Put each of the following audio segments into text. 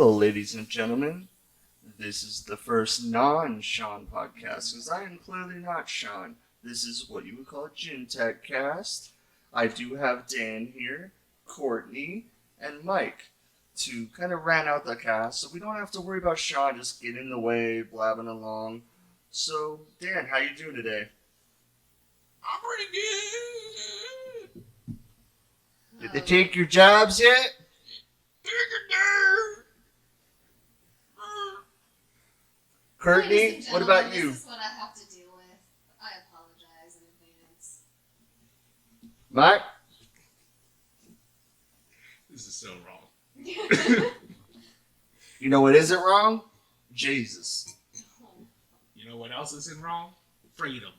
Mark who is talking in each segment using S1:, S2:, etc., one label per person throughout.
S1: Hello, ladies and gentlemen. This is the first non-Shawn podcast, because I am clearly not Shawn. This is what you would call a GinTech cast. I do have Dan here, Courtney, and Mike to kind of round out the cast, so we don't have to worry about Shawn just getting in the way, blabbing along. So, Dan, how you doing today?
S2: I'm pretty good.
S1: Did they take your jobs yet? Courtney, what about you?
S3: This is what I have to deal with. I apologize in advance.
S1: Mike?
S2: This is so wrong.
S1: You know what isn't wrong? Jesus.
S2: You know what else isn't wrong? Freedom.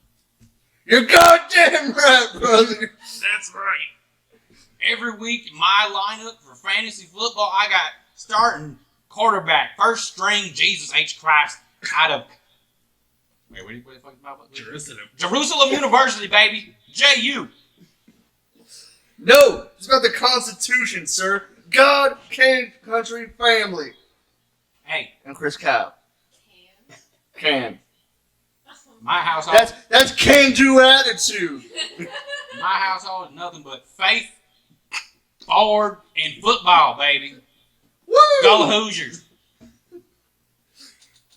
S1: You're goddamn right, brother.
S2: That's right. Every week, my lineup for fantasy football, I got starting quarterback, first string, Jesus H. Christ, out of wait, what the fuck about Jerusalem University, baby, JU.
S1: No, it's about the Constitution, sir. God, king, country, family.
S2: Hey,
S1: And Chris Cow. Can.
S2: my household.
S1: That's can-do attitude.
S2: My household is nothing but faith, forward, and football, baby.
S1: Woo!
S2: Go Hoosiers.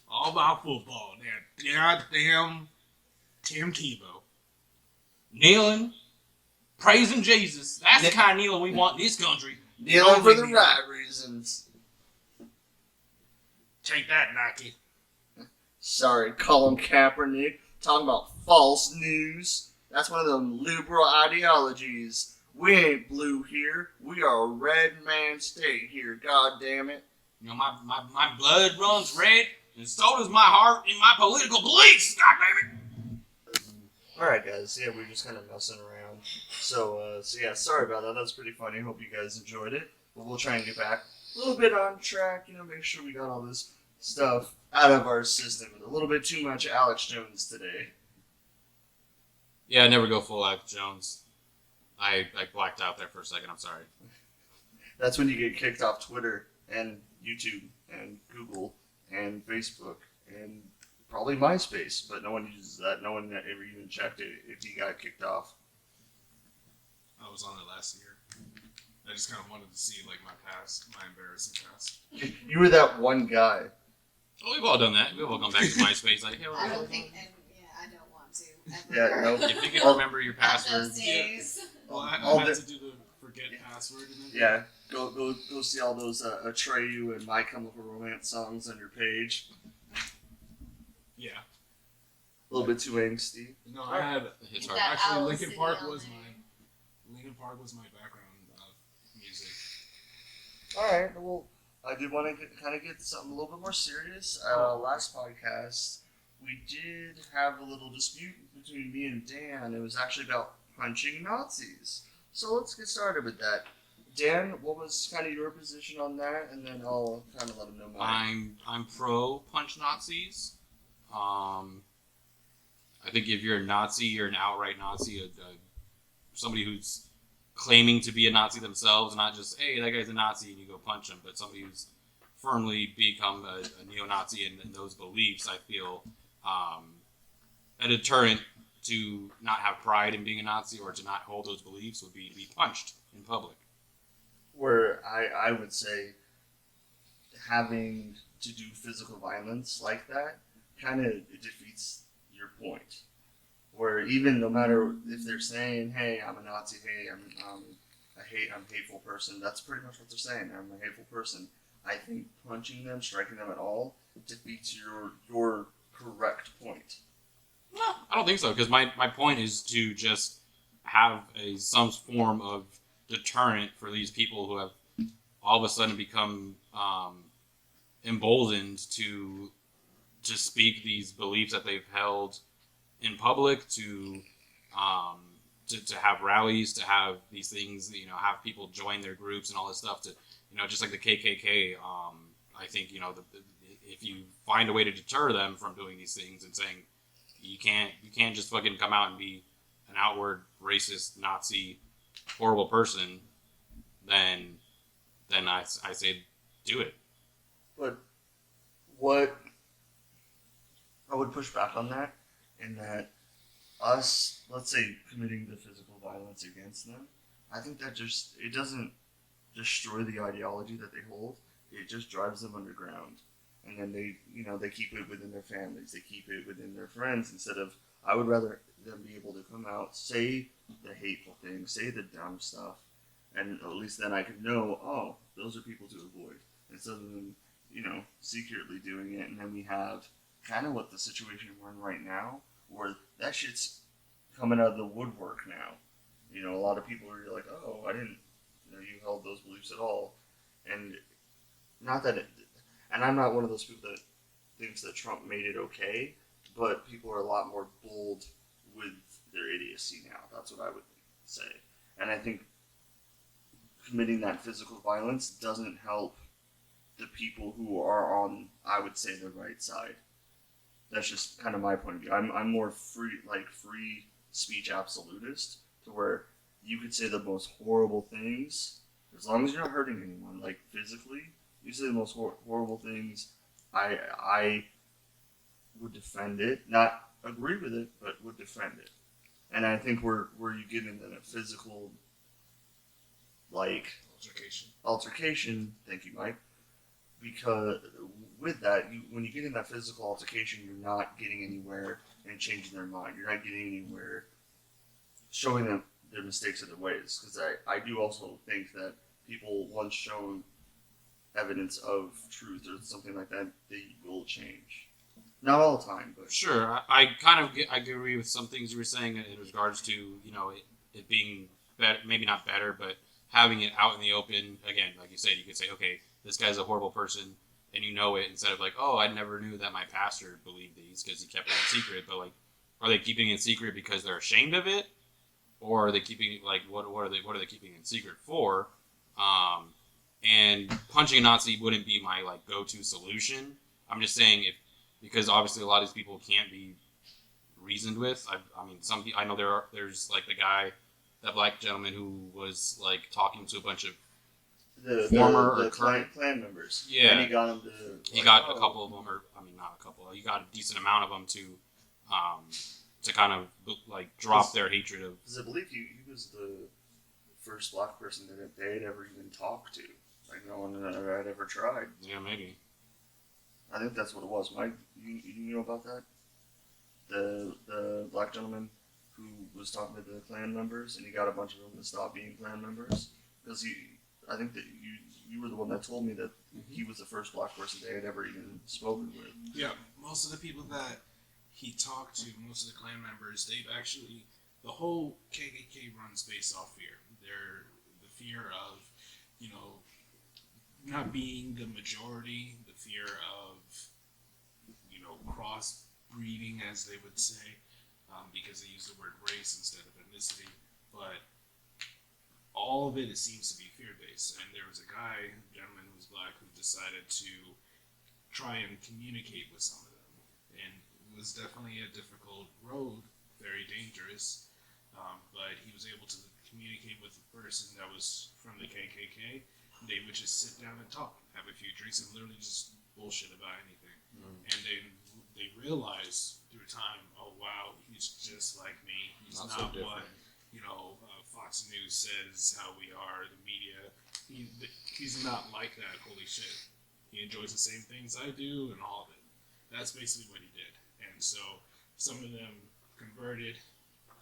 S2: All about football. That goddamn Tim Tebow. Kneeling, praising Jesus. That's the kind of kneeling we want in this country.
S1: Kneeling for the right reasons.
S2: Take that, Nike.
S1: Sorry, Colin Kaepernick. Talking about false news. That's one of them liberal ideologies. We ain't blue here. We are a red man state here, god damn it.
S2: You know, my blood runs red, and so does my heart and my political beliefs, god damn it.
S1: Alright guys, yeah, we were just kind of messing around. So yeah, sorry about that. That was pretty funny. Hope you guys enjoyed it. But we'll try and get back a little bit on track, make sure we got all this stuff out of our system. A little bit too much Alex Jones today.
S2: Yeah, I never go full Alex Jones. I blacked out there for a second. I'm sorry.
S1: That's when you get kicked off Twitter and YouTube and Google and Facebook and probably MySpace, but no one uses that. No one ever even checked it if you got kicked off.
S4: I was on it last year. I just kind of wanted to see like my embarrassing past.
S1: You were that one guy.
S2: Oh, we've all done that. We've all gone back to MySpace. Like, hey,
S3: I don't think, I don't want to.
S1: Yeah, no.
S2: if you can remember your password.
S3: Those days.
S4: Well, I
S1: All
S4: had
S1: the-
S4: to do the forget password. And then
S1: Yeah, go see all those Atreyu and My Chemical Romance songs on your page.
S4: Yeah.
S1: A little bit too angsty.
S4: No, I had
S2: It's
S3: That
S2: hard.
S4: actually
S3: Owl
S4: Linkin
S3: City
S4: Park
S3: on
S4: was
S3: there.
S4: Linkin Park was my background music.
S1: Alright, well, I did want to get something a little bit more serious. Last podcast, we did have a little dispute between me and Dan. It was actually about punching Nazis. So let's get started with that. Dan, what was kind of your position on that? And then I'll kind of let him know mine.
S2: I'm pro punch Nazis. I think if you're a Nazi, you're an outright Nazi. Somebody who's claiming to be a Nazi themselves, not just, hey, that guy's a Nazi and you go punch him, but somebody who's firmly become a neo-Nazi in those beliefs, I feel a deterrent to not have pride in being a Nazi or to not hold those beliefs would be to be punched in public.
S1: Where I would say having to do physical violence like that kind of defeats your point. Where even no matter if they're saying, "Hey, I'm a Nazi," "Hey, I'm a hateful person," that's pretty much what they're saying. I'm a hateful person. I think punching them, striking them at all, defeats your correct point.
S2: No, I don't think so, because my point is to just have some form of deterrent for these people who have all of a sudden become emboldened to speak these beliefs that they've held in public, to have rallies, to have these things, have people join their groups and all this stuff, to just like the KKK. I think if you find a way to deter them from doing these things and saying you can't just fucking come out and be an outward racist Nazi horrible person, then I say do it.
S1: But what I would push back on that, in that us, let's say, committing the physical violence against them, I think that it doesn't destroy the ideology that they hold. It just drives them underground, and then they keep it within their families. They keep it within their friends instead of. I would rather them be able to come out, say the hateful things, say the dumb stuff, and at least then I could know, oh, those are people to avoid instead of them, secretly doing it. And then we have kind of what the situation we're in right now, where that shit's coming out of the woodwork now. A lot of people are like, oh, I didn't know you held those beliefs at all. And not that and I'm not one of those people that thinks that Trump made it okay, but people are a lot more bold with their idiocy now. That's what I would say. And I think committing that physical violence doesn't help the people who are on, I would say, the right side. That's just kind of my point of view. I'm more free speech absolutist, to where you could say the most horrible things as long as you're not hurting anyone, like physically. You say the most horrible things. I would defend it, not agree with it, but would defend it. And I think where you get into a physical altercation. Thank you, Mike. Because with that, when you get in that physical altercation, you're not getting anywhere and changing their mind. You're not getting anywhere showing them their mistakes of their ways. Because I do also think that people, once shown evidence of truth or something like that, they will change. Not all the time, but
S2: sure. I kind of I agree with some things you were saying in regards to it being better, maybe not better, but having it out in the open. Again, like you said, you could say, okay, this guy's a horrible person, and it, instead of like, oh, I never knew that my pastor believed these because he kept it in secret. But like, are they keeping it in secret because they're ashamed of it, or are they keeping it what are they keeping it in secret for? And punching a Nazi wouldn't be my go-to solution. I'm just saying because obviously a lot of these people can't be reasoned with. I mean, I know there's the guy, that black gentleman who was talking to a bunch of former or current
S1: Klan members.
S2: Yeah,
S1: and he got them to.
S2: He got a couple of them, or I mean, not a couple. He got a decent amount of them to kind of drop their hatred of.
S1: Because I believe he was the first black person that they had ever even talked to. No one had ever tried.
S2: Yeah, maybe.
S1: I think that's what it was, Mike. You know about that? The black gentleman who was talking to the Klan members, and he got a bunch of them to stop being Klan members because I think that you were the one that told me that he was the first black person they had ever even spoken with.
S4: Yeah, most of the people that he talked to, most of the Klan members, the whole KKK runs based off fear. They're the fear of, not being the majority, the fear of, cross-breeding, as they would say, because they use the word race instead of ethnicity. But all of it seems to be fear-based. And there was a gentleman who was black, who decided to try and communicate with some of them. And it was definitely a difficult road, very dangerous. But he was able to communicate with the person that was from the KKK. They would just sit down and talk, have a few drinks, and literally just bullshit about anything. And then they realize through time, oh wow, he's just like me. He's not
S2: so
S4: what Fox News says how we are. The media, he's not like that. Holy shit, he enjoys the same things I do, and all of it. That's basically what he did. And so some of them converted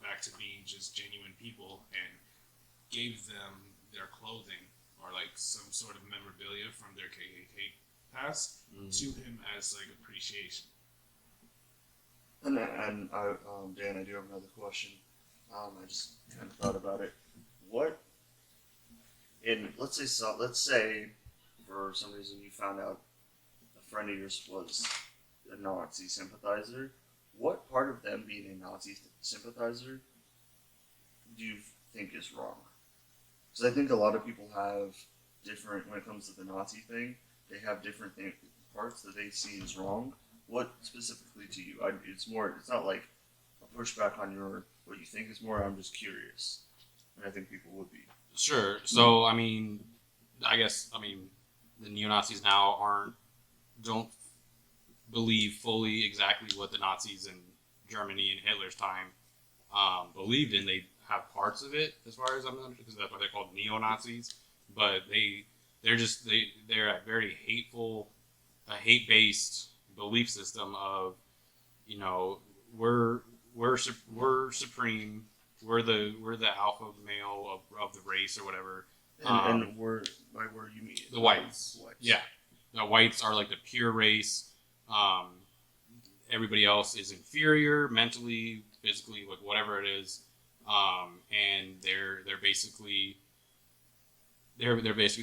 S4: back to being just genuine people and gave them their clothing or some sort of memorabilia from their KKK past to him as appreciation.
S1: And Dan, I do have another question. I just kind of thought about it. Let's say for some reason you found out a friend of yours was a Nazi sympathizer. What part of them being a Nazi sympathizer do you think is wrong? Because I think a lot of people have different, when it comes to the Nazi thing, they have different parts that they see as wrong. What specifically to you? It's not like a pushback on what you think is more. I'm just curious. And I think people would be.
S2: Sure. So, I guess, the neo-Nazis now aren't don't believe fully exactly what the Nazis in Germany in Hitler's time believed in. They have parts of it, as far as I'm understanding, because that's why they're called neo-Nazis. But they're a very hateful, a hate-based belief system of, you know, we're supreme, we're the alpha male of the race or whatever.
S1: And we're, by where you mean
S2: The whites. Yeah, the whites are like the pure race. Everybody else is inferior mentally, physically, like whatever it is, and they're basically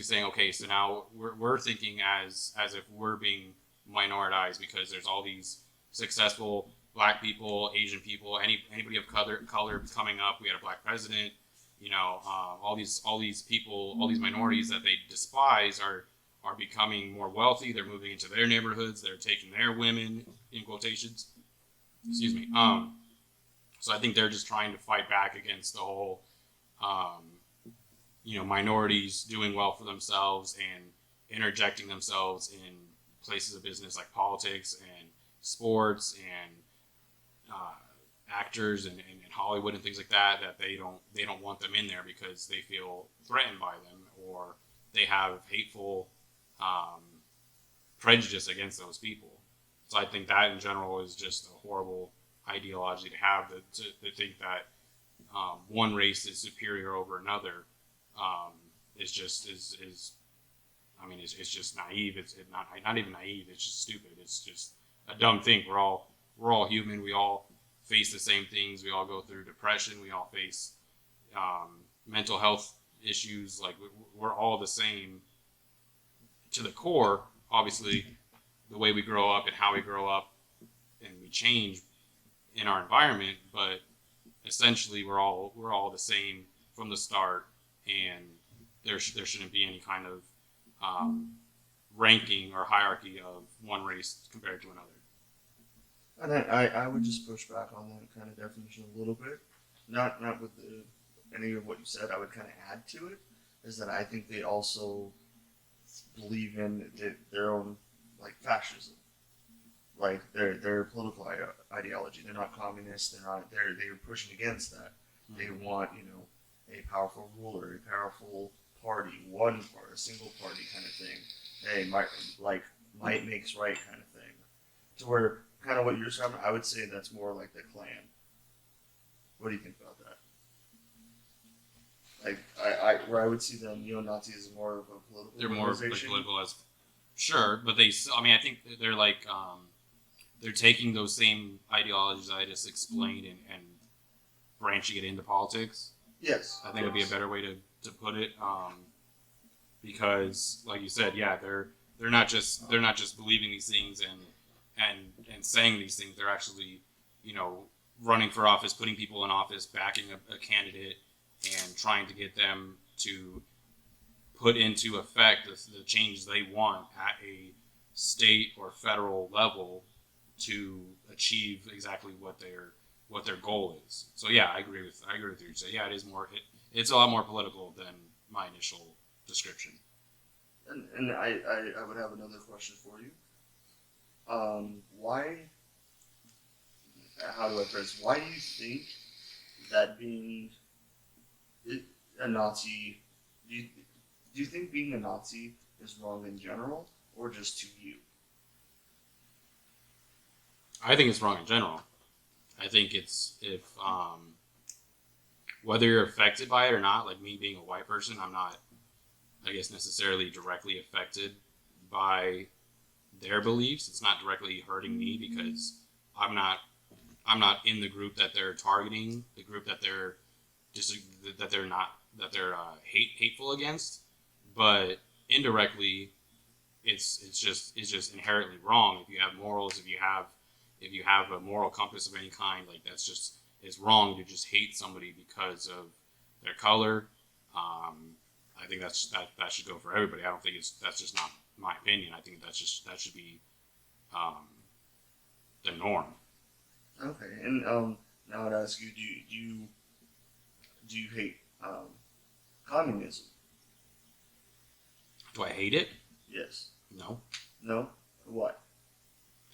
S2: saying, okay, so now we're thinking as if we're being minoritized because there's all these successful black people, Asian people, anybody of color coming up. We had a black president, you know, all these people, all these minorities that they despise are becoming more wealthy. They're moving into their neighborhoods. They're taking their women, in quotations. Excuse me. So I think they're just trying to fight back against the whole, you know, minorities doing well for themselves and interjecting themselves in places of business like politics and sports and actors and Hollywood and things like that. That they don't want them in there because they feel threatened by them or they have hateful prejudice against those people. So I think that in general is just a horrible ideology to have, to think that one race is superior over another. Is just I mean it's just naive. It's not even naive. It's just stupid. It's just a dumb thing. We're all human. We all face the same things. We all go through depression. We all face mental health issues. Like we're all the same to the core. Obviously, the way we grow up and how we grow up, and we change in our environment. But essentially, we're all the same from the start, and there shouldn't be any kind of ranking or hierarchy of one race compared to another.
S1: And I would just push back on that kind of definition a little bit. Not with any of what you said. I would kind of add to it is that I think they also believe in their own like fascism, like their political ideology. They're not communists. They're pushing against that. Mm-hmm. They want, you know, a powerful ruler, a powerful party, a single party kind of thing. Hey, might makes right kind of thing. To where kind of what you're describing, I would say that's more like the Klan. What do you think about that? Like where I would see them neo-Nazis as more of a political.
S2: They're more like political as sure, but I mean I think they're like they're taking those same ideologies I just explained and branching it into politics.
S1: Yes,
S2: I think would be a better way to put it, because like you said, yeah, they're not just believing these things and saying these things. They're actually, you know, running for office, putting people in office, backing a candidate, and trying to get them to put into effect the changes they want at a state or federal level to achieve exactly what their goal is. So yeah, I agree with you. So yeah, it's a lot more political than my initial description.
S1: And I would have another question for you. Why? How do I phrase? Why do you think that being a Nazi? Do you think being a Nazi is wrong in general, or just to you?
S2: I think it's wrong in general. I think it's if whether you're affected by it or not. Like me being a white person, I'm not, I guess, necessarily directly affected by their beliefs. It's not directly hurting me because I'm not in the group that they're targeting, the group that they're hateful against. But indirectly, it's just inherently wrong. If you have morals, if you have a moral compass of any kind, like it's wrong to just hate somebody because of their color. I think that should go for everybody. I don't think that's just not my opinion. I think that should be the norm.
S1: Okay, and now I'd ask you: do you hate communism?
S2: Do I hate it?
S1: Yes.
S2: No.
S1: No. What?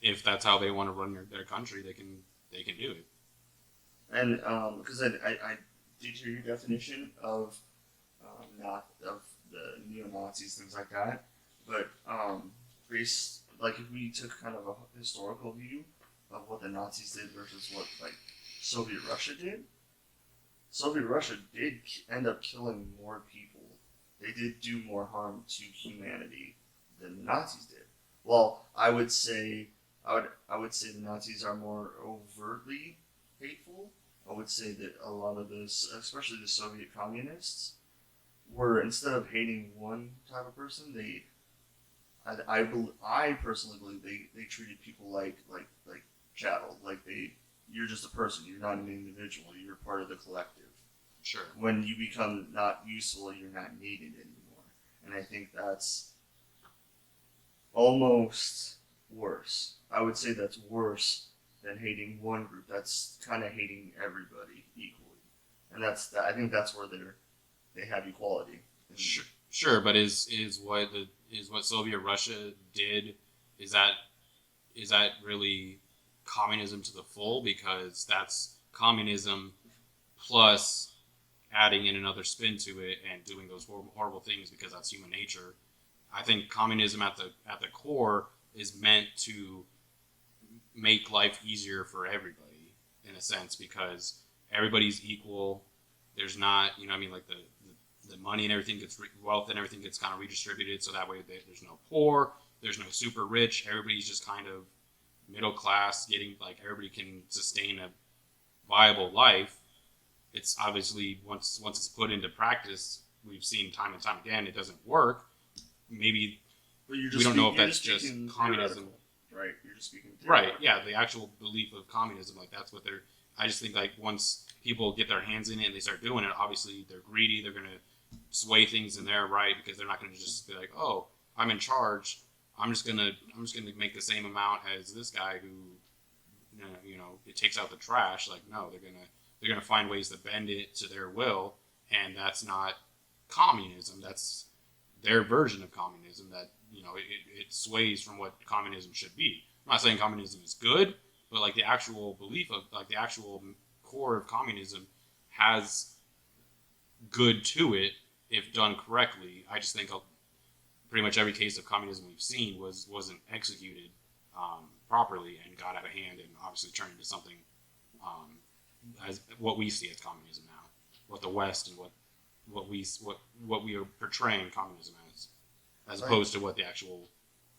S2: If that's how they want to run their country, they can do it.
S1: And because I did hear your definition of not of the neo Nazis, things like that, but based like if we took kind of a historical view of what the Nazis did versus what like Soviet Russia did, Soviet Russia did end up killing more people. They did do more harm to humanity than the Nazis did. Well, I would say the Nazis are more overtly hateful. I would say that a lot of this, especially the Soviet communists, were instead of hating one type of person, I personally believe they treated people like chattel, like you're just a person, you're not an individual, you're part of the collective.
S2: Sure.
S1: When you become not useful, you're not needed anymore, and I think that's almost worse. I would say that's worse than hating one group. That's kind of hating everybody equally, and I think that's where they have equality.
S2: Sure, but is what Soviet Russia did, is that really communism to the full? Because that's communism plus adding in another spin to it and doing those horrible things because that's human nature. I think communism at the core is meant to make life easier for everybody in a sense, because everybody's equal. There's not, you know, I mean, like the money and everything gets wealth and everything gets kind of redistributed, so that way there's no poor, there's no super rich. Everybody's just kind of middle class, getting like everybody can sustain a viable life. It's obviously once it's put into practice, we've seen time and time again it doesn't work. Maybe we don't know if that's just communism,
S1: right? You're just speaking
S2: right? Yeah, the actual belief of communism, like that's what they're. I just think like once people get their hands in it and they start doing it, obviously they're greedy. They're gonna sway things in their right because they're not gonna just be like, oh, I'm in charge. I'm just gonna make the same amount as this guy who, it takes out the trash. Like no, they're gonna find ways to bend it to their will, and that's not communism. That's their version of communism that it sways from what communism should be. I'm not saying communism is good, but like the actual belief of like the actual core of communism has good to it if done correctly. I just think pretty much every case of communism we've seen wasn't executed properly and got out of hand and obviously turned into something as what we see as communism now, what the West and what we are portraying communism as opposed to what the actual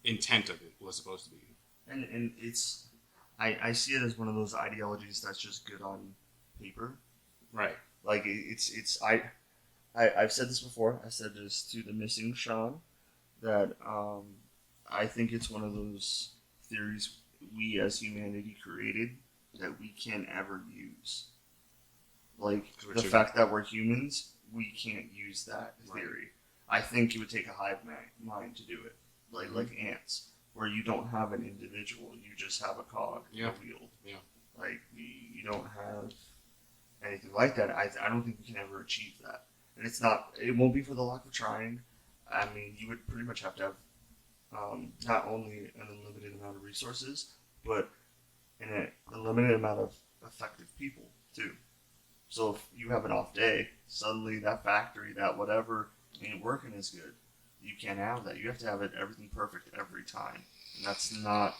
S2: intent of it was supposed to be.
S1: And it's I see it as one of those ideologies that's just good on paper.
S2: Right.
S1: Like I've said this before. I said this to the missing Shawn that I think it's one of those theories we as humanity created that we can't ever use. Like the fact that we're humans, we can't use that theory. Right. I think it would take a hive mind to do it, like ants, where you don't have an individual, you just have a cog in a wheel.
S2: Yeah.
S1: Like you don't have anything like that. I don't think we can ever achieve that, and it won't be for the lack of trying. I mean, you would pretty much have to have not only an unlimited amount of resources, but an unlimited amount of effective people too. So if you have an off day, suddenly that factory, that whatever ain't working as good. You can't have that. You have to have everything perfect every time, and that's not.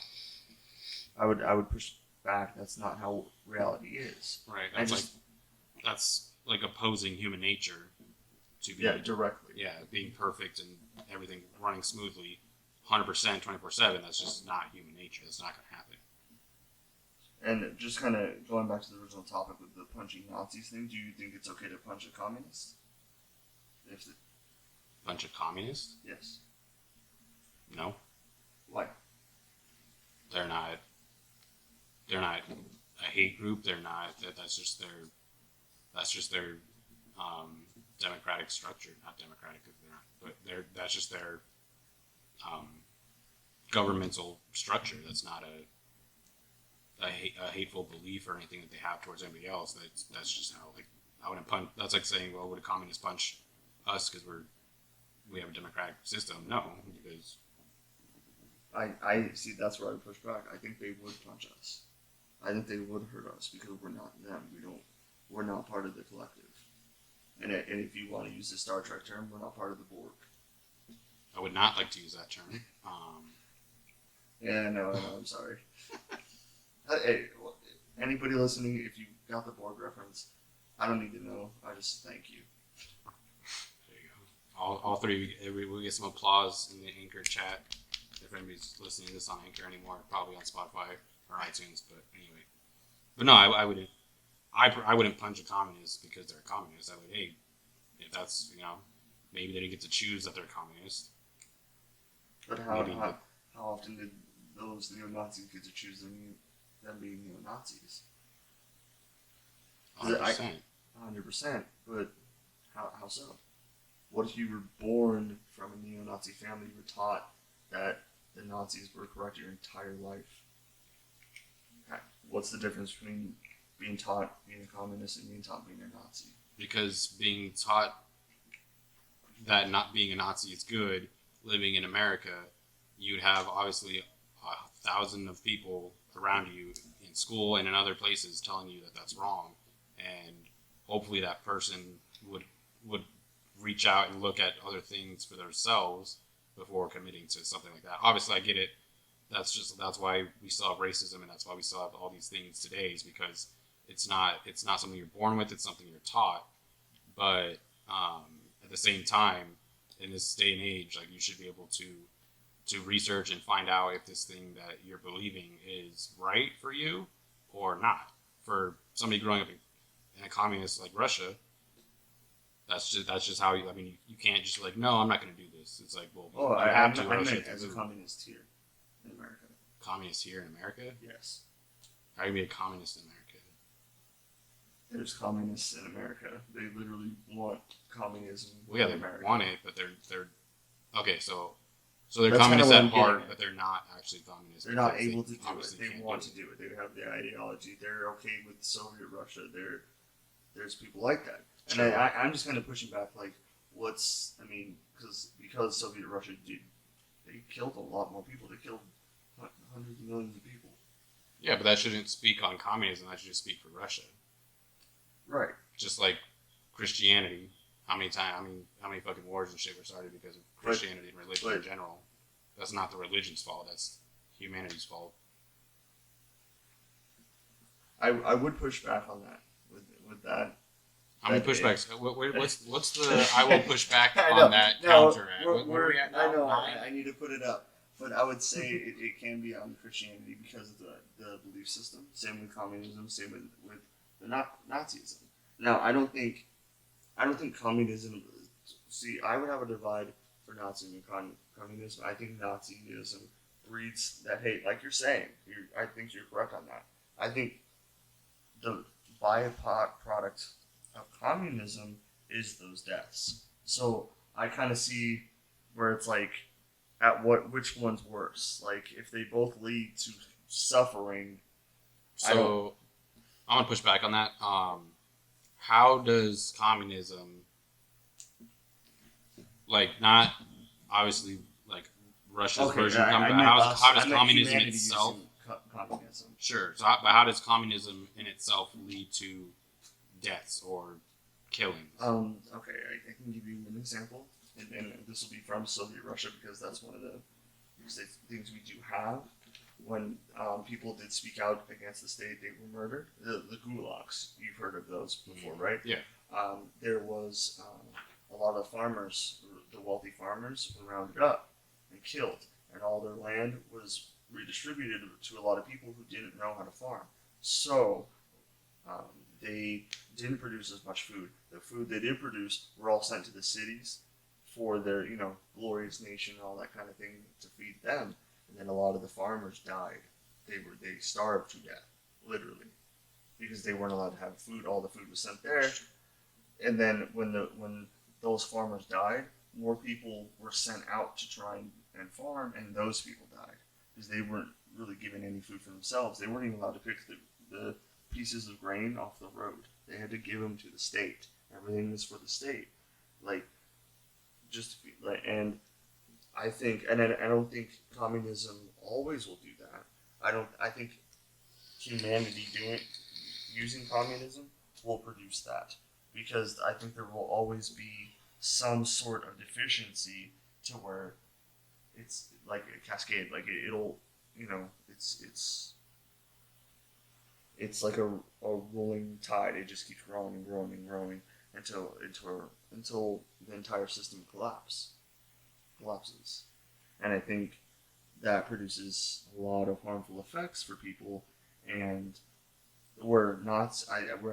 S1: I would push back. That's not how reality is.
S2: Right. That's like opposing human nature to be
S1: directly.
S2: Yeah, being perfect and everything running smoothly, 100%, 24/7. That's just not human nature. That's not going to happen.
S1: And just kind of going back to the original topic with the punching Nazis thing, do you think it's okay to punch a communist?
S2: Punch a communist?
S1: Yes.
S2: No.
S1: Why?
S2: They're not a hate group. They're not. That's just their democratic structure. Not democratic, because they're not. But that's just their governmental structure. That's not a hateful belief or anything that they have towards anybody else. That's just how, like, I wouldn't punch. That's like saying, well, would a communist punch us because we have a democratic system? No, because
S1: I see. That's where I push back. I think they would punch us. I think they would hurt us because we're not them. We're not part of the collective. And if you want to use the Star Trek term, we're not part of the Borg.
S2: I would not like to use that term.
S1: Yeah, no, I'm sorry. Hey, anybody listening, if you got the Borg reference, I don't need to know. I just thank you.
S2: There you go. All three, we get some applause in the Anchor chat. If anybody's listening to this on Anchor anymore, probably on Spotify or iTunes. But anyway, but no, I wouldn't. I wouldn't punch a communist because they're a communist. I would, hey, if that's, maybe they didn't get to choose that they're a communist.
S1: But how often did those neo-Nazis get to choose them being neo-Nazis?
S2: 100%.
S1: 100%. But how so? What if you were born from a neo-Nazi family? You were taught that the Nazis were correct your entire life. What's the difference between being taught being a communist and being taught being a Nazi?
S2: Because being taught that not being a Nazi is good, living in America, you'd have obviously 1,000 of people around you in school and in other places telling you that that's wrong, and hopefully that person would reach out and look at other things for themselves before committing to something like that. Obviously, I get it. That's why we still have racism, and that's why we still have all these things today, is because it's not something you're born with. It's something you're taught. But at the same time, in this day and age, like, you should be able to research and find out if this thing that you're believing is right for you or not. For somebody growing up in a communist like Russia, that's just how you can't just be like, no, I'm not going to do this. It's like, well, you have to.
S1: I meant as a communist here in America.
S2: Communist here in America?
S1: Yes.
S2: How can you be a communist in America?
S1: There's communists in America. They literally want communism.
S2: Well, yeah,
S1: in
S2: they
S1: America.
S2: want it, but they're okay. So they're
S1: That's
S2: communists
S1: kinda
S2: at
S1: what I'm
S2: heart,
S1: getting at.
S2: but they're not actually communists.
S1: They're not
S2: because
S1: able to do it.
S2: obviously
S1: They
S2: can't
S1: want
S2: do
S1: to do it. They have the ideology. They're okay with Soviet Russia. There's people like that. And
S2: Sure.
S1: I'm just kind of pushing back, like, because Soviet Russia they killed a lot more people. They killed hundreds of millions of people.
S2: Yeah, but that shouldn't speak on communism. That should just speak for Russia.
S1: Right.
S2: Just like Christianity. How many fucking wars and shit were started because of Christianity and religion in general? That's not the religion's fault. That's humanity's fault.
S1: I would push back on that with that.
S2: How many
S1: That
S2: pushbacks? What's the I will push back
S1: I know.
S2: on that
S1: No,
S2: counter at? Where are we at now?
S1: I know.
S2: 9?
S1: I need to put it up, but I would say it can be on Christianity because of the belief system. Same with communism. Same with the Nazism. Now, I don't think communism. See, I would have a divide for Nazism and communism. I think Nazism breeds that hate, like you're saying. I think you're correct on that. I think the byproduct of communism is those deaths. So I kind of see where it's like, which one's worse? Like, if they both lead to suffering.
S2: So I'm gonna push back on that. How does communism, like, not obviously like Russia's version, but how does communism itself?
S1: Communism.
S2: Sure. So, but how does communism in itself lead to deaths or killings?
S1: Okay, I can give you an example, and this will be from Soviet Russia because that's one of the things we do have. When people did speak out against the state, they were murdered. The gulags, you've heard of those before, right?
S2: Yeah.
S1: There was a lot of farmers, the wealthy farmers, were rounded up and killed, and all their land was redistributed to a lot of people who didn't know how to farm. So they didn't produce as much food. The food they did produce were all sent to the cities for their, glorious nation and all that kind of thing to feed them. And then a lot of the farmers died. They starved to death, literally, because they weren't allowed to have food. All the food was sent there. And then when those farmers died, more people were sent out to try and farm, and those people died because they weren't really given any food for themselves. They weren't even allowed to pick the pieces of grain off the road. They had to give them to the state. Everything was for the state. And I think, and I don't think communism always will do that. I think humanity using communism will produce that, because I think there will always be some sort of deficiency to where it's like a cascade, like it'll, it's like a rolling tide. It just keeps growing and growing and growing until the entire system collapses. And I think that produces a lot of harmful effects for people. And where I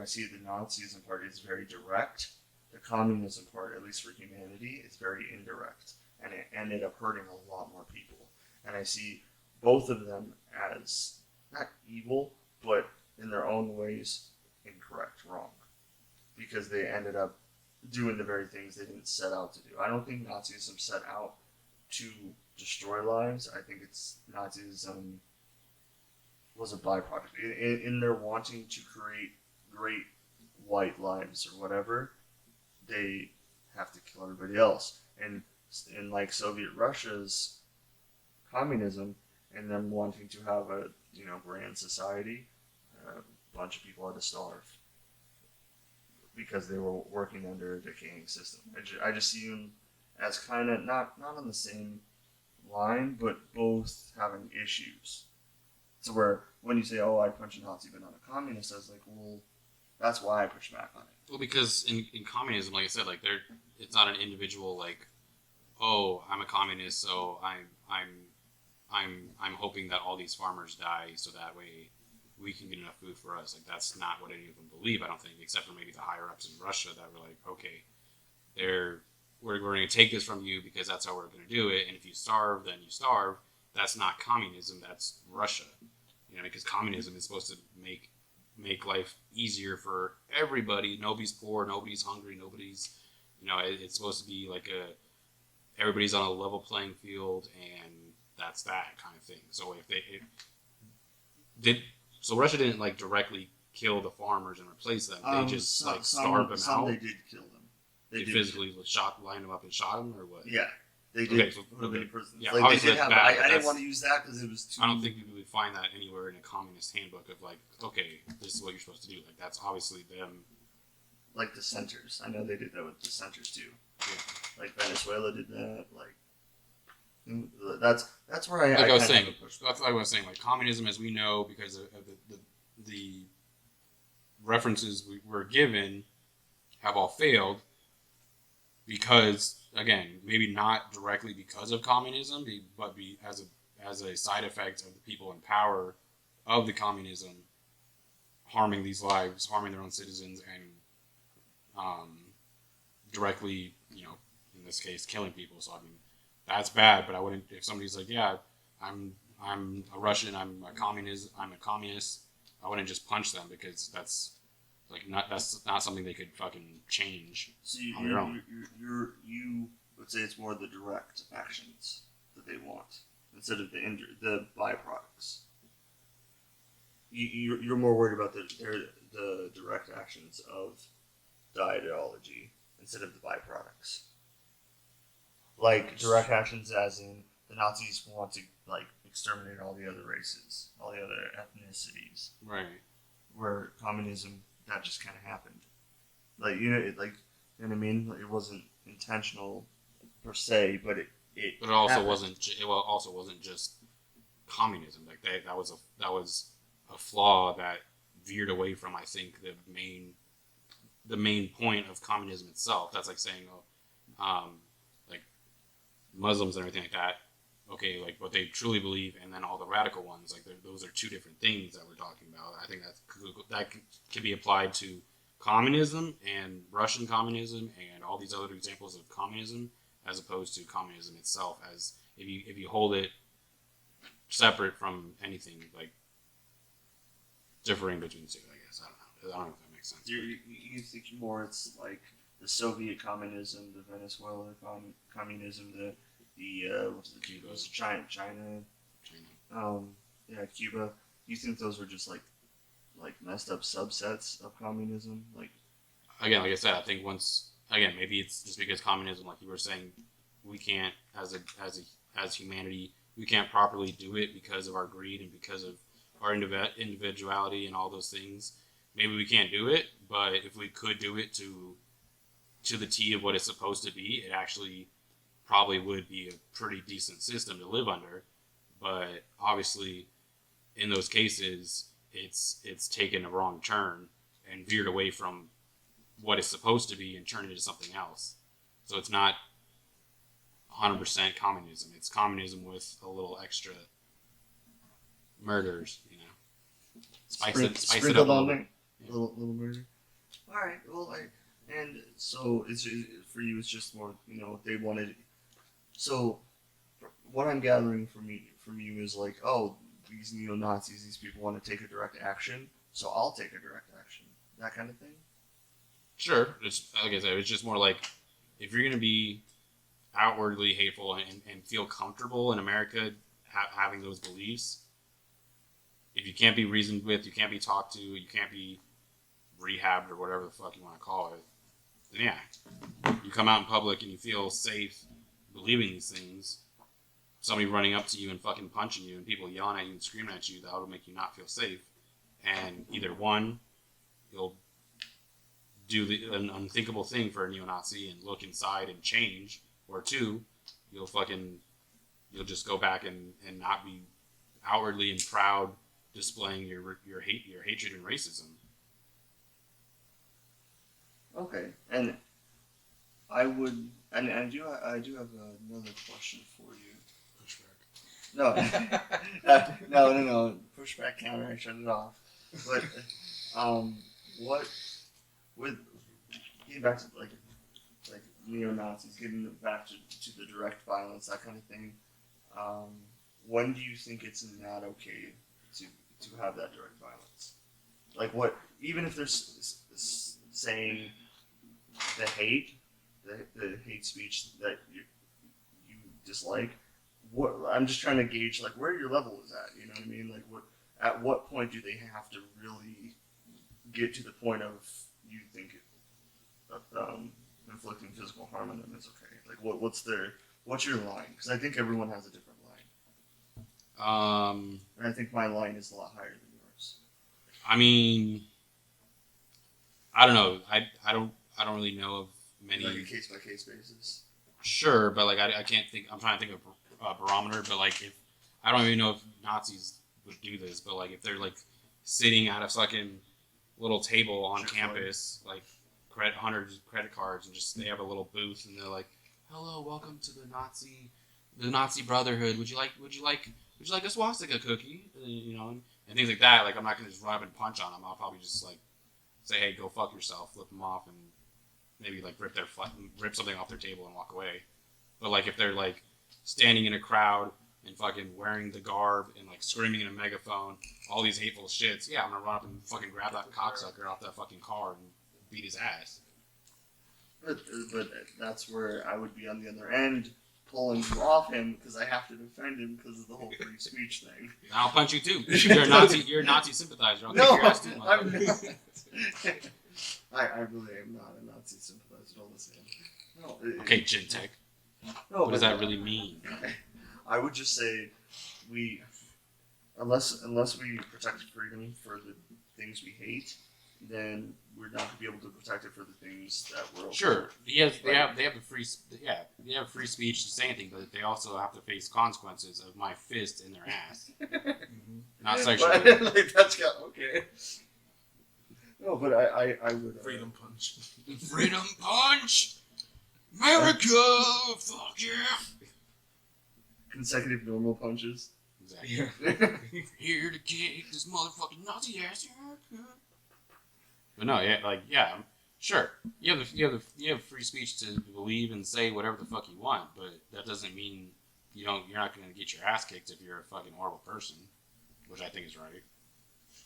S1: see the Nazism part is very direct, the communism part, at least for humanity, is very indirect, and it ended up hurting a lot more people. And I see both of them as not evil, but in their own ways incorrect, wrong, because they ended up doing the very things they didn't set out to do. I don't think Nazism set out to destroy lives. I think Nazism was a byproduct. In their wanting to create great white lives or whatever, they have to kill everybody else. And in like Soviet Russia's communism and them wanting to have a grand society, a bunch of people had to starve because they were working under a decaying system. I just see them as kind of not on the same line, but both having issues. So where when you say, "Oh, I punch a Nazi but not a communist," I was like, "Well, that's why I push back on it."
S2: Well, because in communism, like I said, like it's not an individual like, "Oh, I'm a communist, so I'm hoping that all these farmers die so that way we can get enough food for us." Like that's not what any of them believe. I don't think, except for maybe the higher ups in Russia that were like, "Okay, we're going to take this from you because that's how we're going to do it. And if you starve, then you starve." That's not communism. That's Russia. Because communism is supposed to make life easier for everybody. Nobody's poor. Nobody's hungry. Nobody's, it's supposed to be like everybody's on a level playing field, and that's that kind of thing. So so Russia didn't like directly kill the farmers and replace them. They just starved them out.
S1: They did kill them.
S2: They physically lined them up and shot them, or what?
S1: Yeah. They did.
S2: Okay, so
S1: put them in prison.
S2: Yeah,
S1: like,
S2: obviously
S1: they did
S2: that's
S1: have,
S2: bad.
S1: I didn't want to use that because it was too.
S2: I don't think you would find that anywhere in a communist handbook of like, okay, this is what you're supposed to do. Like that's obviously them.
S1: Like dissenters. I know they did that with dissenters too.
S2: Yeah.
S1: Like Venezuela did that. Like that's where
S2: I was saying.
S1: That's
S2: what I was saying. Like communism, as we know, because of the references we were given, have all failed. Because again, maybe not directly because of communism, but as a side effect of the people in power of the communism harming these lives, harming their own citizens, and directly, in this case, killing people. So I mean, that's bad. But I wouldn't. If somebody's like, "Yeah, I'm a Russian, I'm a communist, I wouldn't just punch them because that's not something they could fucking change on their own.
S1: You would say it's more the direct actions that they want instead of the byproducts. You're more worried about the direct actions of the ideology instead of the byproducts. Like direct actions, as in the Nazis want to like exterminate all the other races, all the other ethnicities.
S2: Right.
S1: Where communism, that just kind of happened. Like you know what I mean? Like, it wasn't intentional per se, but it.
S2: But it also
S1: happened.
S2: wasn't. It also wasn't just communism. Like that was a flaw that veered away from, I think, the main point of communism itself. That's like saying, like Muslims and everything like that. Okay, like what they truly believe, and then all the radical ones. Like those are two different things that we're talking about. I think that can be applied to communism and Russian communism and all these other examples of communism, as opposed to communism itself. As if you hold it separate from anything, like differing between the two, I guess. I don't know if that makes sense.
S1: You think more it's like the Soviet communism, the Venezuela communism, what's the Cuba? Was it China? Cuba. You think those were just like messed up subsets of communism? Like
S2: again, like I said, I think maybe it's just because communism, like you were saying, we can't, as humanity, we can't properly do it because of our greed and because of our individuality and all those things. Maybe we can't do it, but if we could do it to the T of what it's supposed to be, it actually probably would be a pretty decent system to live under. But obviously, in those cases, it's taken a wrong turn and veered away from what it's supposed to be and turned into something else. So it's not 100% communism. It's communism with a little extra murders, you know. Spice it up a little bit.
S1: Yeah. Little murder. All right. Well, and so it's for you. It's just more, you know, they wanted. So, what I'm gathering from you is like, oh, these neo-Nazis, these people want to take a direct action, so I'll take a direct action. That kind of thing.
S2: Sure. It's, like I said, it's just more like, if you're going to be outwardly hateful and feel comfortable in America having those beliefs, if you can't be reasoned with, you can't be talked to, you can't be rehabbed or whatever the fuck you want to call it, then yeah, you come out in public and you feel safe believing these things, somebody running up to you and fucking punching you and people yelling at you and screaming at you, that will make you not feel safe. And either one, you'll do an unthinkable thing for a neo-Nazi and look inside and change, or two, you'll just go back and not be outwardly and proud displaying your hatred and racism.
S1: Okay, and I do have another question for you.
S4: Pushback.
S1: No. Pushback counter. I shut it off. But what with getting back to like neo-Nazis, getting back to the direct violence, that kind of thing. When do you think it's not okay to have that direct violence? Like what? Even if they're saying the hate speech that you dislike. What I'm just trying to gauge, like where your level is at. You know what I mean? Like at what point do they have to really get to the point of you think inflicting physical harm on them is okay? Like what's your line? Because I think everyone has a different line. And I think my line is a lot higher than yours.
S2: I mean, I don't know. I don't really know of many.
S1: Like a case by case basis.
S2: Sure, but like I can't think. I'm trying to think of a barometer, but like if I don't even know if Nazis would do this, but like if they're like sitting at a fucking little table on campus, like hundreds of credit cards, and just they have a little booth, and they're like, "Hello, welcome to the Nazi Brotherhood. Would you like a swastika cookie?" You know, and things like that. Like I'm not gonna just run up and punch on them. I'll probably just like say, "Hey, go fuck yourself," flip them off, and maybe like rip something off their table and walk away. But like if they're like standing in a crowd and fucking wearing the garb and like screaming in a megaphone, all these hateful shits, yeah, I'm gonna run up and fucking grab that cocksucker off that fucking car and beat his ass.
S1: But that's where I would be on the other end, pulling you off him because I have to defend him because of the whole free speech thing.
S2: I'll punch you too. You're a Nazi sympathizer. I'll kick your ass too.
S1: I'm not. I really am not a Nazi sympathizer. Don't listen. No.
S2: Okay, GinTech.
S1: No,
S2: what does that really mean?
S1: I would just say unless we protect freedom for the things we hate, then we're not going to be able to protect it for the things that we're okay.
S2: Sure. They have the free speech to say anything, but they also have to face consequences of my fist in their ass. Not sexually.
S1: Like that's okay. No, but I would
S4: Freedom punch.
S2: Freedom punch! America! Fuck yeah!
S1: Consecutive normal punches.
S2: Exactly.
S4: Yeah.
S2: Here to kick this motherfucking Nazi ass. But no, sure. You have free speech to believe and say whatever the fuck you want, but that doesn't mean you're not going to get your ass kicked if you're a fucking horrible person, which I think is right.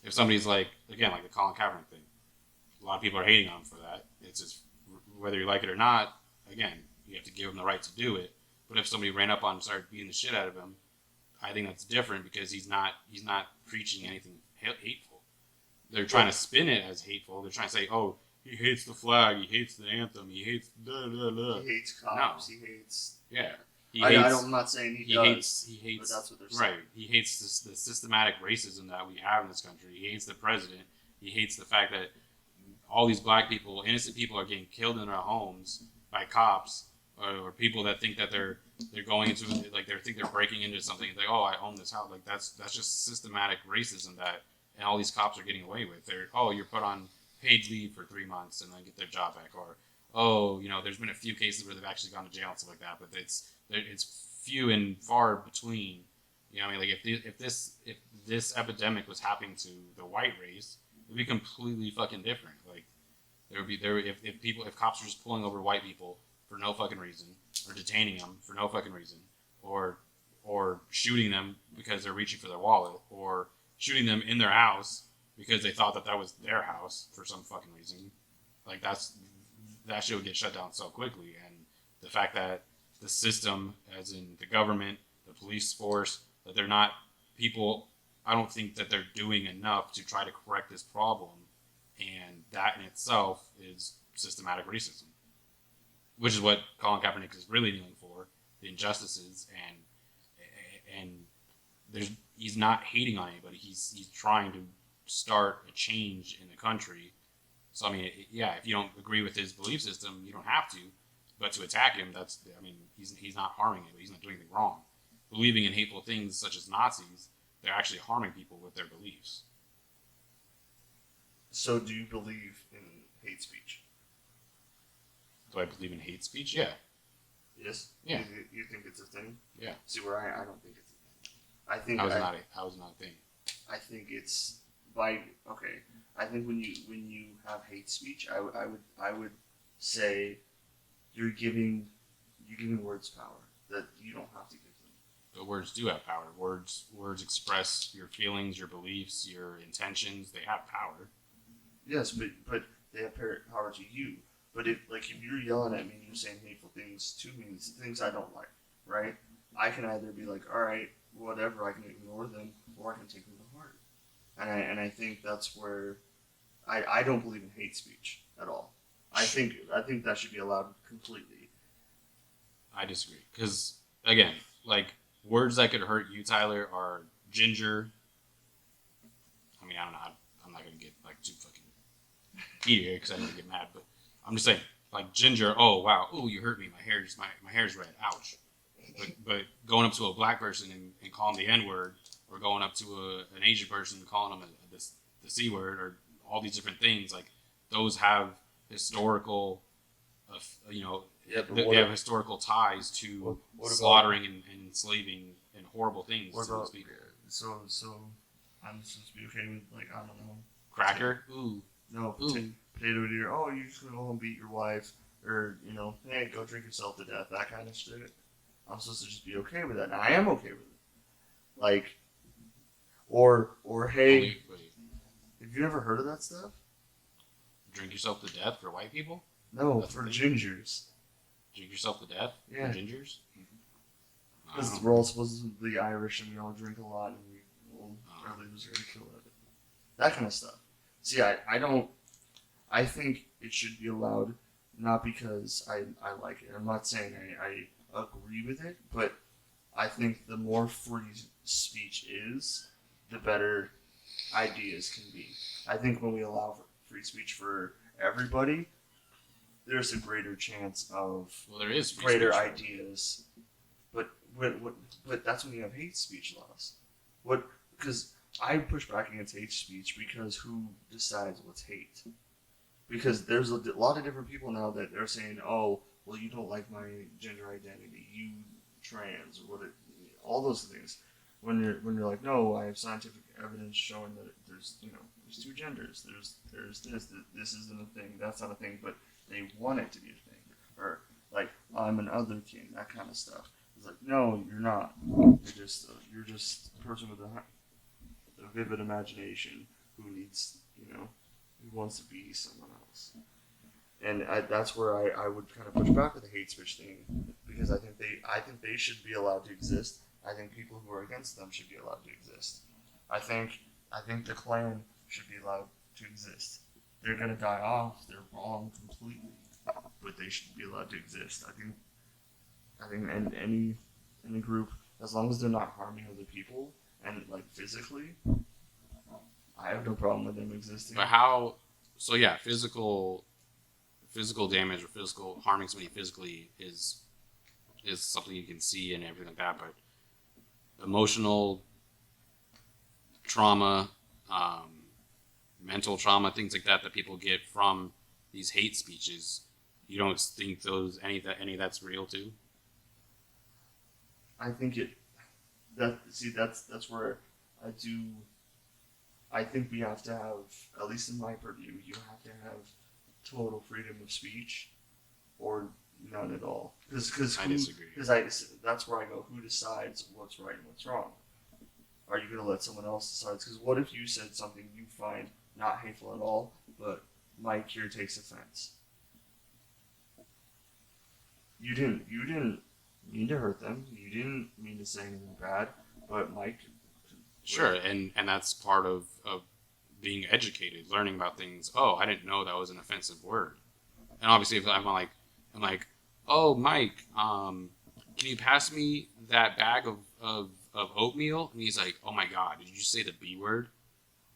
S2: If somebody's like, again, like the Colin Kaepernick thing, a lot of people are hating on him for that. It's just whether you like it or not. Again, you have to give them the right to do it. But if somebody ran up on him and started beating the shit out of him, I think that's different because he's not preaching anything hateful. They're trying to spin it as hateful. They're trying to say, oh, he hates the flag, he hates the anthem, he hates blah blah blah.
S1: He hates cops. He hates.
S2: Yeah.
S1: I'm not saying he does.
S2: He hates.
S1: But that's what they're saying.
S2: Right. He hates the systematic racism that we have in this country. He hates the president. He hates the fact that all these black people, innocent people, are getting killed in their homes by cops or people that think that they're going into like they think they're breaking into something. It's like, oh, I own this house. Like that's just systematic racism that and all these cops are getting away with. You're put on paid leave for 3 months and then get their job back, or there's been a few cases where they've actually gone to jail and stuff like that, but it's few and far between. You know what I mean? Like if this epidemic was happening to the white race, it would be completely fucking different. Like if cops were just pulling over white people for no fucking reason, or detaining them for no fucking reason, or shooting them because they're reaching for their wallet, or shooting them in their house because they thought that was their house for some fucking reason, like that shit would get shut down so quickly. And the fact that the system, as in the government, the police force, that they're not people, I don't think that they're doing enough to try to correct this problem. And that in itself is systematic racism, which is what Colin Kaepernick is really kneeling for, the injustices. And he's not hating on anybody. He's trying to start a change in the country. So, I mean, if you don't agree with his belief system, you don't have to. But to attack him, he's not harming anybody. He's not doing anything wrong. Believing in hateful things such as Nazis, they're actually harming people with their beliefs.
S1: So do you believe in hate speech?
S2: Do I believe in hate speech? Yeah.
S1: Yes?
S2: Yeah.
S1: You think it's a thing?
S2: Yeah.
S1: See, where I don't think it's a thing. I think
S2: How is it not a thing?
S1: I think it's I think when you have hate speech, I would say you're giving words power that you don't have to give them.
S2: But words do have power. Words express your feelings, your beliefs, your intentions. They have power.
S1: Yes, but they have power to you. But if you're yelling at me and you're saying hateful things to me, it's things I don't like, right? I can either be like, all right, whatever, I can ignore them, or I can take them to heart. And I think that's where I don't believe in hate speech at all. I think that should be allowed completely.
S2: I disagree. Because, again, like, words that could hurt you, Tyler, are ginger. I mean, I don't know. I'm not going to get, too fucking heated here because I don't get mad. But I'm just saying, ginger, oh, wow. Oh, you hurt me. My hair's red. Ouch. But going up to a black person and calling them the N-word, or going up to an Asian person and calling them the C-word, or all these different things, those have historical, they have historical ties to slaughtering and enslaving and horrible things.
S1: What about people? So I'm supposed to be okay with I don't know,
S2: cracker? Ooh.
S1: No, potato eater. Oh, you're just gonna go home and beat your wife, or hey, go drink yourself to death. That kind of shit. I'm supposed to just be okay with that, and I am okay with it. Or hey,
S2: wait.
S1: have you ever heard of that stuff?
S2: Drink yourself to death for white people?
S1: No, for gingers.
S2: Drink yourself to death for gingers?
S1: Because we're all supposed to be Irish and we all drink a lot and our limbs are going to kill it. That kind of stuff. See, I think it should be allowed, not because I like it. I'm not saying I agree with it, but I think the more free speech is, the better ideas can be. I think when we allow for free speech for everybody, there's a greater chance of
S2: there is
S1: greater ideas. But that's when you have hate speech laws. Because I push back against hate speech because who decides what's hate? Because there's a lot of different people now that they're saying, oh, well, you don't like my gender identity, you trans, or all those things. When you're like, no, I have scientific evidence showing that there's two genders. There's this isn't a thing, that's not a thing, but they want it to be a thing. Or I'm an other king, that kind of stuff. It's like, no, you're not. You're just a person with a vivid imagination who needs who wants to be someone else. And that's where I would kind of push back with the hate speech thing, because I think they should be allowed to exist. I think people who are against them should be allowed to exist. I think the Klan should be allowed to exist. they're gonna die off. They're wrong completely, but they should be allowed to exist. I think any group, as long as they're not harming other people and like physically, I have no problem with them existing.
S2: But how? So yeah, physical damage or physical harming somebody physically is something you can see and everything like that. But emotional trauma, mental trauma, things like that people get from these hate speeches, you don't think any of that's real too?
S1: I think that's where I think we have to have, at least in my purview, you have to have total freedom of speech or none at all. Because
S2: I disagree.
S1: That's where I go, who decides what's right and what's wrong? Are you going to let someone else decide? Because what if you said something you find not hateful at all, but Mike here takes offense? You didn't mean to hurt them. You didn't mean to say anything bad, but Mike.
S2: Sure, and that's part of being educated, learning about things. Oh, I didn't know that was an offensive word. And obviously, if I'm like, oh, Mike, can you pass me that bag of oatmeal? And he's like, oh my God, did you say the B word?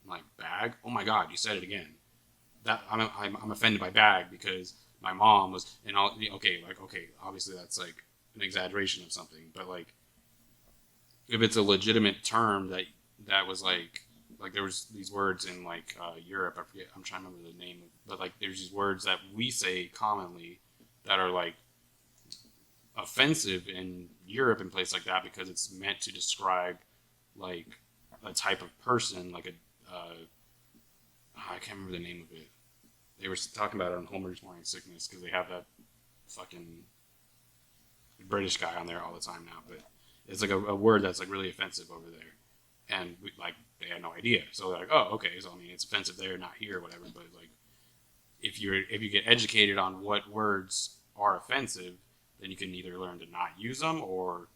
S2: I'm like, bag? Oh my God, you said it again. That I'm offended by bag because my mom was, and all, okay, obviously that's like an exaggeration of something, but like, if it's a legitimate term that was like there was these words in like Europe, I forget, I'm trying to remember the name, but like there's these words that we say commonly that are like offensive in Europe and places like that because it's meant to describe like a type of person, like I can't remember the name of it. They were talking about it on Homer's Morning Sickness because they have that fucking British guy on there all the time now, but it's like a word that's like really offensive over there, and they had no idea. So they're like, oh, okay, so I mean it's offensive there, not here, whatever. But like, if you get educated on what words are offensive, then you can either learn to not use them or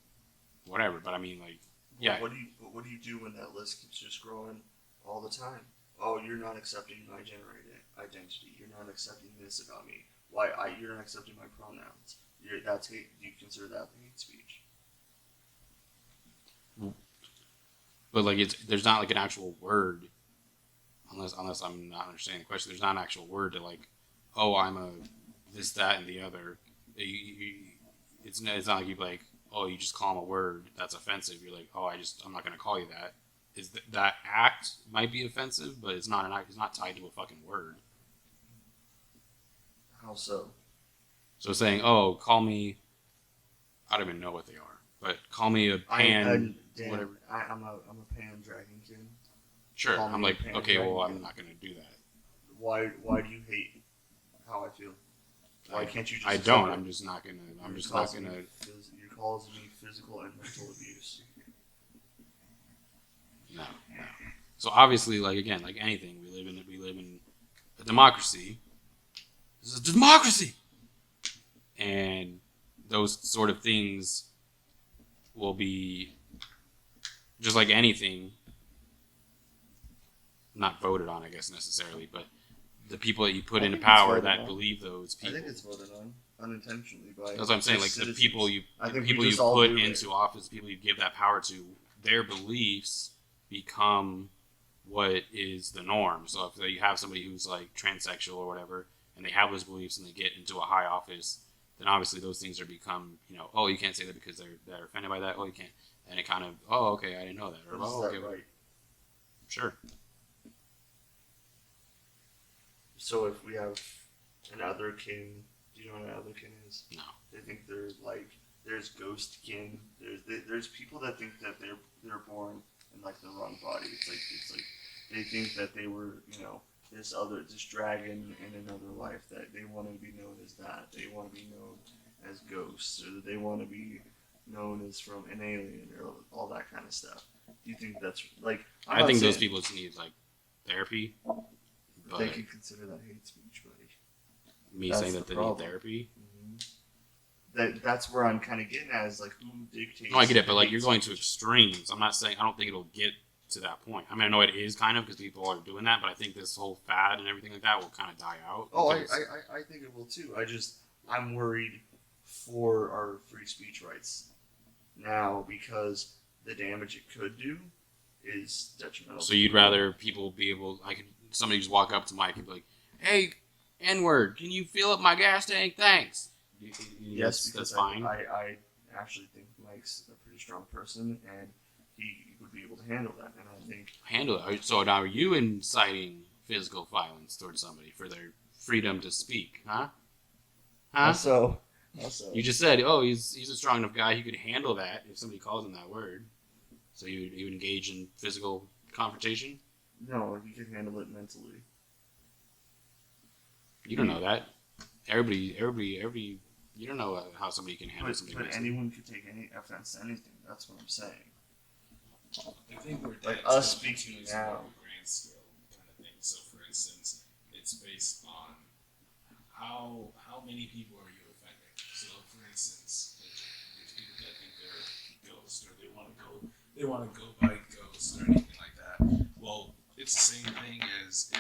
S2: whatever. But I mean, like, yeah.
S1: What do you do when that list keeps just growing all the time? Oh, you're not accepting my gender identity. You're not accepting this about me. You're not accepting my pronouns. That's hate. Do you consider that hate speech?
S2: But like there's not like an actual word, unless I'm not understanding the question. There's not an actual word to like, oh, I'm a this, that, and the other. It's not like you like, oh, you just call them a word that's offensive. You're like, oh, I'm not gonna call you that. That act might be offensive, but it's not an act. It's not tied to a fucking word.
S1: How so?
S2: So saying, oh, call me, I don't even know what they are, but call me a pan, whatever.
S1: I'm a pan dragon king.
S2: Sure.
S1: Call
S2: I'm
S1: me
S2: like,
S1: a pan
S2: okay,
S1: dragon
S2: well, I'm
S1: king.
S2: not going to do that.
S1: Why do you hate how I feel? Why can't you just?
S2: I don't. I'm just not going to.
S1: You're causing me physical and mental abuse.
S2: No. So obviously, like again, like anything, we live in a democracy. This is a democracy, and those sort of things will be just like anything, not voted on, I guess necessarily, but the people that you put into power that believe those people.
S1: I think it's voted on unintentionally by.
S2: That's what I'm saying. Like
S1: citizens.
S2: the people you put into office, people you give that power to, their beliefs become what is the norm. So if you have somebody who's like transsexual or whatever, and they have those beliefs and they get into a high office, then obviously those things are become, oh, you can't say that because they're offended by that. Oh, you can't. And it kind of, oh, okay, I didn't know that. Or, oh, okay,
S1: right?
S2: Sure.
S1: So if we have another kin, do you know what another kin is?
S2: No.
S1: They think they're like, there's ghost kin. There's people that think that they're born in like the wrong body. It's like they think that they were, this dragon in another life, that they want to be known as that. They want to be known as ghosts, or that they want to be known as from an alien, or all that kind of stuff. Do you think that's like?
S2: I think those people just need like therapy. But
S1: they can consider that hate speech, buddy.
S2: Me saying that they need therapy.
S1: Mm-hmm. That's where I'm kind of getting at, is like who dictates.
S2: No, I get it, but like you're going to extremes. I don't think it'll get to that point. I mean, I know it is kind of because people are doing that, but I think this whole fad and everything like that will kind of die out.
S1: Oh, I
S2: because-
S1: think it will too. I'm worried for our free speech rights now because the damage it could do is detrimental.
S2: So you'd rather people be able, somebody just walk up to Mike and be like, "Hey, N-word, can you fill up my gas tank? Thanks."
S1: Yes, because
S2: that's fine.
S1: I actually think Mike's a pretty strong person, and he would be able to handle that. And I think
S2: Handle it. So now are you inciting physical violence towards somebody for their freedom to speak? Huh?
S1: also
S2: You just said, oh, he's a strong enough guy. He could handle that if somebody calls him that word. So you would engage in physical confrontation?
S1: no, he can handle it mentally.
S2: You don't know that. Every. You don't know how somebody can handle something.
S1: But
S2: mentally.
S1: anyone could take any offense to anything. That's what I'm saying.
S4: I think we're
S1: Like
S4: that's
S1: us
S4: going
S1: speaking
S4: to
S1: now.
S4: a grand scale kind of thing. So, for instance, it's based on how many people are you offending. So, for instance, there's people that think they're ghost or they want to go by ghost or anything like that. Well, it's the same thing as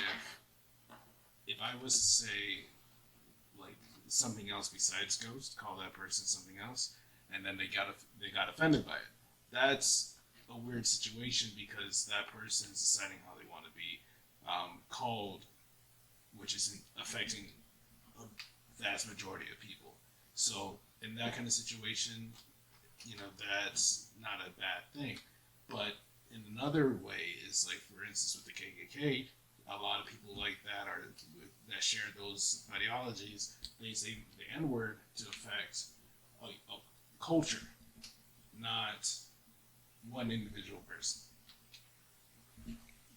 S4: if I was to say like something else besides ghost, call that person something else, and then they got offended by it. That's a weird situation because that person is deciding how they want to be called, which isn't affecting a vast majority of people. So in that kind of situation, that's not a bad thing. But in another way is like, for instance, with the KKK, a lot of people like that share those ideologies. They say the N-word to affect a culture, not one individual person.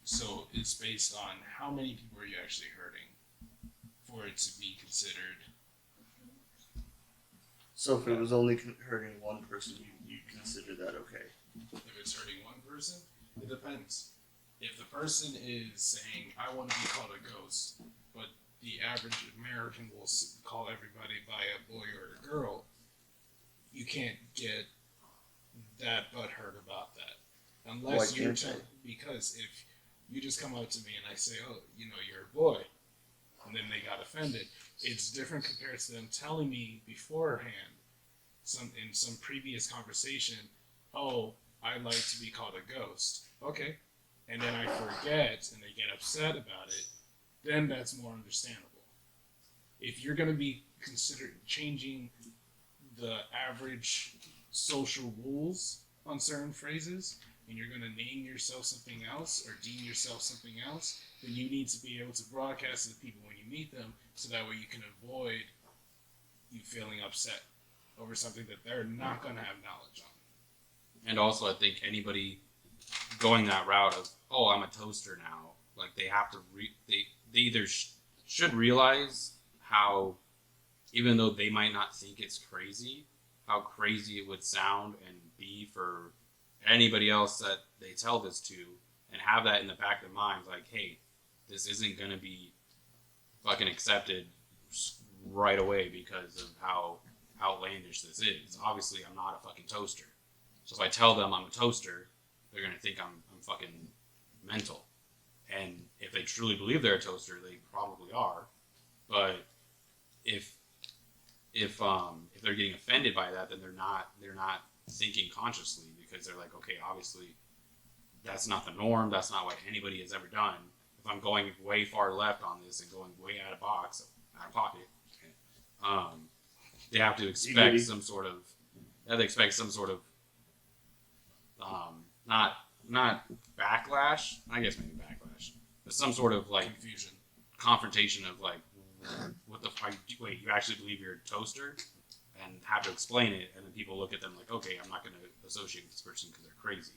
S4: So it's based on how many people are you actually hurting for it to be considered.
S1: So if it was only hurting one person, you consider that okay?
S4: If it's hurting one person, it depends. If the person is saying, I want to be called a ghost, but the average American will call everybody by a boy or a girl, you can't get that butthurt about that. Unless
S1: Why
S4: you're
S1: can't
S4: because if you just come up to me and I say, oh, you're a boy, and then they got offended, it's different compared to them telling me beforehand, in some previous conversation, oh, I like to be called a ghost. Okay. And then I forget and they get upset about it, then that's more understandable. If you're going to be considered changing the average social rules on certain phrases, and you're going to name yourself something else or deem yourself something else, then you need to be able to broadcast to the people when you meet them so that way you can avoid you feeling upset over something that they're not going to have knowledge on.
S2: And also, I think anybody going that route of, oh, I'm a toaster now, like they have to, they either should realize how, even though they might not think it's crazy, how crazy it would sound and be for anybody else that they tell this to, and have that in the back of their minds, like, hey, this isn't going to be fucking accepted right away because of how outlandish this is. Obviously, I'm not a fucking toaster. So if I tell them I'm a toaster, they're going to think I'm fucking mental. And if they truly believe they're a toaster, they probably are. But if they're getting offended by that, then they're not thinking consciously, because they're like, okay, obviously that's not the norm. That's not what anybody has ever done. If I'm going way far left on this and going way out of pocket, they have to expect some sort of, not backlash. I guess maybe backlash, but some sort of like
S4: Confusion.
S2: confrontation of like, what the fuck? Wait, you actually believe you're a toaster? And have to explain it, and then people look at them like, okay, I'm not going to associate with this person because they're crazy.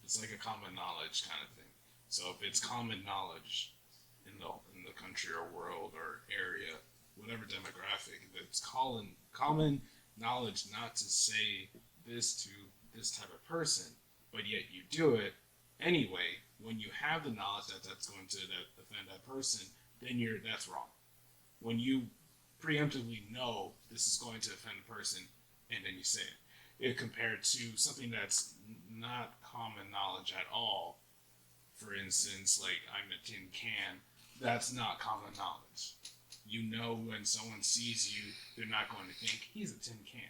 S4: It's like a common knowledge kind of thing. So if it's common knowledge in the country or world or area, whatever demographic, it's common knowledge not to say this to this type of person, but yet you do it anyway. When you have the knowledge that that's going to offend that person, then that's wrong. When you preemptively know this is going to offend a person, and then you say it. if compared to something that's not common knowledge at all. For instance, like I'm a tin can, that's not common knowledge. You know, when someone sees you, they're not going to think he's a tin can.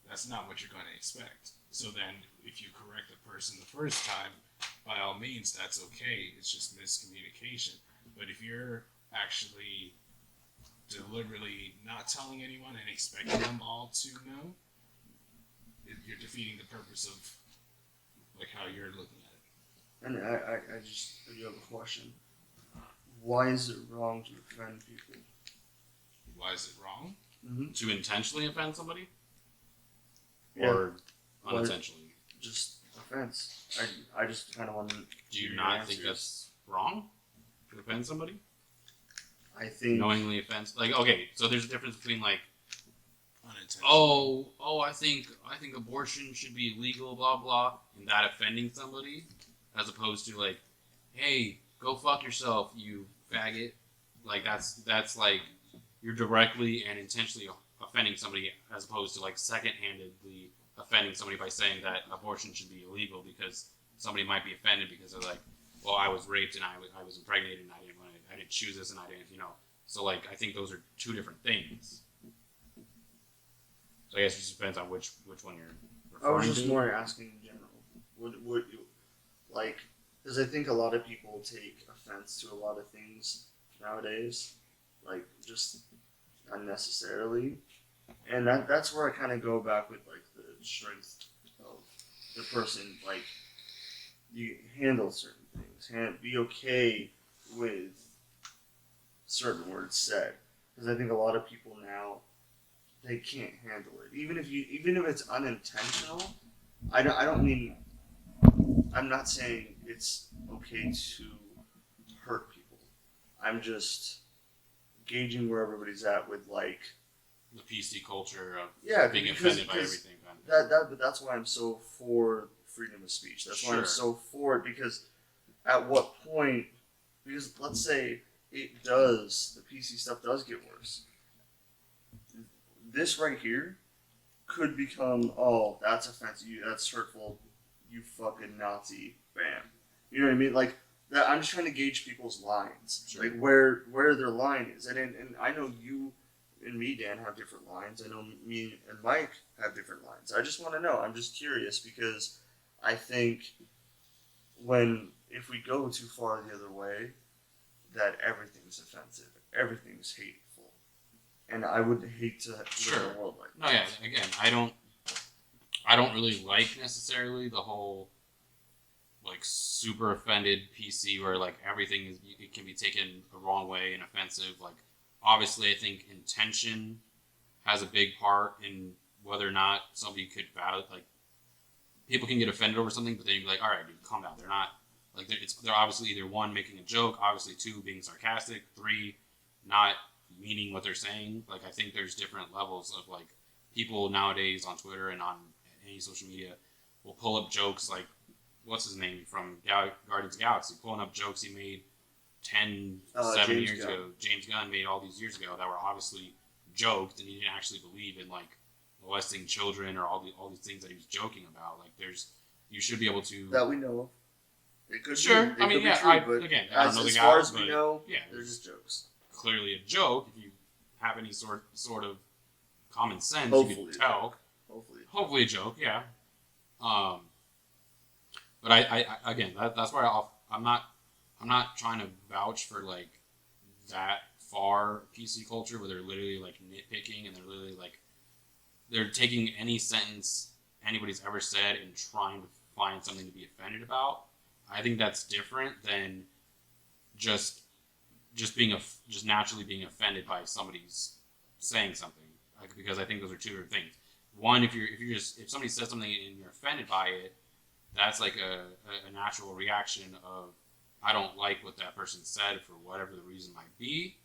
S4: That's not what you're going to expect. So then, if you correct the person the first time, by all means, that's okay. It's just miscommunication. But if you're actually deliberately not telling anyone and expecting them all to know, you're defeating the purpose of like how you're looking at it.
S1: And I do have a question. Why is it wrong to offend people?
S4: Why is it wrong?
S1: Mm-hmm.
S2: To intentionally offend somebody?
S1: Yeah.
S2: Or unintentionally?
S1: Just offense. I just kind of want to.
S2: Do you not think that's wrong? To offend somebody?
S1: I think
S2: Knowingly offense? Like, okay, so there's a difference between like,
S4: Unintentional.
S2: I think abortion should be illegal, blah blah, and that offending somebody, as opposed to like, hey, go fuck yourself, you faggot. Like that's like you're directly and intentionally offending somebody, as opposed to like second-handedly offending somebody by saying that abortion should be illegal because somebody might be offended because they're like, well, I was raped and I was impregnated and I didn't choose this and I didn't, So like I think those are two different things. So I guess it just depends on which one you're referring
S1: I was just
S2: to.
S1: more asking in general. Would you like? Because I think a lot of people take offense to a lot of things nowadays, like just unnecessarily, and that's where I kind of go back with like the strength of the person. Like you handle certain things, be okay with certain words said, because I think a lot of people now they can't handle it. Even if it's unintentional, I don't mean. I'm not saying it's okay to hurt people. I'm just gauging where everybody's at with like
S2: The PC culture of being
S1: because
S2: offended by everything.
S1: but that's why I'm so for freedom of speech. That's why I'm
S2: Sure.
S1: so for it, because at what point? Because let's say the PC stuff does get worse. This right here could become, oh, that's offensive, that's hurtful, you fucking Nazi, bam. You know what I mean? Like, that, I'm just trying to gauge people's lines,
S2: Sure.
S1: like where their line is. And I know you and me, Dan, have different lines. I know me and Mike have different lines. I just want to know. I'm just curious because I think if we go too far the other way, that everything's offensive, everything's hateful. And I would hate to live in a world like that.
S2: No, yeah. Again, I don't really like necessarily the whole like super offended PC where like everything it can be taken the wrong way and offensive. Like obviously, I think intention has a big part in whether or not somebody could value. Like people can get offended over something, but then you'd be like, all right, dude, calm down. They're not like they're obviously either one making a joke, obviously two being sarcastic, three not meaning what they're saying. Like I think there's different levels of like people nowadays on Twitter and on any social media will pull up jokes like what's his name from Guardians of the Galaxy, pulling up jokes he made 7 years ago. James Gunn made all these years ago that were obviously joked and he didn't actually believe in like molesting children or all these things that he was joking about. Like you should be able to
S1: that we know of. It could
S2: sure.
S1: be,
S2: I mean, yeah.
S1: but
S2: Again, I don't know the
S1: as
S2: guy,
S1: far as we
S2: but,
S1: know,
S2: yeah,
S1: they're just jokes.
S2: Clearly a joke. If you have any sort of common sense,
S1: Hopefully
S2: you can tell.
S1: Hopefully
S2: a joke, yeah. But I again, that's why I'm not trying to vouch for like that far PC culture where they're literally like nitpicking and they're literally like they're taking any sentence anybody's ever said and trying to find something to be offended about. I think that's different than just naturally being offended by somebody's saying something, like, because I think those are two different things. One, if somebody says something and you're offended by it, that's like a natural reaction of I don't like what that person said for whatever the reason might be,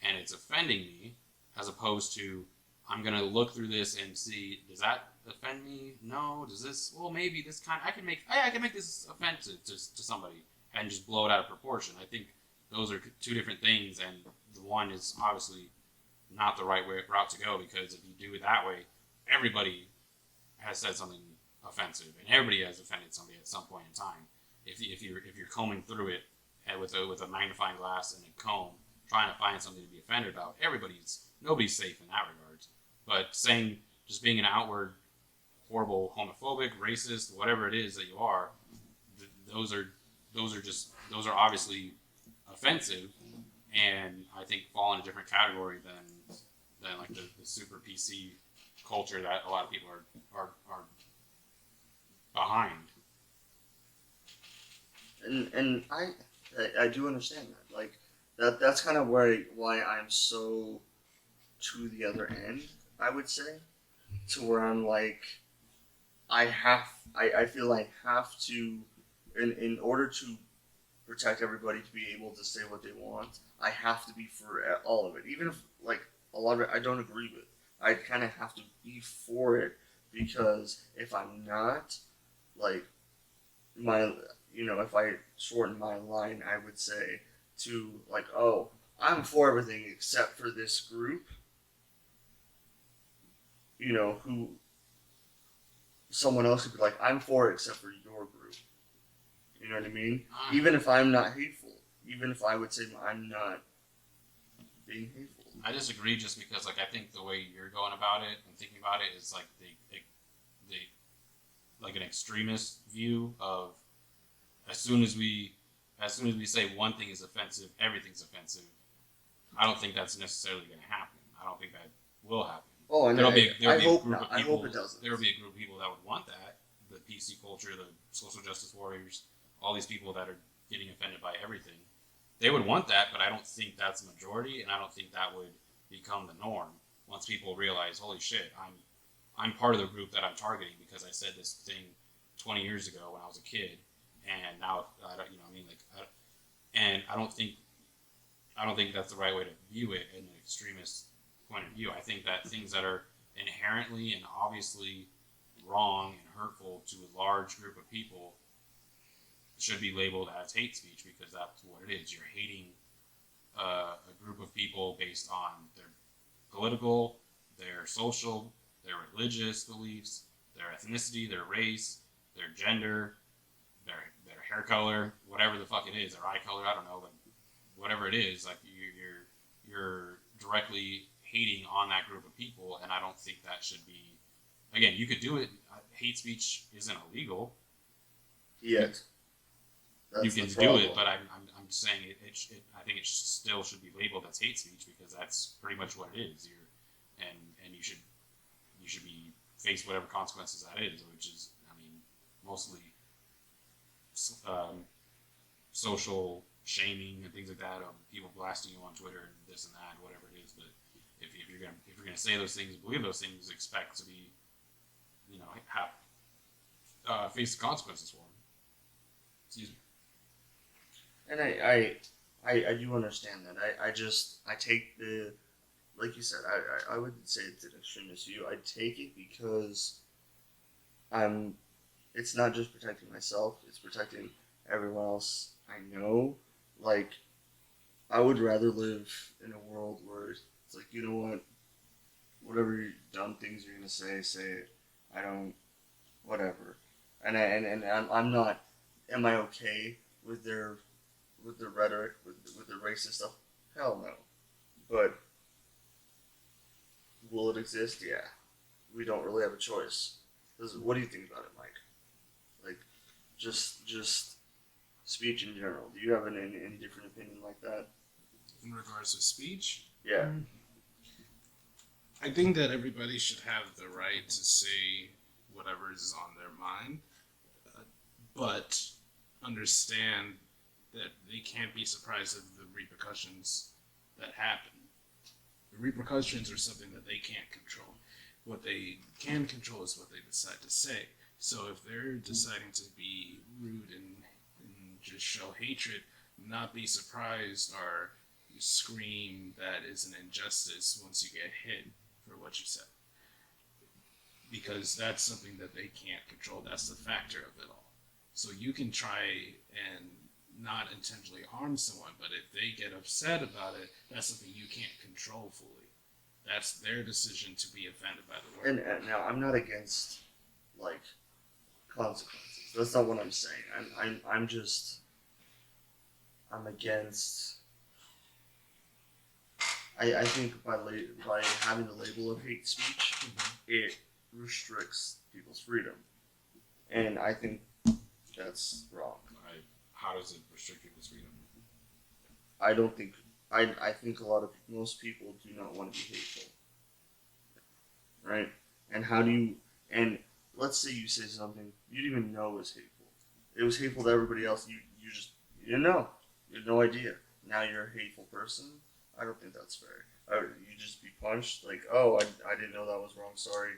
S2: and it's offending me, as opposed to I'm gonna look through this and see, does that offend me? No. Does this? Well, maybe this I can make this offensive to somebody and just blow it out of proportion. I think those are two different things, and the one is obviously not the right route to go, because if you do it that way, everybody has said something offensive, and everybody has offended somebody at some point in time. If you're combing through it with a magnifying glass and a comb, trying to find something to be offended about, nobody's safe in that regard. But just being an outward horrible homophobic, racist, whatever it is that you are, those are obviously offensive, and I think fall in a different category than like the super PC culture that a lot of people are behind.
S1: And I do understand that. Like that's kind of why I'm so to the other end, I would say, to where I'm like, I feel I have to, in order to protect everybody to be able to say what they want, I have to be for all of it. Even if like a lot of it I don't agree with, I kind of have to be for it, because if I'm not, like if I shorten my line, I would say to like, oh, I'm for everything except for this group, who someone else could be like, I'm for it except for your group. You know what I mean? Even if I'm not hateful, even if I would say I'm not being hateful.
S2: I disagree, just because like I think the way you're going about it and thinking about it is like the like an extremist view of as soon as we say one thing is offensive, everything's offensive. I don't think that's necessarily going to happen. I don't think that will happen.
S1: Oh, and I hope not. I hope it doesn't.
S2: There will be a group of people that would want that. The PC culture, the social justice warriors, all these people that are getting offended by everything. They would want that, but I don't think that's the majority, and I don't think that would become the norm once people realize, holy shit, I'm part of the group that I'm targeting because I said this thing 20 years ago when I was a kid, and now I don't, and I don't think that's the right way to view it in an extremist point of view. I think that things that are inherently and obviously wrong and hurtful to a large group of people should be labeled as hate speech, because that's what it is. You're hating a group of people based on their political, their social, their religious beliefs, their ethnicity, their race, their gender, their hair color, whatever the fuck it is, their eye color, I don't know, but whatever it is, like you're directly hating on that group of people, and I don't think that should be. Again, you could do it. Hate speech isn't illegal.
S1: Yet.
S2: You can do it, but I'm just saying I think it still should be labeled as hate speech, because that's pretty much what it is. And you should be face whatever consequences that is, which is, I mean, mostly social shaming and things like that, of people blasting you on Twitter and this and that, whatever it is. But if you're gonna say those things, believe those things, expect to be, have face the consequences for them. Excuse me.
S1: And I do understand that. I take the, like you said, I wouldn't say it's an extremist view. I take it because it's not just protecting myself, it's protecting everyone else I know. Like, I would rather live in a world where it's like, you know what, whatever dumb things you're gonna say it. I don't, whatever. And I'm not. Am I okay with their rhetoric, with the racist stuff? Hell no. But will it exist? Yeah. We don't really have a choice. What do you think about it, Mike? Like, just speech in general. Do you have any different opinion like that?
S4: In regards to speech?
S1: Yeah.
S4: I think that everybody should have the right to say whatever is on their mind, but understand that they can't be surprised at the repercussions that happen. The repercussions are something that they can't control. What they can control is what they decide to say. So if they're deciding to be rude and just show hatred, not be surprised or scream that is an injustice once you get hit for what you said. Because that's something that they can't control. That's the factor of it all. So you can try and not intentionally harm someone, but if they get upset about it, that's something you can't control fully. That's their decision to be offended by the word.
S1: And now I'm not against like consequences. That's not what I'm saying. I'm just I'm against. I think by having the label of hate speech, it restricts people's freedom, and I think that's wrong.
S2: How does it restrict people's freedom?
S1: I don't think. I think most people do not want to be hateful, right? And how do you? And let's say you say something you didn't even know was hateful. It was hateful to everybody else. You didn't know. You had no idea. Now you're a hateful person. I don't think that's fair. You just be punched like, oh, I didn't know that was wrong. Sorry,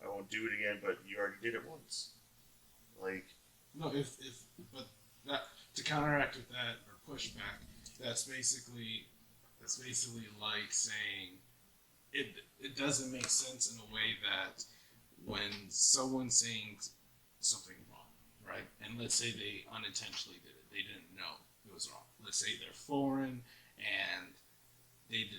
S1: I won't do it again. But you already did it once. Like,
S4: No, but that to counteract with that or push back, that's basically like saying it doesn't make sense in a way that when someone's saying something wrong, right? And let's say they unintentionally did it, they didn't know it was wrong. Let's say they're foreign and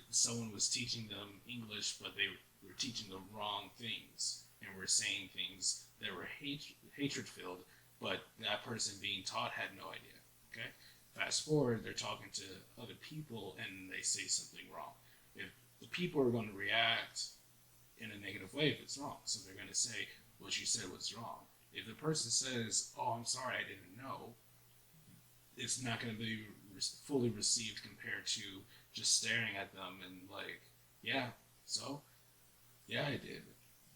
S4: someone was teaching them English, but they were teaching the wrong things and were saying things that were hatred filled, but that person being taught had no idea. Okay, fast forward, they're talking to other people and they say something wrong. If the people are going to react in a negative way if it's wrong, so they're going to say what you said was wrong. If the person says, "Oh, I'm sorry, I didn't know," it's not going to be fully received compared to just staring at them and like, yeah, so yeah, I did.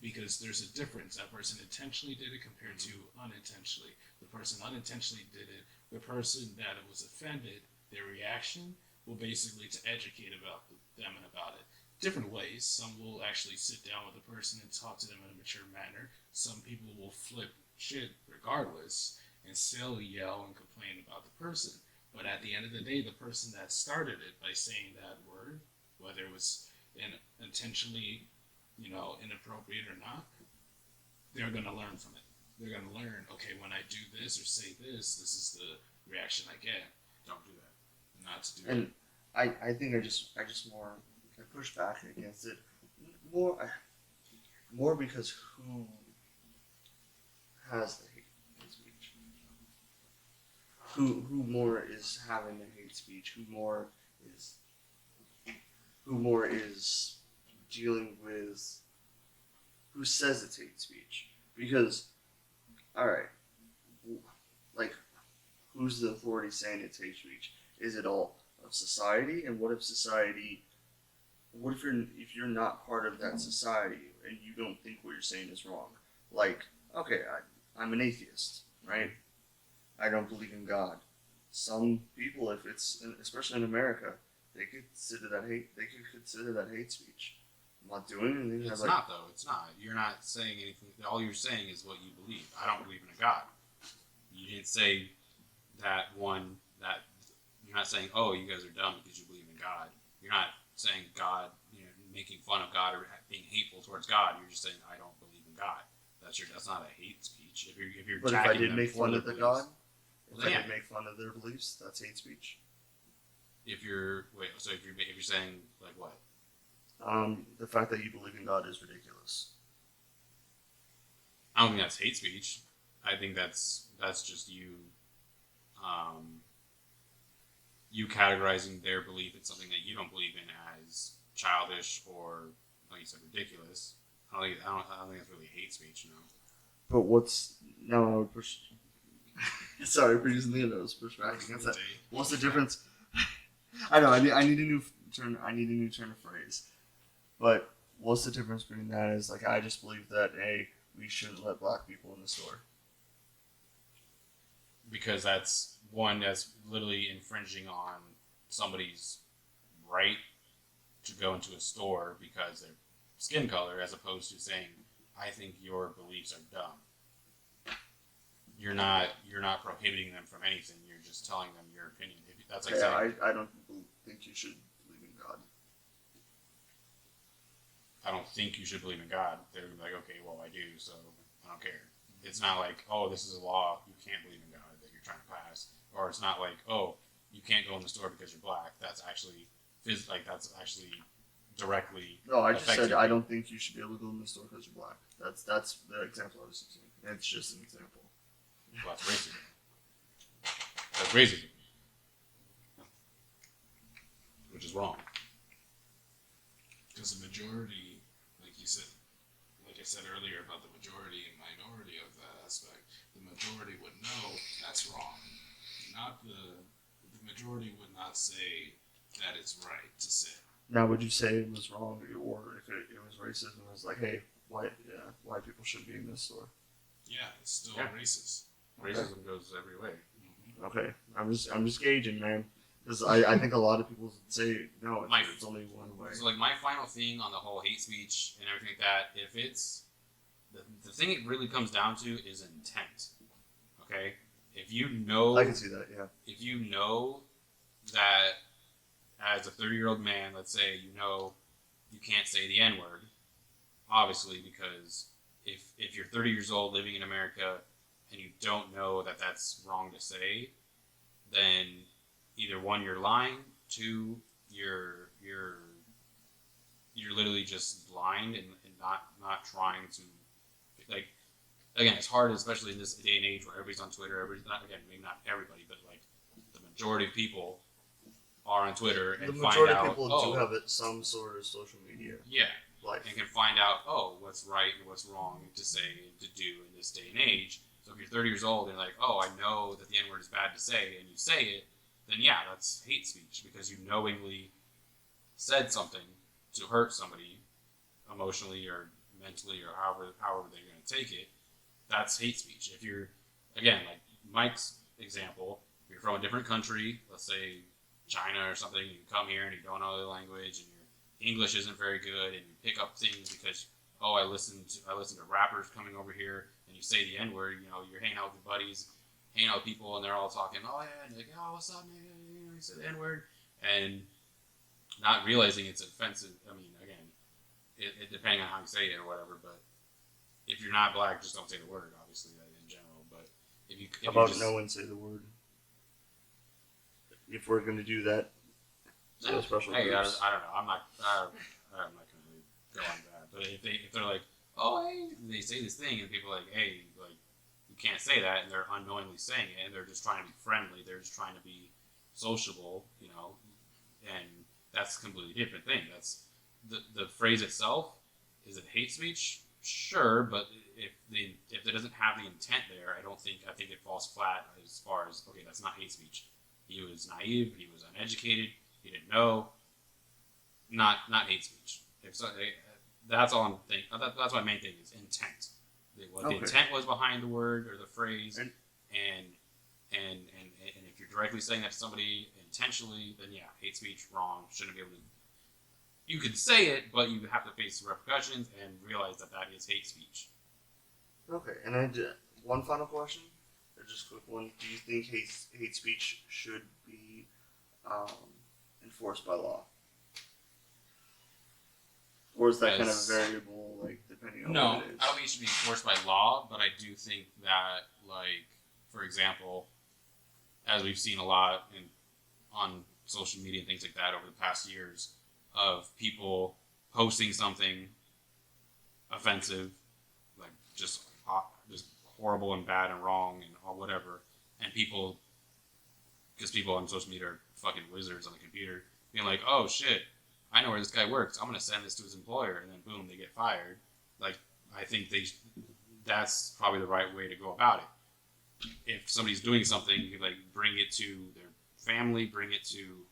S4: Because there's a difference. That person intentionally did it compared to unintentionally. The person unintentionally did it. The person that was offended, their reaction will basically to educate about them and about it. Different ways. Some will actually sit down with the person and talk to them in a mature manner. Some people will flip shit regardless and still yell and complain about the person. But at the end of the day, the person that started it by saying that word, whether it was intentionally inappropriate or not, they're going to learn from it. They're going to learn, okay, when I do this or say this, this is the reaction I get. Don't do that. Not to do
S1: and
S4: that.
S1: I think I push back against it more because who has the hate speech? Who more is having the hate speech? Who more is dealing with who says it's hate speech? Because, all right, like, who's the authority saying it's hate speech? Is it all of society? And what if you're not part of that society and you don't think what you're saying is wrong? Like, okay, I'm an atheist, right? I don't believe in God. Some people, if it's especially in America, they could consider that hate speech. I'm not doing anything.
S2: It's not though. It's not. You're not saying anything. All you're saying is what you believe. I don't believe in a God. You didn't say that one. That you're not saying, oh, you guys are dumb because you believe in God. You're not saying God, making fun of God or being hateful towards God. You're just saying I don't believe in God. That's not a hate speech. If you're
S1: but if I did
S2: them
S1: make
S2: for
S1: fun
S2: their
S1: of the
S2: beliefs,
S1: God, if I did make fun of their beliefs, that's hate speech.
S2: if you're saying like what?
S1: The fact that you believe in God is ridiculous.
S2: I don't think that's hate speech. I think that's just you, you categorizing their belief in something that you don't believe in as childish or, like you said, ridiculous. I don't think that's really hate speech, no.
S1: But what's no? I would push. Sorry for using the nose push back against that. What's the difference? I know. I need a new turn. I need a new turn of phrase. But what's the difference between that? Is like I just believe that we shouldn't let black people in the store.
S2: Because that's literally infringing on somebody's right to go into a store because their skin color, as opposed to saying, I think your beliefs are dumb. You're not prohibiting them from anything. You're just telling them your opinion. That's like saying,
S1: I don't think you should believe in God.
S2: I don't think you should believe in God. They're gonna be like, okay, well, I do, so I don't care. It's not like, oh, this is a law, you can't believe in God that you're trying to pass. Or it's not like, oh, you can't go in the store because you're black. That's actually directly.
S1: No, I just said I don't think you should be able to go in the store because you're black. That's the example I was using. That's just an example.
S2: Well, that's racism. That's racism. Which is wrong.
S4: Because the majority, like you said, like I said earlier about the majority and minority of that aspect, the majority would know that's wrong. Not the majority would not say that it's right to say.
S1: Now, would you say it was wrong, or if it was racism, it was like, hey, white people shouldn't be in this store?
S4: Yeah, it's still
S2: Yeah.
S4: racist.
S2: Racism goes every way.
S1: Okay, I'm just gauging, man, because I think a lot of people say no, it's only one way.
S2: So, like, my final thing on the whole hate speech and everything like that, if it's the thing it really comes down to is intent. Okay, if you know,
S1: I can see that. Yeah.
S2: if you know that as a 30-year-old man, let's say you know you can't say the N-word, obviously, because if you're 30 years old living in America and you don't know that that's wrong to say, then either one, you're lying, two, you're literally just blind and not trying to, like, again, it's hard, especially in this day and age where everybody's on Twitter. Maybe not everybody, but like the majority of people are on Twitter and
S1: The
S2: find
S1: majority
S2: out,
S1: of people do have some sort of social media
S2: yeah,
S1: life.
S2: and can find out, what's right and what's wrong to say and to do in this day and age. So if you're 30 years old and like, I know that the N-word is bad to say, and you say it, then yeah, that's hate speech because you knowingly said something to hurt somebody emotionally or mentally or however they're going to take it. That's hate speech. If you're, again, like Mike's example, if you're from a different country, let's say China or something, and you come here and you don't know the language and your English isn't very good, and you pick up things because I listen to rappers coming over here, and you say the N-word. You're hanging out with your buddies, hanging out with people, and they're all talking, and like, what's up, man? You say the N-word, and not realizing it's offensive. I mean, again, it depending on how you say it or whatever, but if you're not black, just don't say the word, obviously, in general. But if
S1: How about no one say the word? If we're going to do that, so special
S2: hey,
S1: groups.
S2: I don't know. I'm not going to really go on that. But if they're like, hey, they say this thing, and people are like, hey, like, you can't say that, and they're unknowingly saying it, and they're just trying to be friendly, they're just trying to be sociable, and that's a completely different thing. That's the phrase itself. Is it hate speech? Sure, but if it doesn't have the intent there, I think it falls flat as far as, okay, that's not hate speech. He was naive, he was uneducated, he didn't know. Not hate speech. That's all I'm thinking. That's my main thing is intent. What the intent was behind the word or the phrase, and if you're directly saying that to somebody intentionally, then yeah, hate speech, wrong. Shouldn't be able to. You can say it, but you have to face the repercussions and realize that is hate speech.
S1: Okay, and then one final question, or just a quick one. Do you think hate speech should be enforced by law? Or is that kind of variable, like, depending on what it is?
S2: I don't think it should be enforced by law, but I do think that, like, for example, as we've seen a lot on social media and things like that over the past years, of people posting something offensive, like just horrible and bad and wrong and or whatever, and people, because people on social media are fucking wizards on the computer, being like, oh shit, I know where this guy works, I'm gonna send this to his employer, and then boom, they get fired. Like, I think that's probably the right way to go about it. If somebody's doing something, you like bring it to their family, bring it to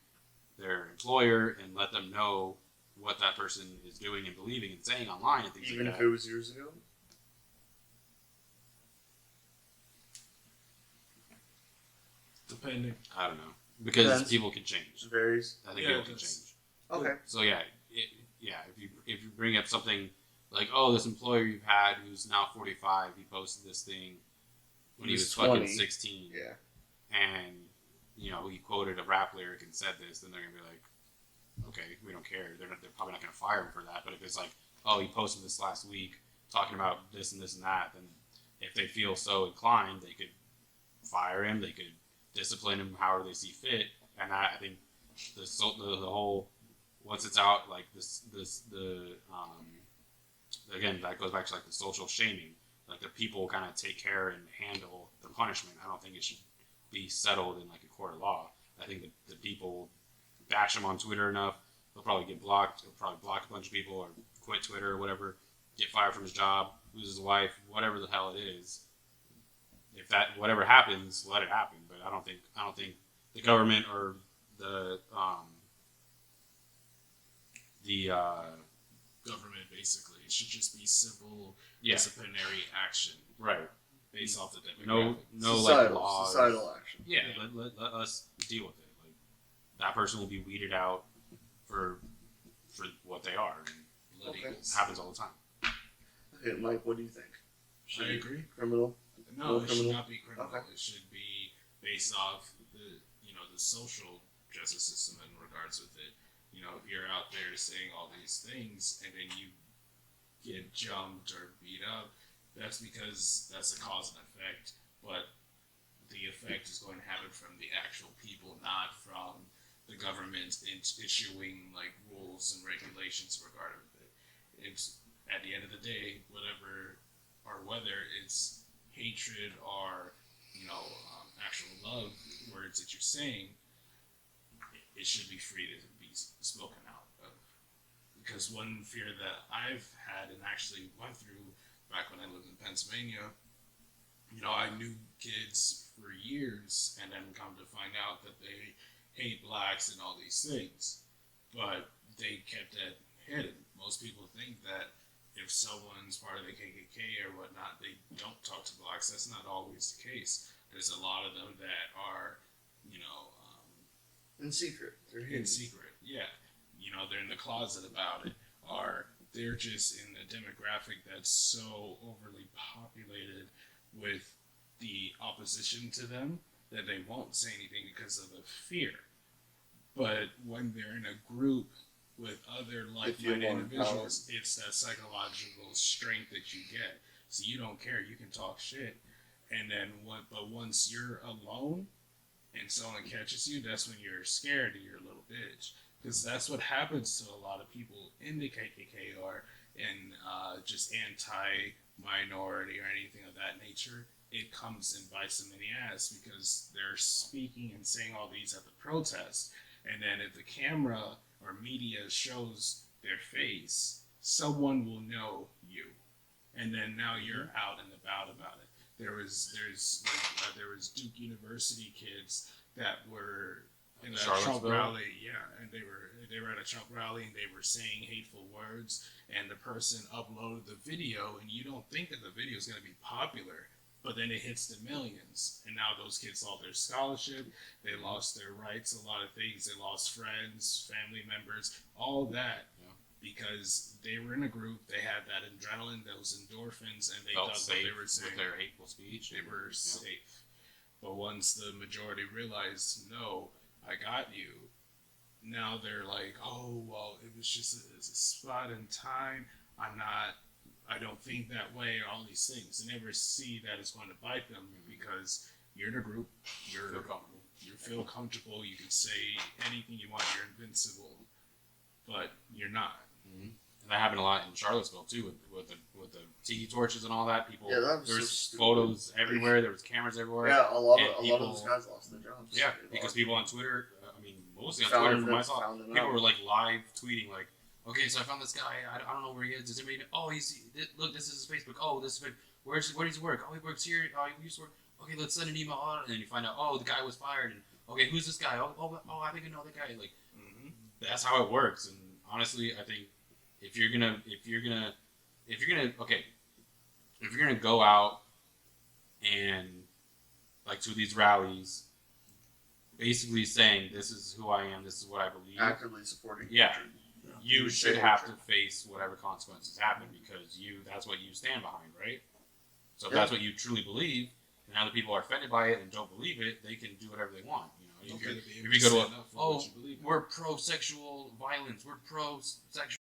S2: their employer, and let them know what that person is doing and believing and saying online and things
S1: Even
S2: like
S1: if
S2: that.
S1: it was years ago?
S4: Depending.
S2: I don't know, because
S1: Depends.
S2: people can change.
S1: It varies.
S2: I think
S4: Yeah,
S2: people can
S4: it
S2: change.
S4: does.
S1: Okay.
S2: So yeah, if you bring up something like, oh, this employer you've had who's now 45, he posted this thing when he was fucking 16,
S1: Yeah.
S2: and he quoted a rap lyric and said this, then they're gonna be like, okay, we don't care. They're probably not gonna fire him for that. But if it's like, oh, he posted this last week talking about this and this and that, then if they feel so inclined, they could fire him. They could discipline him however they see fit. And I think the whole, once it's out, like again, that goes back to like the social shaming. like the people kind of take care and handle the punishment. I don't think it should be settled in like a court of law. I think that the people bash him on Twitter enough, he'll probably get blocked. He'll probably block a bunch of people or quit Twitter or whatever, get fired from his job, lose his wife, whatever the hell it is. If that whatever happens, let it happen. But I don't think the government or the
S4: Government basically. It should just be simple
S2: yeah,
S4: disciplinary action
S2: right.
S4: based off the
S2: No
S4: demographics.
S2: like laws.
S1: Societal action.
S2: Yeah, let us deal with it. Like that person will be weeded out for what they are.
S4: Blood
S1: Okay.
S4: equals.
S2: It happens all the time.
S1: Okay, Mike, what do you think? Should
S4: I
S1: it be
S4: agree.
S1: criminal?
S4: No, it should
S1: criminal?
S4: not be criminal.
S1: Okay.
S4: It should be based off the the social justice system in regards with it. If you're out there saying all these things and then you get jumped or beat up, that's because that's a cause and effect. But the effect is going to happen from the actual people, not from the government issuing like rules and regulations regarding it. It's at the end of the day, whatever or whether it's hatred or actual love words that you're saying, it should be free to be spoken out of. Because one fear that I've had and actually went through back when I lived in Pennsylvania, I knew kids for years and then come to find out that they hate blacks and all these things. But they kept it hidden. Most people think that if someone's part of the KKK or whatnot, they don't talk to blacks. That's not always the case. There's a lot of them that are,
S1: In secret. They're
S4: in
S1: hidden.
S4: secret. Yeah. They're in the closet about it. Or they're just in a demographic that's so overly populated with the opposition to them that they won't say anything because of the fear. But when they're in a group with other like-minded individuals, it's that psychological strength that you get. So you don't care. You can talk shit. And then but once you're alone and someone catches you, that's when you're scared and you're a little bitch. Because that's what happens to a lot of people in the KKK or in just anti-minority or anything of that nature. It comes and bites them in the ass because they're speaking and saying all these at the protest. And then if the camera or media shows their face, someone will know you. And then now you're out and about it. There was Duke University kids that were in a Trump rally, and they were at a Trump rally and they were saying hateful words, and the person uploaded the video, and you don't think that the video is going to be popular, but then it hits the millions, and now those kids lost their scholarship, they lost their rights, a lot of things, they lost friends, family members, all that. Because they were in a group, they had that adrenaline, those endorphins, and they
S2: Felt
S4: thought
S2: safe
S4: they were safe.
S2: with their hateful speech.
S4: They were safe. But once the majority realized, no, I got you, now they're like, oh, well, it was just a spot in time. I don't think that way, or all these things. They never see that it's going to bite them because you're in a group, you feel comfortable, you can say anything you want, you're invincible, but you're not.
S2: Mm-hmm. And that happened a lot in Charlottesville too, with the tiki torches and all that. People,
S1: Yeah, that was
S2: there was
S1: so
S2: photos everywhere. There was cameras everywhere.
S1: Yeah, a lot
S2: And
S1: of those guys lost their jobs.
S2: Yeah, because people on Twitter, mostly on
S1: Found
S2: Twitter
S1: them,
S2: from my side,
S1: found them
S2: people
S1: out.
S2: were like live tweeting like, okay, so I found this guy. I don't know where he is. Does anybody know? Oh, look, this is his Facebook. Oh, this is where does he work? Oh, he works here. Oh, he used to work. Okay, let's send an email on, and then you find out, oh, the guy was fired. And okay, who's this guy? Oh, I think I know that guy. Like, that's how it works. And honestly, I think if you're gonna go out and like to these rallies, basically saying this is who I am, this is what I believe,
S1: Actively supporting.
S2: Yeah.
S1: hatred.
S2: you should have to face whatever consequences happen because that's what you stand behind, right? So if that's what you truly believe, and other people are offended by it and don't believe it, they can do whatever they want. If you go to we're pro-sexual violence, we're pro-sexual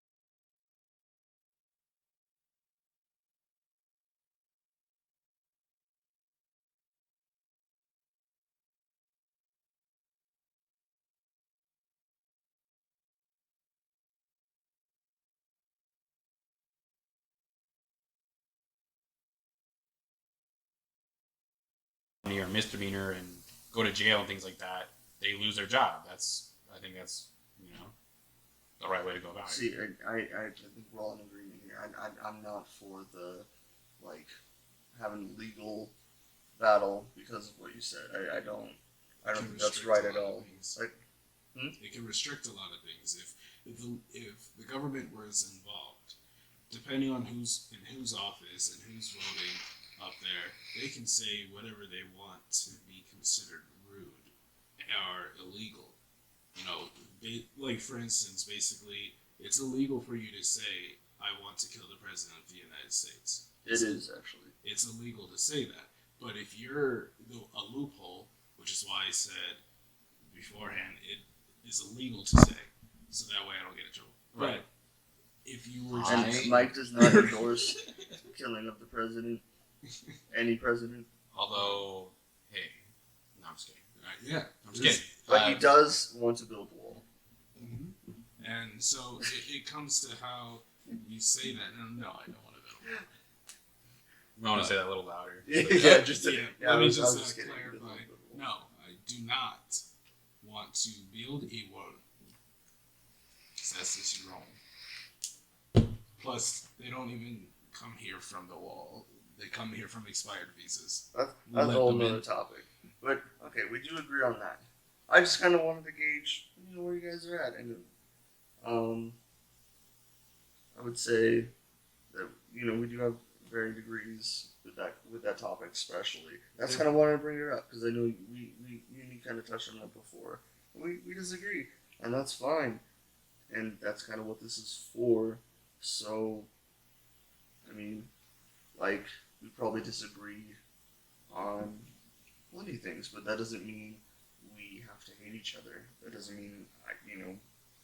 S2: felony or misdemeanor and go to jail and things like that, they lose their job. I think that's the right way to go about it.
S1: See, I think we're all in agreement here. I'm not for the having legal battle because of what you said. I don't think that's right at all.
S4: It can restrict a lot of things if the government was involved, depending on who's in whose office and who's voting up there, they can say whatever they want to be considered rude or illegal. For instance, basically, it's illegal for you to say, "I want to kill the president of the United States."
S1: It is actually.
S4: It's illegal to say that. But if you're a loophole, which is why I said beforehand, it is illegal to say, so that way I don't get in trouble.
S2: Right.
S4: But if you were
S1: And Mike does not endorse killing of the president, any president.
S2: Although, hey, no, I'm just kidding.
S4: yeah,
S2: I'm just kidding.
S1: But he does want to build a wall.
S4: Mm-hmm. And so it comes to how you say that. No, I don't want to build a wall.
S2: I want to say that a little louder.
S4: Let me just clarify. No, I do not want to build a wall. That's just wrong. Plus, they don't even come here from the wall. They come here from expired visas.
S1: That's a whole other topic. But, okay, we do agree on that. I just kind of wanted to gauge, where you guys are at. And, I would say that, we do have varying degrees with that topic especially. That's kind of why I bring it up, because I know you kind of touched on that before. We disagree, and that's fine. And that's kind of what this is for. So, we probably disagree on plenty of things, but that doesn't mean we have to hate each other. That doesn't mean,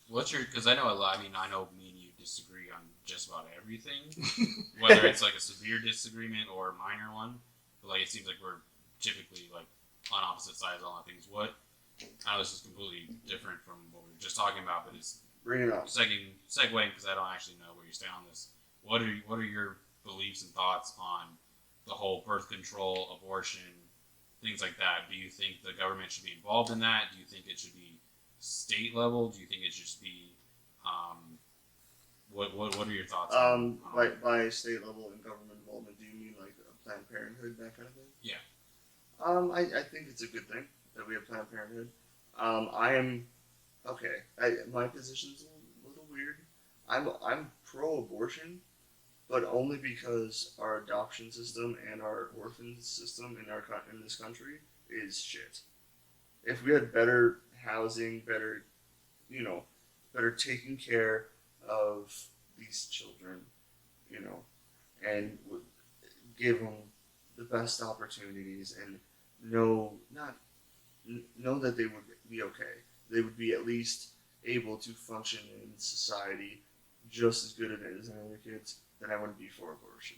S2: What's your? Because I know a lot. I know me and you disagree on just about everything, whether it's a severe disagreement or a minor one. But it seems like we're typically on opposite sides on a lot of things. What? I know this is completely different from what we were just talking about, but it's
S1: bring it up.
S2: Segueing because I don't actually know where you stand on this. What are your beliefs and thoughts on the whole birth control, abortion, things like that? Do you think the government should be involved in that? Do you think it should be state level? Do you think it should just be what are your thoughts on
S1: by state level and government involvement? Do you mean a Planned Parenthood, that kind of thing?
S2: Yeah.
S1: I think it's a good thing that we have Planned Parenthood. I am okay. My position's a little weird. I'm pro-abortion, but only because our adoption system and our orphan system in this country is shit. If we had better housing, better taking care of these children, and would give them the best opportunities and know that they would be okay. They would be at least able to function in society just as good as other kids, then I wouldn't be for abortion.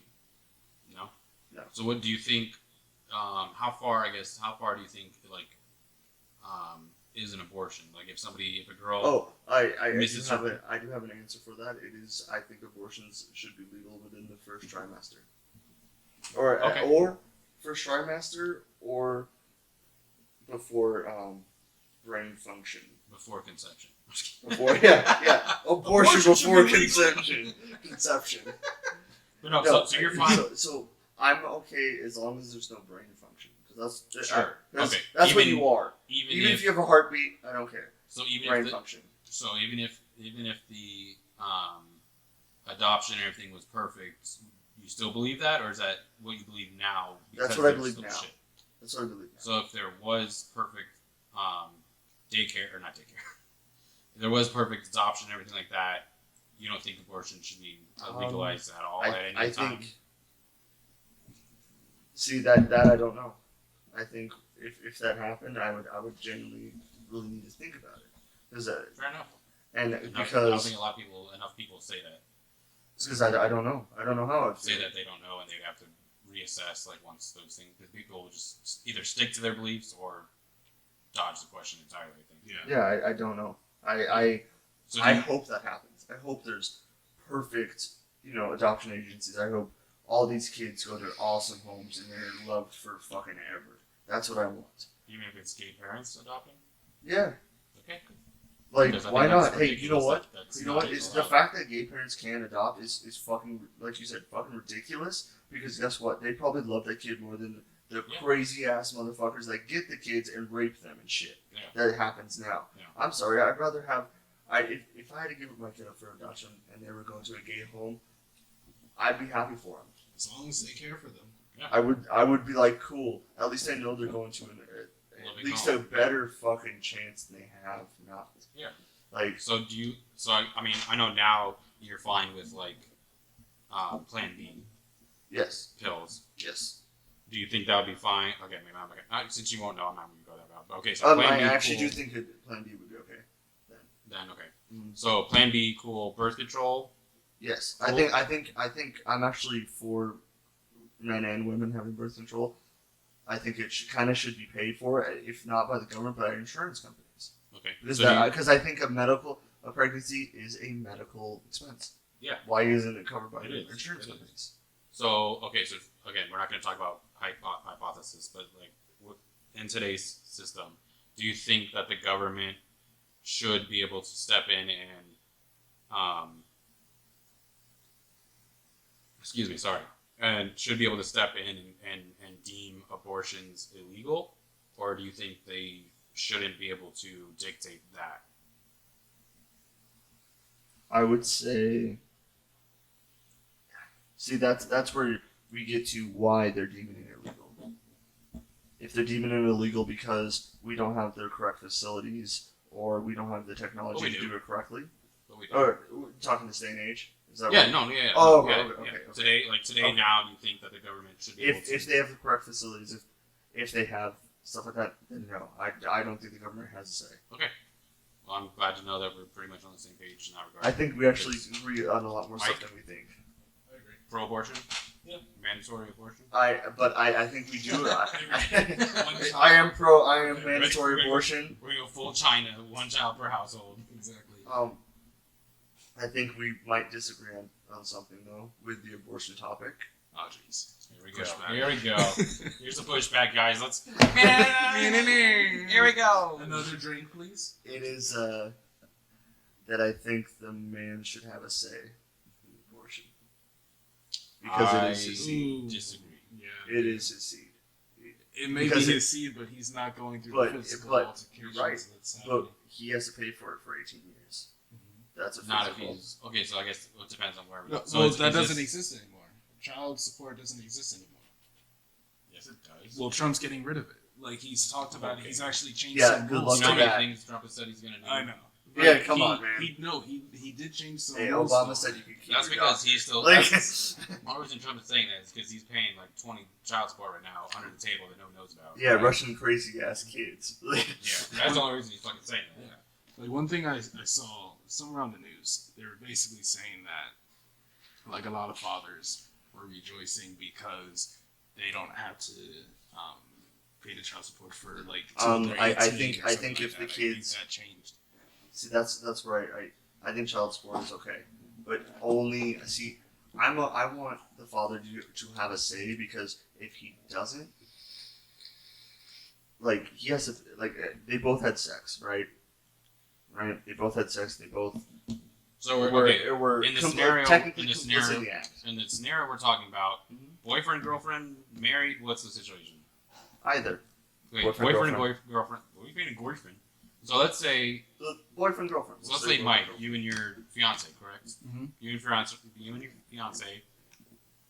S2: No?
S1: No.
S2: So what do you think, how far do you think, is an abortion? If a girl...
S1: Oh, I do
S2: misses
S1: have
S2: her...
S1: I do have an answer for that. It is, I think abortions should be legal within the first trimester. Or first trimester, or before brain function.
S2: Before conception.
S1: Abortion before conception.
S2: But no, so you're fine.
S1: So I'm okay as long as there's no brain function, because
S2: Sure.
S1: that's what you are. Even if you have a heartbeat, I don't care.
S2: So even
S1: brain
S2: if
S1: function.
S2: So even if the adoption and everything was perfect, you still believe that, or is that what you believe now?
S1: That's what I believe now. That's what I believe now.
S2: So if there was perfect daycare, or not daycare, if there was perfect adoption and everything like that, you don't think abortion should be legalized at all at any time?
S1: See, that I don't know. I think if that happened, I would genuinely really need to think about it.
S2: Fair enough.
S1: And
S2: I don't think enough people say that.
S1: It's because I don't know. I don't know how I'd
S2: say that they don't know, and they'd have to reassess once those things. Because people will just either stick to their beliefs or dodge the question entirely. I think.
S1: Yeah, I don't know. I hope that happens. I hope there's perfect, adoption agencies. I hope all these kids go to awesome homes and they're loved for fucking ever. That's what I want.
S2: Even if it's gay parents adopting?
S1: Yeah.
S2: Okay.
S1: Like,
S2: Because I
S1: why
S2: think that's
S1: not? Hey, you know
S2: ridiculous
S1: what?
S2: that's
S1: You know
S2: not
S1: what? Is the
S2: allowed.
S1: fact that gay parents can adopt is fucking, like you said, fucking ridiculous. Because guess what? They probably love that kid more than the
S2: Yeah.
S1: crazy ass motherfuckers that get the kids and rape them and shit.
S2: Yeah.
S1: That happens now.
S2: Yeah.
S1: I'm sorry. I'd rather have. If I had to give my kid up for adoption and they were going to a gay home, I'd be happy for them.
S4: As long as they care for them.
S1: I would be like, cool. At least I know they're going to at
S2: Living
S1: least
S2: home.
S1: a better fucking chance than they have not.
S2: Yeah.
S1: Like,
S2: So do you? So I mean, I know now you're fine with like Plan B
S1: yes,
S2: pills.
S1: yes.
S2: Do you think that would be fine? Okay, maybe I'm okay. Since you won't know, I'm not going to go that route. But okay, so
S1: I
S2: Plan B
S1: actually
S2: cool.
S1: do think that Plan B would be okay.
S2: Then okay.
S1: Mm.
S2: So Plan B cool. Birth control.
S1: Yes,
S2: Cool.
S1: I think I'm actually for men and women having birth control. I think it should be paid for, if not by the government, by insurance companies.
S2: Okay.
S1: Because
S2: So do you-
S1: because I think a pregnancy is a medical expense.
S2: Yeah.
S1: Why isn't it covered by
S2: It
S1: the
S2: is.
S1: insurance
S2: It is.
S1: companies?
S2: So okay, so again, we're not going to talk about hypothesis, but like in today's system, do you think that the government should be able to step in and, excuse me, sorry, and should be able to step in and deem abortions illegal, or do you think they shouldn't be able to dictate that?
S1: I would say. See, that's where we get to why they're deeming it illegal. If they're deeming it illegal because we don't have the correct facilities or we don't have the technology
S2: Well, we
S1: to
S2: do.
S1: do it correctly,
S2: But we do.
S1: or we're talking this day and age, is that
S2: Yeah,
S1: right?
S2: no, yeah.
S1: Oh,
S2: yeah,
S1: okay,
S2: yeah.
S1: okay.
S2: Today,
S1: Okay.
S2: now, do you think that the government should be able to?
S1: If they have the correct facilities, if they have stuff like that, then no, I don't think the government has a say.
S2: Well, I'm glad to know that we're pretty much on the same page in that regard.
S1: I think we actually agree on a lot more stuff
S2: Mike?
S1: than we think.
S4: I agree.
S2: Pro-abortion?
S4: Yeah.
S2: Mandatory abortion?
S1: But I think we do. I am pro. I am mandatory
S2: Right.
S1: abortion.
S2: We're going to go full China, one child per household.
S4: Exactly.
S1: I think we might disagree on something though with the abortion topic.
S2: Oh, jeez. Here we go.
S4: Pushback.
S2: Here we go. Here's the pushback, guys. Let's. Here we go.
S4: Another drink, please.
S1: It is that I think the man should have a say in abortion because it is his seed.
S2: Disagree.
S4: Yeah.
S1: It is his seed.
S4: It may be
S1: because
S4: his seed, but he's not going through
S1: but-
S4: the physical
S1: but
S4: altercations
S1: you're right.
S4: that's
S1: But
S4: happening.
S1: he has to pay for it for 18 years. That's a
S2: Not if
S1: physical.
S2: he's. Okay, so I guess it depends on where we
S4: No,
S2: go. So
S4: well,
S2: it's-
S4: that
S2: is
S4: doesn't
S2: this-
S4: exist anymore. Child support doesn't exist anymore.
S2: Yes, it does.
S4: Well, Trump's getting rid of it. Like, he's talked about it. He's actually changed
S1: Yeah,
S4: some
S1: good
S4: rules.
S1: luck
S2: you know
S1: to
S2: how many
S1: that.
S2: things Trump has said he's going to do?
S4: I know.
S1: Yeah,
S4: But
S1: come
S4: he-
S1: on, man.
S4: He did change some
S1: Hey,
S4: rules.
S1: Obama
S4: though.
S1: said you could keep
S2: That's
S1: your
S2: because
S1: dog.
S2: he's still.
S1: Like,
S2: That's, the only reason Trump is saying that is because he's paying like 20 child support right now under the table that no one knows about.
S1: yeah,
S2: right?
S1: Russian crazy ass kids.
S2: Yeah, that's the only reason he's fucking saying that.
S4: Yeah. Like, one thing I saw somewhere on the news, they were basically saying that, like, a lot of fathers were rejoicing because they don't have to pay the child support for like. till they're
S1: I
S4: 18
S1: think
S4: or something
S1: if
S4: like
S1: the
S4: that. I think
S1: kids
S4: that changed.
S1: see that's where I think child support is okay, but only see I want the father to have a say because if he doesn't, like he has to like they both had sex, right? Right? They both had sex. They both
S2: So we're
S1: were
S2: in the
S1: com-
S2: scenario.
S1: technically
S2: In the
S1: complicit
S2: scenario,
S1: in the act.
S2: in the scenario we're talking about,
S1: Mhm.
S2: boyfriend, girlfriend, married. What's the situation?
S1: Either
S2: Wait,
S1: Boyfriend,
S2: girlfriend. What do you mean a boyfriend? So let's say,
S1: the boyfriend girlfriend.
S2: let's say Mike, you and your fiance, correct?
S4: Mhm.
S2: You and your fiance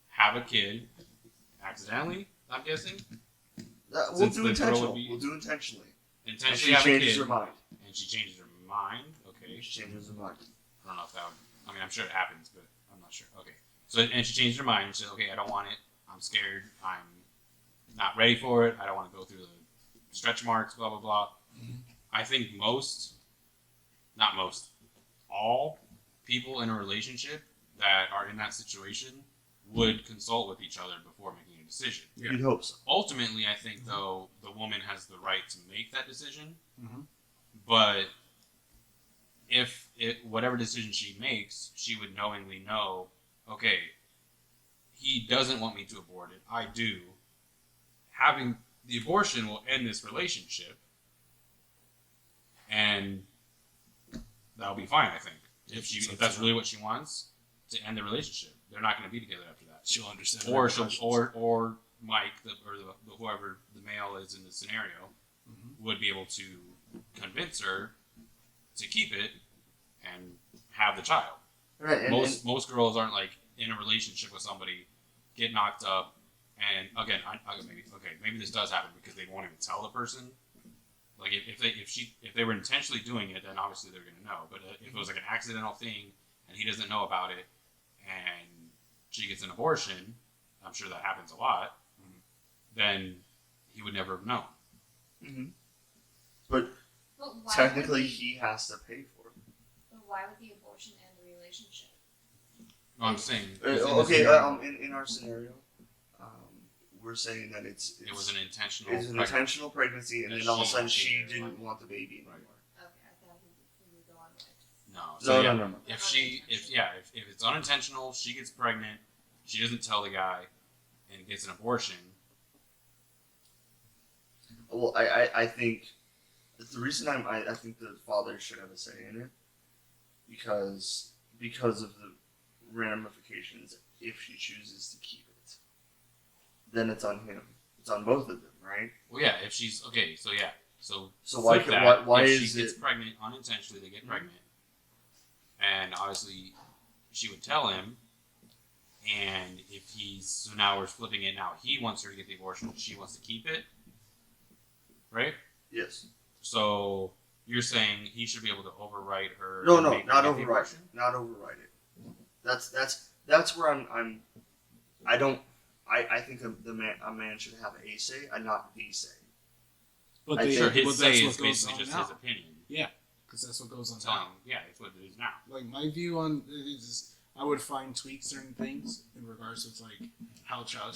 S2: have a kid, accidentally. I'm guessing
S1: We'll
S2: since
S1: do
S2: the girl would
S1: intentional.
S2: be-
S1: We'll do intentionally. And
S2: intentionally
S1: she
S2: have a
S1: changes
S2: kid,
S1: her mind.
S2: and she changes her mind. Okay,
S1: She changes her mind.
S2: I don't know if that would. I mean, I'm sure it happens, but I'm not sure. Okay. So, and she changed her mind and said, okay, I don't want it. I'm scared. I'm not ready for it. I don't want to go through the stretch marks, blah, blah, blah. I think all people in a relationship that are in that situation would consult with each other before making a decision.
S4: Yeah.
S1: You'd hope so.
S2: Ultimately, I think, though, the woman has the right to make that decision.
S4: Mhm.
S2: But if whatever decision she makes, she would knowingly know, okay, he doesn't want me to abort it. I do. Having the abortion will end this relationship, and that'll be fine. I think if that's really what she wants to end the relationship, they're not going to be together after that.
S4: She'll understand.
S2: Or Mike, whoever the male is in the scenario, would be able to convince her to keep it and have the child.
S1: Right.
S2: Most girls aren't like in a relationship with somebody, get knocked up, and again, maybe this does happen because they won't even tell the person. Like if they were intentionally doing it, then obviously they're gonna know. But if it was like an accidental thing and he doesn't know about it, and she gets an abortion, I'm sure that happens a lot. Then he would never have known.
S1: Mm-hmm. But
S3: why
S1: technically, he has to pay for it.
S3: But why would the abortion end the relationship?
S2: No, I'm saying.
S1: In our scenario, we're saying that it was an intentional pregnancy, and then all of a sudden she didn't want the baby anymore.
S3: Okay, I thought he would go on with.
S1: No.
S2: If it's unintentional, she gets pregnant, she doesn't tell the guy, and gets an abortion.
S1: Well, I think the reason I think the father should have a say in it because of the ramifications if she chooses to keep it. Then it's on him. It's on both of them, right?
S2: Well, yeah. If she's okay, so yeah, so
S1: why
S2: if
S1: is
S2: she gets pregnant unintentionally, they get pregnant, and obviously she would tell him. And if so now we're flipping it. Now he wants her to get the abortion. She wants to keep it, right?
S1: Yes.
S2: So you're saying he should be able to overwrite her?
S1: No, not override it. Not override it. That's where I think a man should have a say and not the say.
S2: But his say is basically just his opinion.
S4: Yeah, because that's what goes on
S2: now.
S4: now.
S2: Yeah, it's what it is now.
S4: Like my view on it is, I would fine tweak certain things in regards to like how child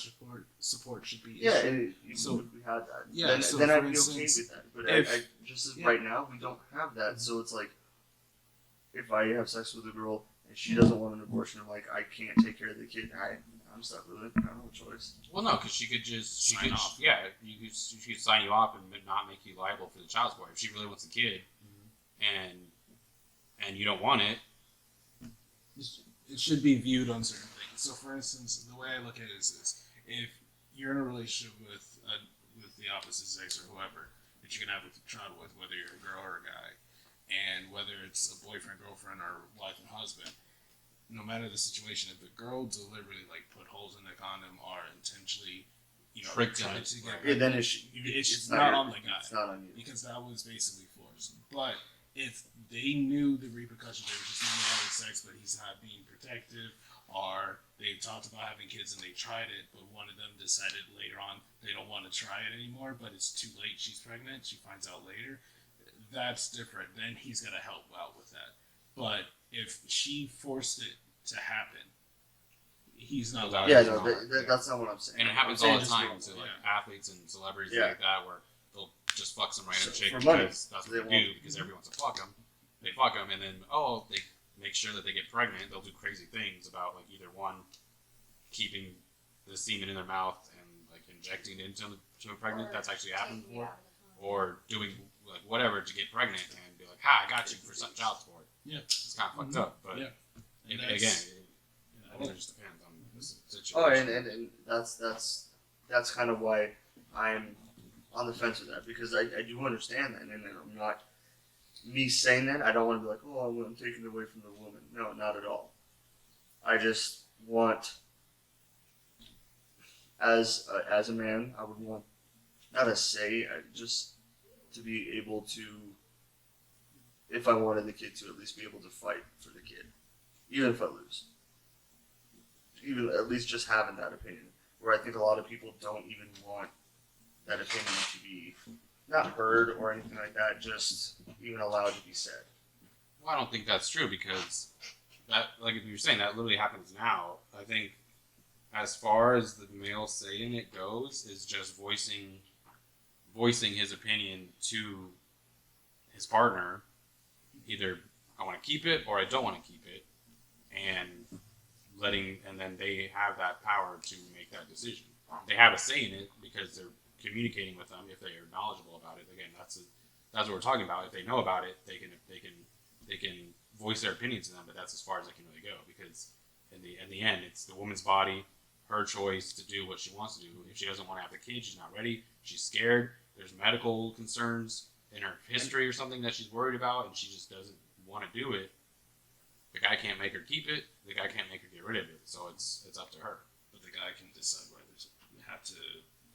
S4: support should be issued.
S1: So if we had that,
S4: yeah,
S1: then I'd be okay with that. But right now we don't have that, so it's like if I have sex with a girl and she doesn't want an abortion, I'm like I can't take care of the kid. I'm stuck with it. I have no choice.
S2: Well, no, because she could
S4: sign off.
S2: Yeah, she could sign you off and not make you liable for the child support. If she really wants a kid, and you don't want it,
S4: it should be viewed on certain things. So, for instance, the way I look at it is this: if you're in a relationship with the opposite sex or whoever that you can have a child with, whether you're a girl or a guy, and whether it's a boyfriend, girlfriend, or wife and husband, no matter the situation, if the girl deliberately like put holes in the condom or intentionally,
S2: tricked
S4: tried
S2: it,
S4: to get
S1: right. Then
S4: it's not on the guy.
S1: It's not on you
S4: because that was basically forced. But if they knew the repercussions, they were just not having sex, but he's not being protective, or they talked about having kids and they tried it, but one of them decided later on they don't want to try it anymore, but it's too late. She's pregnant. She finds out later. That's different. Then he's gonna help out with that. But if she forced it to happen, he's not allowed.
S1: Yeah,
S4: to
S1: that's not what I'm saying.
S2: and it happens all the time to like athletes and celebrities like that, where they'll just fuck some random chick because that's what they do because everyone wants to fuck them. They fuck them, and then they make sure that they get pregnant. They'll do crazy things about like either one keeping the semen in their mouth and like injecting it into a pregnant. That's actually happened before, or doing like whatever to get pregnant and be like, "Ha, I got you for some child support."
S4: Yeah,
S2: it's kind of fucked up, but again, it just depends on the situation.
S1: Oh, and that's kind of why I'm on the fence with that, because I do understand that, and I'm not me saying that. I don't want to be like, oh, I'm taking it away from the woman. No, not at all. I just want, as a man, I would want not a say, just to be able to, if I wanted the kid to at least be able to fight for the kid, even if I lose. Even at least just having that opinion, where I think a lot of people don't even want that opinion to be not heard or anything like that, just even allowed to be said.
S2: Well, I don't think that's true because that, like you were saying, that literally happens now. I think as far as the male say in it goes, is just voicing his opinion to his partner. Either I want to keep it or I don't want to keep it, and then they have that power to make that decision. They have a say in it because they're communicating with them if they are knowledgeable about it. Again, that's what we're talking about. If they know about it, they can voice their opinions to them, but that's as far as they can really go, because in the end, it's the woman's body, her choice to do what she wants to do. If she doesn't want to have the kid, she's not ready, she's scared, there's medical concerns in her history or something that she's worried about, and she just doesn't want to do it. The guy can't make her keep it. The guy can't make her get rid of it. So it's up to her.
S4: But the guy can decide whether to have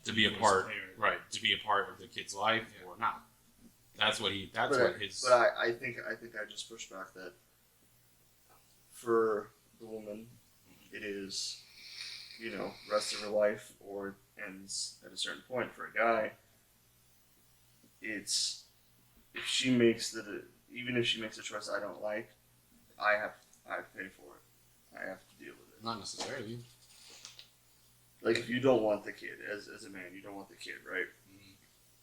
S2: to be a part, right? To be a part of the kid's life or not. That's what he. That's
S1: but
S2: what his.
S1: But I think I just push back that for the woman, it is, rest of her life or ends at a certain point. For a guy, it's if she makes even if she makes a choice I don't like, I have to pay for it. I have to deal with it.
S2: Not necessarily.
S1: Like if you don't want the kid as a man, you don't want the kid, right? Mm-hmm.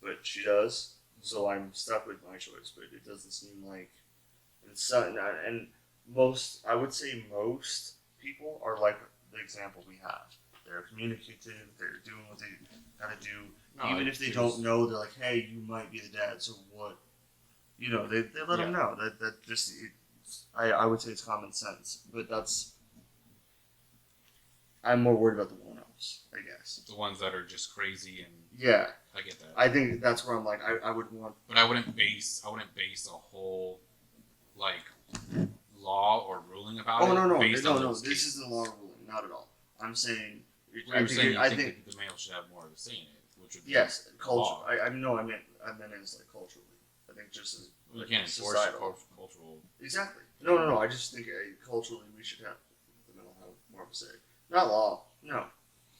S1: But she does. So I'm stuck with my choice, but it doesn't seem like, and I would say most people are like the example we have. They're communicative, they're doing what they gotta do.
S2: No,
S1: Even if they don't know, they're like, hey, you might be the dad, so what? They let them know. That just, I would say it's common sense, but I'm more worried about the one-offs, I guess.
S2: The ones that are just crazy and
S1: yeah.
S2: I get that.
S1: I think that's where I'm like, I would want.
S2: But I wouldn't base a whole law or ruling about it.
S1: No.
S2: Based on those
S1: This
S2: cases.
S1: isn't a law or ruling, not at all. I'm saying.
S2: I think the male should have more of a say in it, which would be
S1: yes, culture.
S2: law.
S1: I meant as like culturally. I think just as
S2: You
S1: like,
S2: can't enforce cultural.
S1: Exactly. No. I just think culturally we should have the male have more of a say. Not law. No.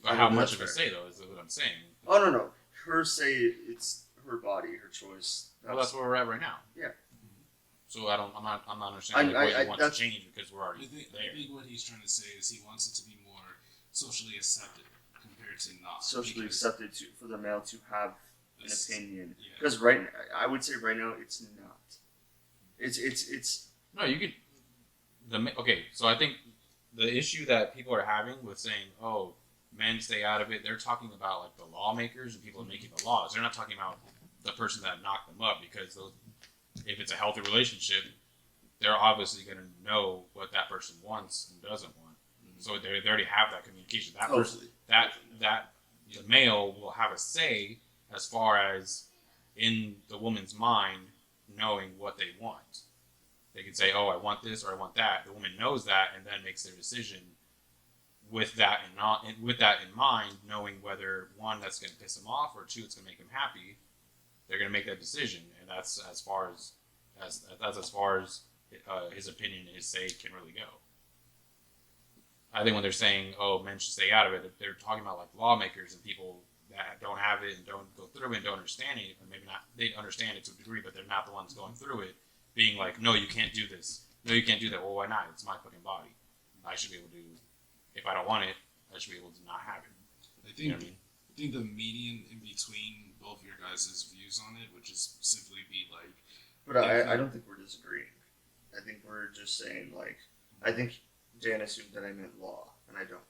S2: But how much of a say though is what I'm saying.
S1: Oh no. Her say, it's her body, her choice.
S2: That's where we're at right now.
S1: Yeah.
S2: So I'm not understanding what you want to change because we're already there.
S4: I think what he's trying to say is he wants it to be more socially accepted compared to not.
S1: Socially accepted for the male to have an opinion.
S4: Yeah.
S1: Because I would say right now it's not. It's.
S2: No, you could. Okay, so I think the issue that people are having with saying, "Oh, men stay out of it," they're talking about like the lawmakers and people making the laws. They're not talking about the person that knocked them up, because if it's a healthy relationship, they're obviously going to know what that person wants and doesn't want. Mm-hmm. So they already have that communication. That person, that the male will have a say as far as in the woman's mind knowing what they want. They can say, "Oh, I want this" or "I want that." The woman knows that and then makes their decision with that in mind, knowing whether one, that's going to piss him off, or two, it's going to make him happy. They're going to make that decision, and that's as far as his opinion and his say can really go. I think when they're saying, "Oh, men should stay out of it," they're talking about like lawmakers and people that don't have it and don't go through it and don't understand it, or maybe not. They understand it to a degree, but they're not the ones going through it, being like, "No, you can't do this. No, you can't do that." Well, why not? It's my fucking body. I should be able to. If I don't want it, I should be able to not have it.
S4: I think the median in between both your guys' views on it would just simply be like.
S1: But I don't think we're disagreeing. I think we're just saying I think Dan assumed that I meant law, and I don't.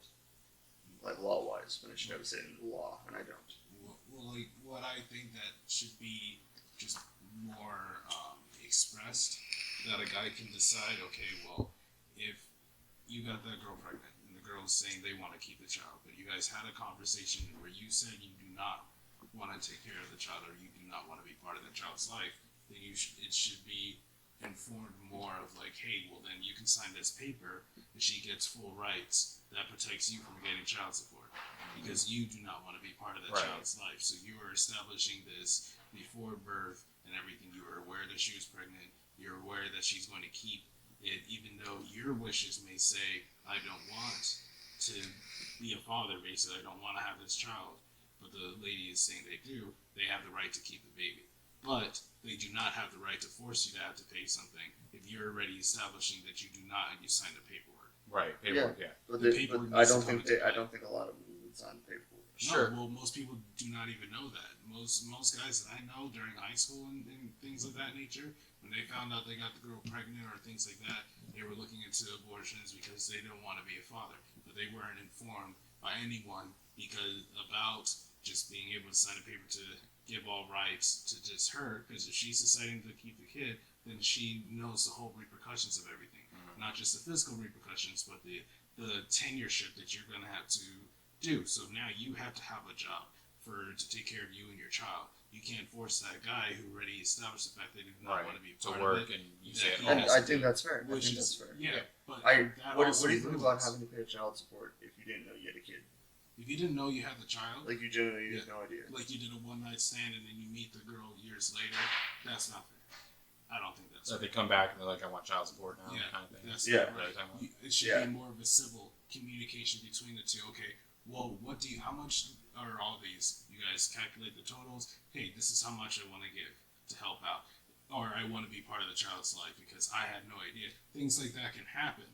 S1: Like law-wise, but I should have said law, and I don't.
S4: Well, like what I think that should be just more expressed, that a guy can decide. Okay, well, if you got that girl pregnant, and the girl's saying they want to keep the child, but you guys had a conversation where you said you do not want to take care of the child, or you do not want to be part of the child's life, then it should be informed more of like, hey, well then you can sign this paper, and she gets full rights that protects you from getting child support, because you do not want to be part of that child's life. So you are establishing this before birth and everything. You are aware that she was pregnant. You're aware that she's going to keep it, even though your wishes may say, I don't want to be a father, basically, I don't want to have this child. But the lady is saying they do. They have the right to keep the baby. But they do not have the right to force you to have to pay something if you're already establishing that you do not and you sign the paperwork.
S2: Right, paperwork, yeah.
S1: But I don't think a lot of them would sign paperwork.
S2: Sure.
S4: No, well, most people do not even know that. Most guys that I know during high school and things of that nature, when they found out they got the girl pregnant or things like that, they were looking into abortions because they didn't want to be a father. But they weren't informed by anyone about just being able to sign a paper to give all rights to just her, because if she's deciding to keep the kid, then she knows the whole repercussions of everything, not just the physical repercussions, but the tenureship that you're going to have to do. So now you have to have a job to take care of you and your child. You can't force that guy who already established the fact that he did not want to be part
S2: to work
S4: of it.
S2: and you say it
S1: And I think that's fair.
S4: Which
S1: that's
S4: is
S1: fair.
S4: yeah. But
S1: What do you think about having to pay child support if you didn't know you had a kid?
S4: If you didn't know you had the child,
S1: Like you genuinely had no idea.
S4: like you did a one night stand and then you meet the girl years later, that's not fair. I don't think that's
S2: So
S4: fair.
S2: they come back and they're like, I want child support now, kind of thing.
S4: That's
S1: Yeah.
S4: right. It should be more of a civil communication between the two. Okay, well, how much are all these? You guys calculate the totals. Hey, this is how much I want to give to help out, or I want to be part of the child's life because I had no idea. Things like that can happen.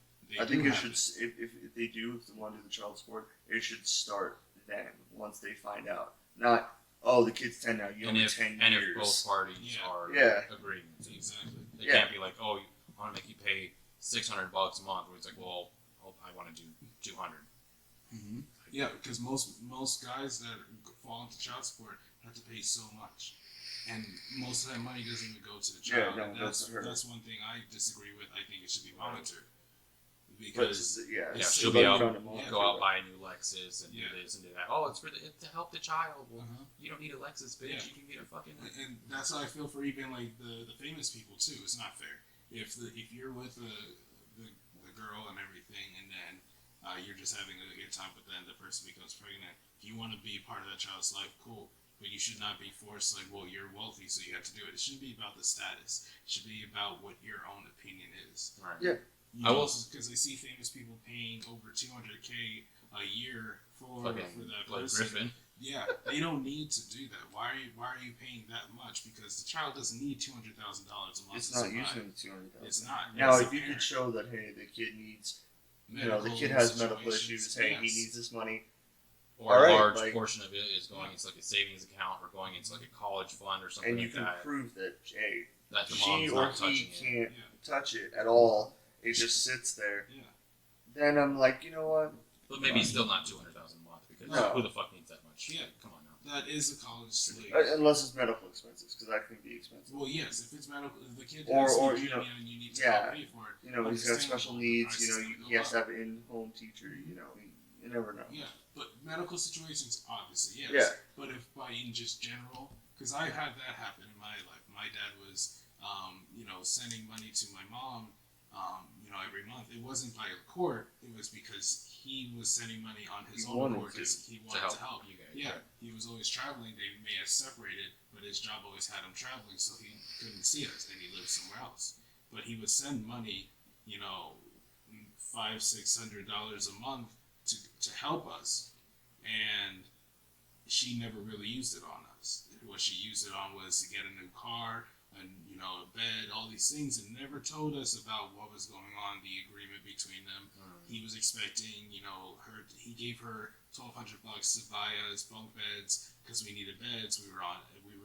S1: I think it should, if they do, if they want to do the child support, it should start then, once they find out. Not, oh, the kid's 10 now, you owe me 10
S2: and
S1: years.
S2: if both parties are agreeing to it.
S4: Exactly.
S2: They can't be like, oh, I want to make you pay $600 a month. Where it's like, well, I want to do 200.
S4: Mm-hmm. Yeah, because most guys that fall into child support have to pay so much, and most of that money doesn't even go to the child.
S1: Yeah, no,
S4: that's one thing I disagree with. I think it should be monitored
S1: Because
S2: she'll be able to go out buy a new Lexus and do this and do that. Oh, it's to help the child. Well, you don't need a Lexus, bitch. You can get a fucking.
S4: And that's how I feel for even like the famous people too. It's not fair if you're with the girl and everything, and then you're just having a good time, but then the person becomes pregnant. If you want to be part of that child's life, cool. But you should not be forced like, well, you're wealthy, so you have to do it. It shouldn't be about the status. It should be about what your own opinion is.
S2: Right.
S1: Yeah.
S4: I will, because I see famous people paying over $200K a year for that person.
S2: Griffin.
S4: Yeah, they don't need to do that. Why are you paying that much? Because the child doesn't need $200,000 a month.
S1: It's not using the $200,000.
S4: It's not.
S1: Now, if you could show that, hey, the kid needs, the kid has medical issues. Hey, he needs this money.
S2: Or a large portion of it is going into like a savings account or going into like a college fund or something
S1: and you
S2: like
S1: can
S2: that.
S1: prove that, hey,
S2: that the
S1: she
S2: mom's
S1: or
S2: not
S1: he
S2: touching
S1: can't touch it at all. It just sits there.
S4: Yeah.
S1: Then I'm like, you know what?
S2: But maybe still not $200,000 a month because who the fuck needs that much?
S4: Yeah.
S2: Come on now.
S4: That is a college slave.
S1: Unless it's medical expenses, because that can be expensive.
S4: Well, yes, if it's medical, if the kid
S1: or
S4: has
S1: you know,
S4: and you need to pay for it.
S1: He's got special needs. He has to have an in-home teacher. You never know.
S4: Yeah, but medical situations, obviously, yes.
S1: Yeah.
S4: But if in just general, because I had that happen in my life. My dad was, sending money to my mom, every month. It wasn't by a court. It was because he was sending money on his own accord because he wanted to help
S2: you guys.
S4: Yeah, he was always traveling. They may have separated, but his job always had him traveling, so he couldn't see us, and he lived somewhere else. But he would send money, $500-$600 a month to help us, and she never really used it on us. What she used it on was to get a new car and a bed, all these things, and never told us about what was going on, the agreement between them. He was expecting, her. He gave her $1,200 to buy us bunk beds because we needed beds. We were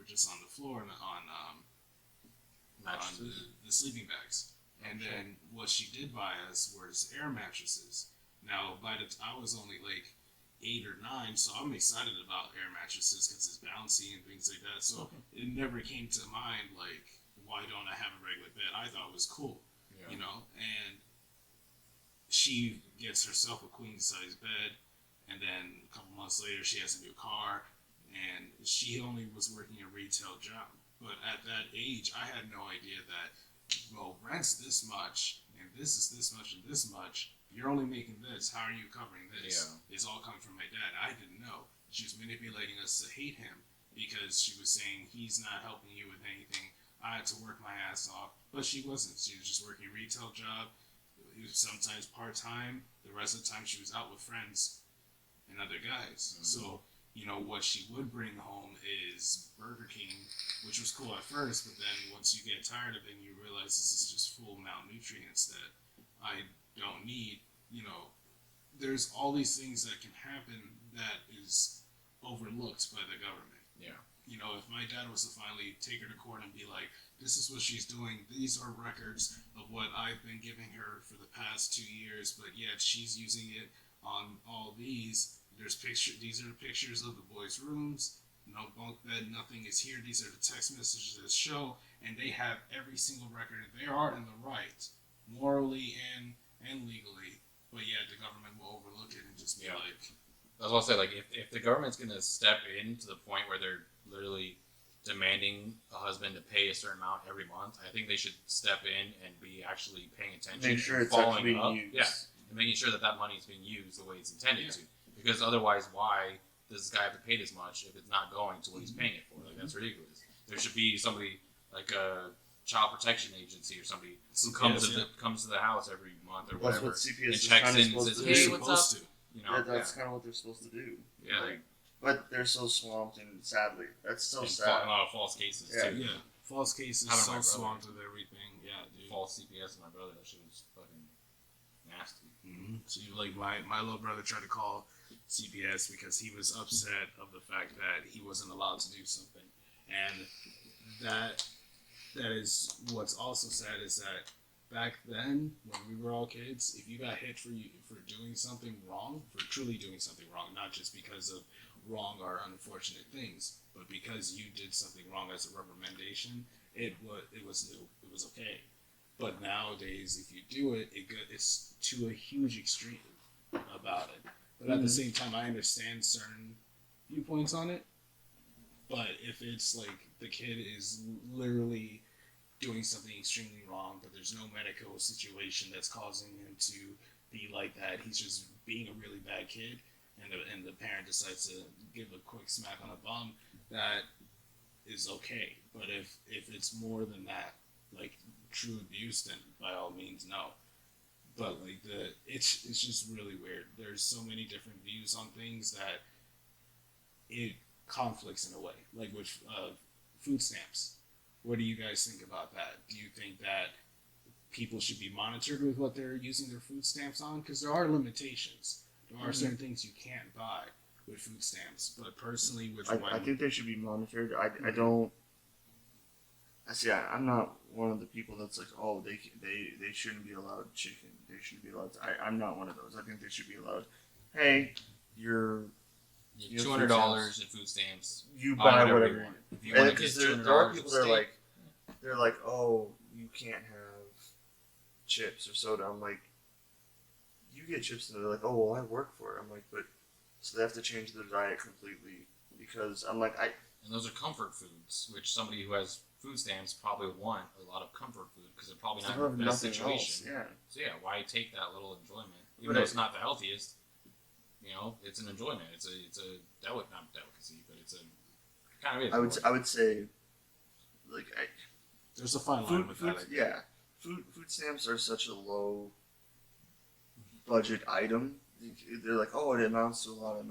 S4: just on the floor on the sleeping bags. And then what she did buy us was air mattresses. Now, I was only like 8 or 9, so I'm excited about air mattresses because it's bouncy and things like that. So it never came to mind like, why don't I have a regular bed? I thought it was cool, and she gets herself a queen size bed, and then a couple months later she has a new car, and she only was working a retail job. But at that age, I had no idea that, rent's this much, and this is this much and this much. You're only making this. How are you covering this? Yeah. It's all coming from my dad. I didn't know. She was manipulating us to hate him because she was saying he's not helping you with anything. I had to work my ass off, but she wasn't. She was just working a retail job. It was sometimes part-time. The rest of the time she was out with friends and other guys. Mm-hmm. So, what she would bring home is Burger King, which was cool at first, but then once you get tired of it and you realize this is just full malnutrients that I don't need, there's all these things that can happen that is overlooked by the government. Yeah. If my dad was to finally take her to court and be like, this is what she's doing, these are records of what I've been giving her for the past 2 years, but yet she's using it on all these, These are the pictures of the boys' rooms. No bunk bed, nothing is here. These are the text messages that show, and they have every single record. They are in the right, morally and legally. But yet the government will overlook it and just be like.
S2: That's what I'll say. Like, if the government's gonna step in to the point where they're literally demanding a husband to pay a certain amount every month, I think they should step in and be actually paying attention,
S1: Make sure
S2: and
S1: it's
S2: following
S1: actually being
S2: up,
S1: used.
S2: and making sure that money is being used the way it's intended to. Because otherwise, why does this guy have to pay this much if it's not going to what he's paying it for? Like, that's ridiculous. There should be somebody like a child protection agency or somebody who comes to the house every month or
S1: That's
S2: whatever
S1: what CPS
S2: and
S1: is
S2: checks
S1: kinda
S2: in and
S1: supposed
S2: says,
S1: to
S2: "Hey,
S1: do.
S2: what's up?" You know,
S1: That's kind of what they're supposed to do.
S2: yeah.
S1: Like, but they're so swamped, and sadly, that's so
S2: And
S1: sad.
S2: a lot of false cases
S1: Yeah.
S2: too.
S4: Yeah, false cases,
S2: Having my
S4: so
S2: brother.
S4: swamped with everything. Yeah, dude.
S2: False CPS and my brother, that shit was fucking nasty.
S4: Mm-hmm. So like my little brother tried to call CPS because he was upset of the fact that he wasn't allowed to do something, and that is what's also sad is that back then when we were all kids, if you got hit for doing something wrong, for truly doing something wrong, not just because of wrong or unfortunate things, but because you did something wrong as a reprimandation, it was okay. But nowadays, if you do it, it's to a huge extreme about it. But at the same time, I understand certain viewpoints on it. But if it's like the kid is literally doing something extremely wrong, but there's no medical situation that's causing him to be like that, he's just being a really bad kid, and the parent decides to give a quick smack on the bum, that is okay. But if it's more than that, like true abuse, then by all means no. But like it's just really weird. There's so many different views on things that it conflicts in a way. Like with food stamps. What do you guys think about that? Do you think that people should be monitored with what they're using their food stamps on? Because there are limitations. There are certain things you can't buy with food stamps. But personally,
S1: I think they should be monitored. I don't. I'm not one of the people that's like, oh, they shouldn't be allowed chicken. They shouldn't be allowed. I'm not one of those. I think they should be allowed. Hey, you're
S2: $200 in food stamps.
S1: You buy whatever
S2: you want. If you want to get $200
S1: there are people that
S2: steak,
S1: are like, they're like, oh, you can't have chips or soda. I'm like, you get chips, and they're like, oh, well, I work for it. I'm like, but so they have to change their diet completely because I'm like,
S2: and those are comfort foods, which somebody who has food stamps probably would want a lot of comfort food because they're probably not in the best situation.
S1: Yeah.
S2: So yeah, why take that little enjoyment, even
S1: But
S2: though it's not the healthiest? You know, it's an enjoyment. It's a not delicacy, but it's a kind of is.
S1: I would say, like,
S4: there's a fine line with that.
S1: Yeah, food stamps are such a low budget item. They're like, oh, it amounts to a lot.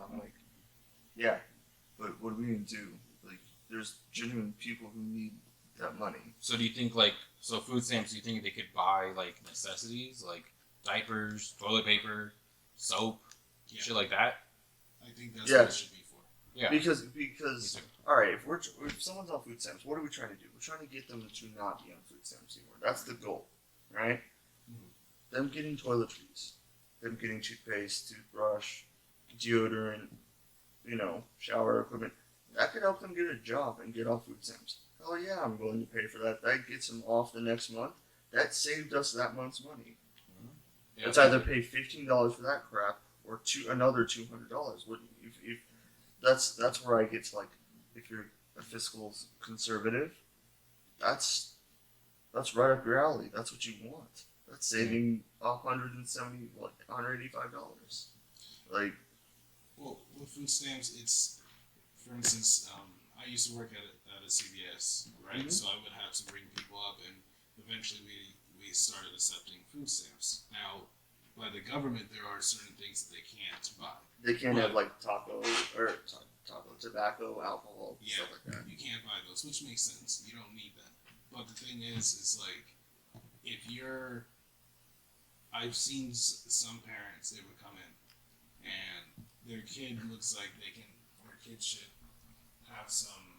S1: I'm like, yeah, but what are we gonna do? Like, there's genuine people who need that money.
S2: So do you think food stamps? Do you think they could buy like necessities like diapers, toilet paper, soap, shit like that?
S4: I think that's what it should be for.
S2: Yeah.
S1: Because all right, if someone's on food stamps, what are we trying to do? We're trying to get them to not be on food stamps anymore. That's the goal, right? Mm-hmm. Them getting toiletries, them getting toothpaste, toothbrush, deodorant, shower equipment. That could help them get a job and get off food stamps. Hell yeah, I'm willing to pay for that. That gets them off the next month. That saved us that month's money. Yeah, it's either pay $15 for that crap or another $200. If that's where I get to, like, if you're a fiscal conservative, that's right up your alley. That's what you want. That's saving $185. Like,
S4: well, with food stamps, it's, for instance, I used to work at a CVS, right? Mm-hmm. So I would have to bring people up, and eventually we started accepting food stamps. Now, by the government, there are certain things that they can't buy.
S1: They can't have like tobacco, alcohol, stuff like that.
S4: You can't buy those, which makes sense. You don't need that. But the thing is like, I've seen some parents, they would come in, and their kid looks like their kid should have some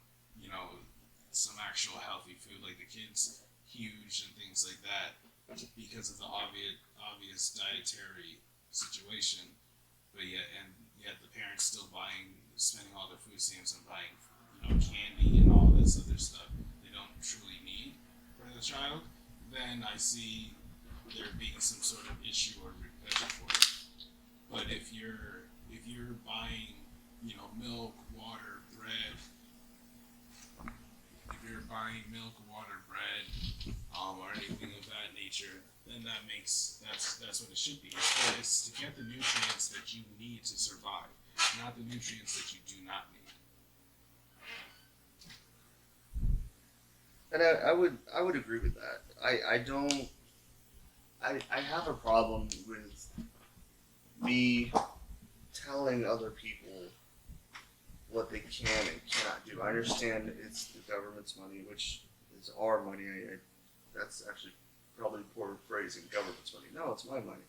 S4: actual healthy food, like the kid's huge and things like that, because of the obvious dietary situation. But yeah, and stamps and buying, candy and all this other stuff they don't truly need for the child, then I see there being some sort of issue or repercussion for it. But if you're buying, milk, water, bread, if you're buying milk, water, bread, or anything of that nature, then that's what it should be. It's to get the nutrients that you need to survive, not the nutrients that you do not need.
S1: And I would agree with that. I have a problem with me telling other people what they can and cannot do. I understand it's the government's money, which is our money. That's actually probably poor phrasing, government's money. No, it's my money.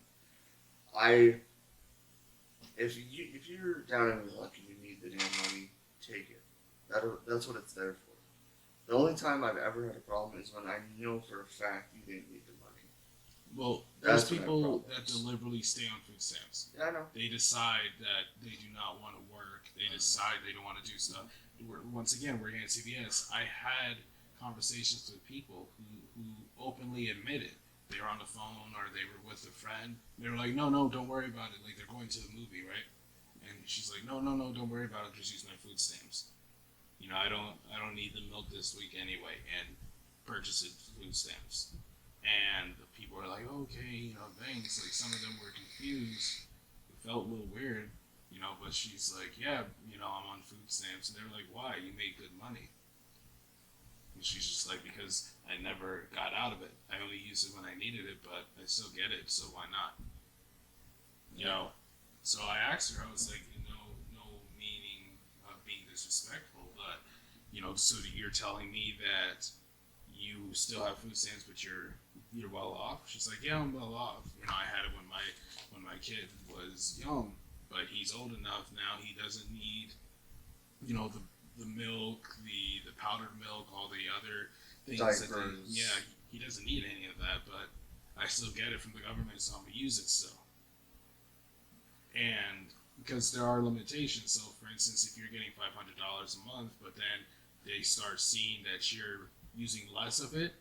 S1: If you're down in your luck and you need the damn money, take it. That's what it's there for. The only time I've ever had a problem is when I know for a fact you didn't need the money.
S4: Well,
S1: That's
S4: there's
S1: when I have
S4: people
S1: problems.
S4: that deliberately stay on food stamps.
S1: Yeah, I know.
S4: They decide that they do not want to work. They decide they don't want to do stuff. Once again, working at CVS, I had conversations with people who openly admitted they were on the phone or they were with a friend. They were like, no, don't worry about it. Like, they're going to the movie, right? And she's like, no, don't worry about it. Just use my food stamps. I don't need the milk this week anyway, and purchase food stamps. And the people are like, okay, thanks. Like, some of them were confused. It felt a little weird, but she's like, yeah, I'm on food stamps. And they're like, why? You make good money. And she's just like, because I never got out of it. I only used it when I needed it, but I still get it, so why not? So I asked her, I was like, no meaning of being disrespectful, but, so you're telling me that you still have food stamps, but you're well off? She's like, yeah, I'm well off. I had it when my kid was young, but he's old enough now. He doesn't need, the milk, the powdered milk, all the other things. He doesn't need any of that, but I still get it from the government, so I'm gonna use it still. And because there are limitations, so for instance, if you're getting $500 a month, but then they start seeing that you're using less of it,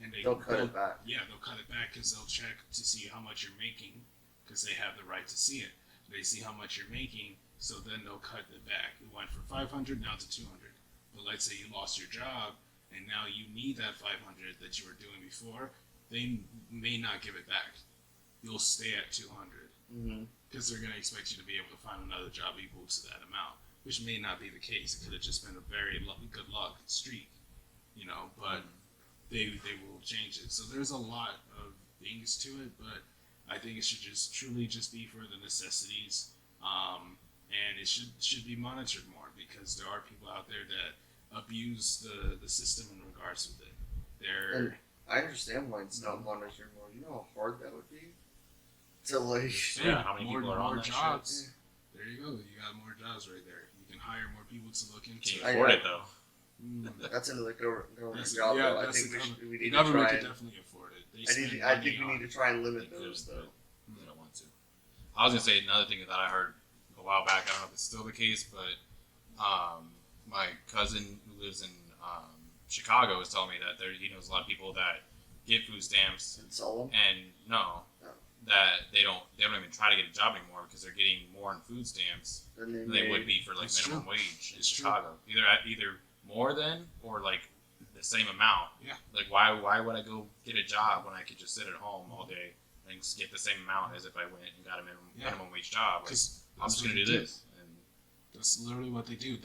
S4: and they'll
S1: cut it back.
S4: Yeah, they'll cut it back because they'll check to see how much you're making, because they have the right to see it. They see how much you're making, so then they'll cut it back. It went from 500 now to 200. But let's say you lost your job, and now you need that 500 that you were doing before. They may not give it back. You'll stay at 200 because they're going to expect you to be able to find another job equal to that amount, which may not be the case. It could have just been a very good luck streak, but they will change it. So there's a lot of things to it, but I think it should truly be for the necessities, and it should be monitored more, because there are people out there that abuse the system in regards with it.
S1: And I understand why it's not monitored more. You know how hard that would be to
S2: How many people are on that
S4: jobs.
S2: shit?
S4: There you go. You got more jobs right there. You can hire more people to look into
S2: Can you
S4: it.
S2: afford it though?
S1: That's another government job, though. I think we need to
S4: government
S1: try
S4: could
S1: and.
S4: definitely afford it.
S1: I think we need to try and limit those, though.
S2: They don't want to. I was gonna say another thing that I heard a while back. I don't know if it's still the case, but my cousin who lives in Chicago was telling me that he knows a lot of people that get food stamps
S1: And sell them?
S2: and that they don't even try to get a job anymore because they're getting more in food stamps than they would be for like
S4: It's
S2: minimum
S4: true.
S2: wage in
S4: It's true.
S2: Chicago. Either more than or like the same amount.
S4: Yeah.
S2: Like why would I go get a job when I could just sit at home all day and get the same amount as if I went and got a minimum wage job? Like, I'm just gonna do this. And
S4: that's literally what they do.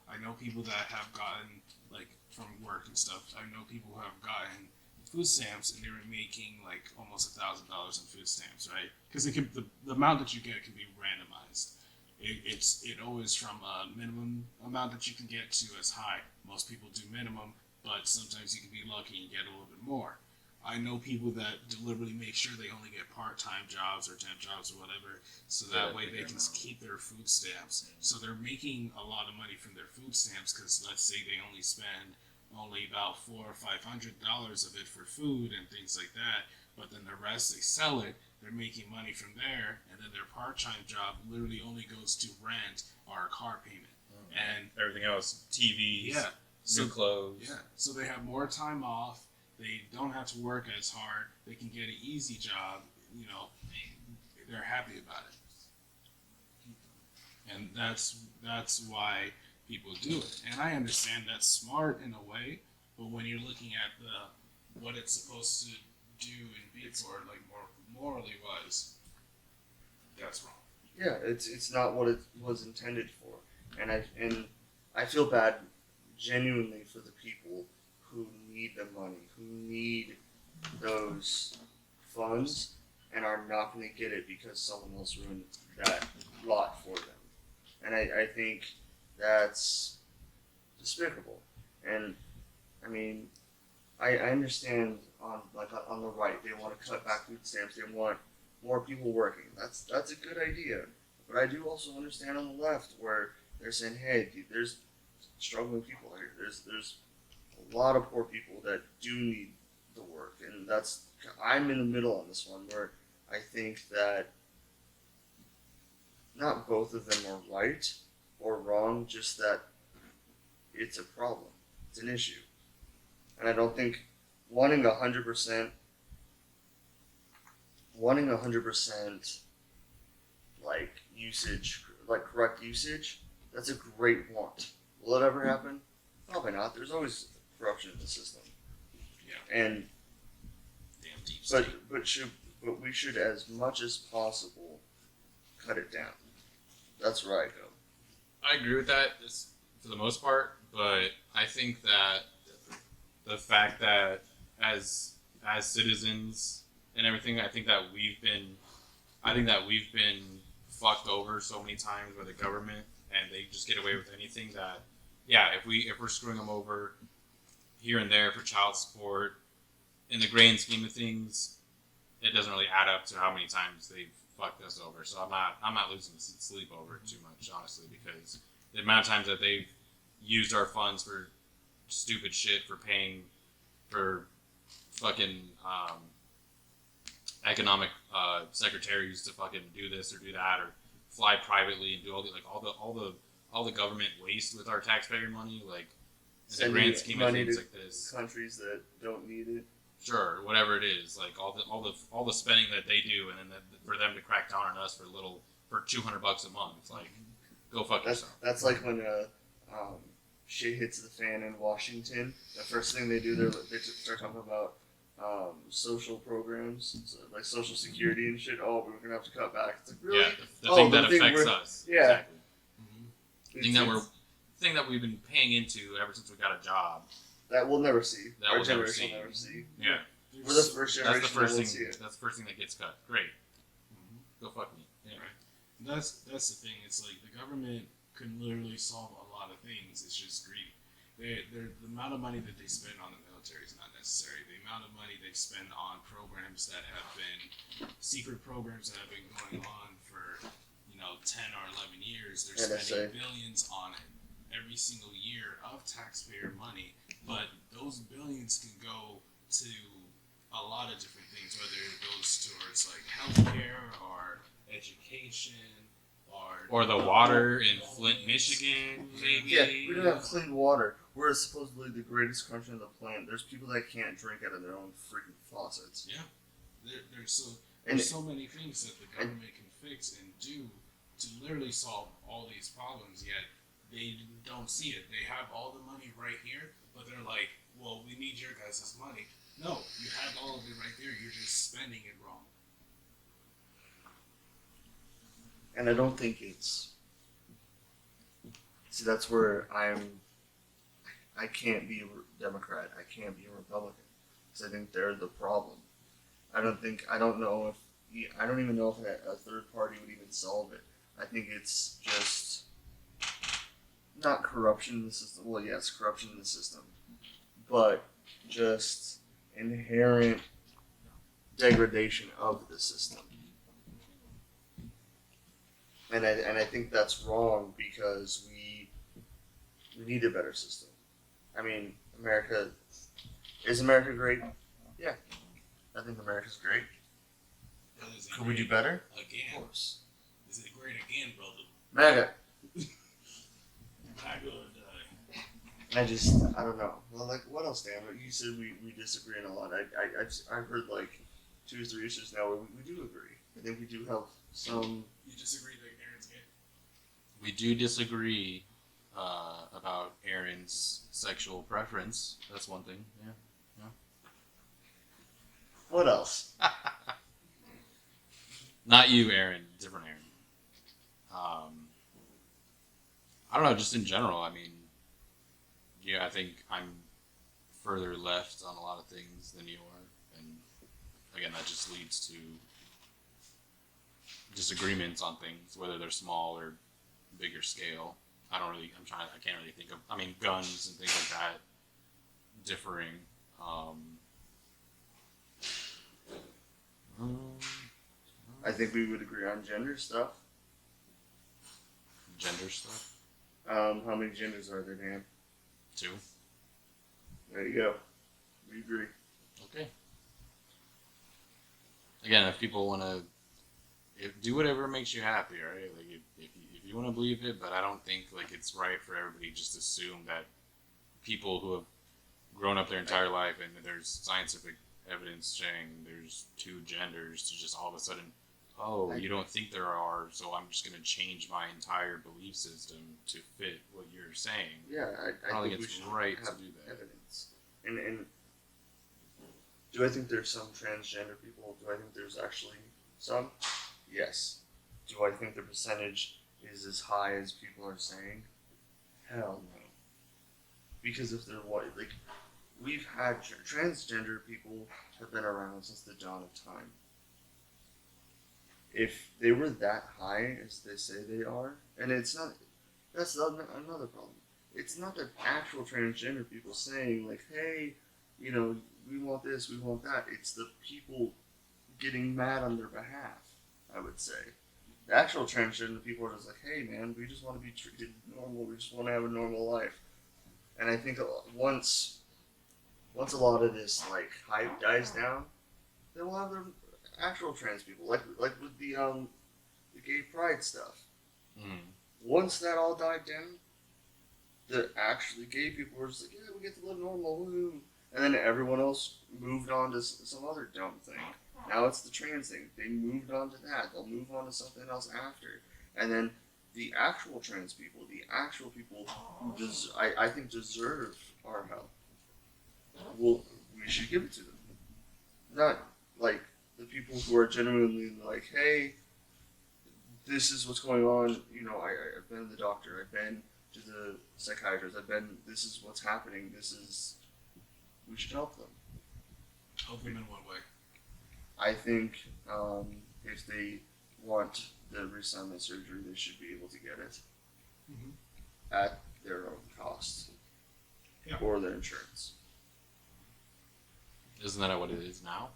S4: I know people that have gotten, like, from work and stuff. I know people who have gotten food stamps and they were making like almost $1,000 in food stamps, right? Because the amount that you get can be randomized. It always from a minimum amount that you can get to as high. Most people do minimum, but sometimes you can be lucky and get a little bit more. I know people that deliberately make sure they only get part-time jobs or temp jobs or whatever, so that way they can keep their food stamps. So they're making a lot of money from their food stamps, because let's say they only spend about $400 or $500 of it for food and things like that, but then the rest they sell it. They're making money from there, and then their part-time job literally only goes to rent or a car payment. and
S2: Everything else, TVs,
S4: yeah,
S2: new clothes.
S4: yeah, so they have more time off. They don't have to work as hard. They can get an easy job. You know, they're happy about it, and that's why people do it. And I understand that's smart in a way, but when you're looking at what it's supposed to do and be for, like more morally wise, that's wrong.
S1: Yeah, it's not what it was intended for, and I feel bad genuinely for the people who need the money, who need those funds, and are not going to get it because someone else ruined that lot for them. And I think that's despicable. And I mean, I understand on the right, they want to cut back food stamps, they want more people working. That's a good idea. But I do also understand on the left where they're saying, hey, there's struggling people here. There's a lot of poor people that do need the work, and I'm in the middle on this one where I think that not both of them are right or wrong, just that it's a problem. It's an issue. And I don't think wanting 100% like usage, like correct usage, that's a great want. Will it ever happen? Probably not. There's always corruption in the system.
S4: Yeah.
S1: And
S4: Damn deep state.
S1: but we should, as much as possible, cut it down. That's where I go.
S2: I agree with that for the most part, but I think that the fact that as citizens and everything, I think that we've been fucked over so many times by the government, and they just get away with anything. That if we're screwing them over here and there for child support, in the grand scheme of things, it doesn't really add up to how many times they've fucked us over. So I'm not losing sleep over it too much, honestly, because the amount of times that they've used our funds for stupid shit, for paying for fucking economic secretaries to fucking do this or do that, or fly privately and do all the government waste with our taxpayer money, like in the grand scheme of things like this.
S1: Countries that don't need it.
S2: Sure, whatever it is, like all the spending that they do, and then for them to crack down on us for $200 a month, like go fuck yourself.
S1: That's like when shit hits the fan in Washington. The first thing they do, they start talking about social programs, so like Social Security and shit. Oh, we're gonna have to cut back. It's like, really?
S2: Yeah, the thing that affects us.
S1: Yeah.
S2: Exactly.
S1: Mm-hmm.
S2: Thing that we've been paying into ever since we got a job.
S1: That we'll never see.
S2: That
S1: Our
S2: we'll never
S1: generation
S2: see.
S1: will never see.
S2: Yeah.
S1: We're the first generation
S2: That's the first
S1: that
S2: thing.
S1: will see it.
S2: That's the first thing that gets cut. Great. Go fuck me. Yeah.
S4: Right. That's the thing. It's like the government can literally solve a lot of things. It's just greedy. The amount of money that they spend on the military is not necessary. The amount of money they spend on programs that have been secret programs that have been going on for 10 or 11 years. They're spending billions on it every single year of taxpayer money. But those billions can go to a lot of different things, whether it goes towards like healthcare or education
S2: or the water in Flint, Michigan, maybe.
S1: Yeah, we don't have clean water. We're supposedly the greatest country on the planet. There's people that can't drink out of their own freaking faucets.
S4: Yeah, there's so many things that the government can fix and do to literally solve all these problems, yet they don't see it. They have all the money right here, but they're like, well, we need your guys' money. No, you have all of it right there. You're just spending it wrong.
S1: And I don't think it's... See, that's where I can't be a Democrat. I can't be a Republican. Because I think they're the problem. I don't even know if a third party would even solve it. I think it's just not corruption in the system. Well, yes, corruption in the system. But just inherent degradation of the system. And I think that's wrong because we need a better system. I mean, is America great? Yeah. I think America's great. Could we do better?
S4: Again.
S1: Of course.
S4: Is it great again, brother?
S1: MAGA. I don't know. Well, like, what else, Dan? You said we disagree on a lot. I've heard like 2 or 3 issues now where we do agree. I think we do have some.
S4: You disagree that Aaron's gay?
S2: We do disagree about Aaron's sexual preference. That's one thing. Yeah.
S1: What else?
S2: Not you, Aaron. Different Aaron. I don't know. Just in general, I mean, yeah, I think I'm further left on a lot of things than you are, and again, that just leads to disagreements on things, whether they're small or bigger scale. I can't really think of. I mean, guns and things like that, differing.
S1: I think we would agree on gender stuff.
S2: Gender stuff.
S1: How many genders are there, Dan?
S2: 2.
S1: There you go. We agree.
S2: Okay. Again, if people want to do whatever makes you happy, right? Like if you want to believe it, but I don't think like it's right for everybody just to assume that people who have grown up their entire life and there's scientific evidence saying there's 2 genders to just all of a sudden, you don't think there are, so I'm just going to change my entire belief system to fit what you're saying.
S1: Yeah,
S2: I don't think
S1: we
S2: it's
S1: should
S2: right
S1: have
S2: to do that.
S1: Evidence. And do I think there's some transgender people? Do I think there's actually some? Yes. Do I think the percentage is as high as people are saying? Hell no. Because if they're white, like, we've had transgender people have been around since the dawn of time. If they were that high as they say they are, and it's not, that's another problem. It's not the actual transgender people saying like, hey, you know, we want this, we want that. It's the people getting mad on their behalf, I would say. The actual transgender people are just like, hey man, we just want to be treated normal, we just want to have a normal life. And I think once a lot of this like hype dies down, then we'll have the actual trans people, like with the gay pride stuff.
S2: Mm.
S1: Once that all died down, the actually gay people were just like, yeah, we get to live normal, woo. And then everyone else moved on to some other dumb thing. Now it's the trans thing. They moved on to that. They'll move on to something else after. And then the actual trans people, the actual people who I think deserve our help, well, we should give it to them. Not like the people who are genuinely like, hey, this is what's going on. You know, I've been to the doctor. I've been to the psychiatrist. This is what's happening. We should help them.
S4: Help them in what way?
S1: I think if they want the reassignment surgery, they should be able to get it at their own cost or their insurance.
S2: Isn't that what it is now?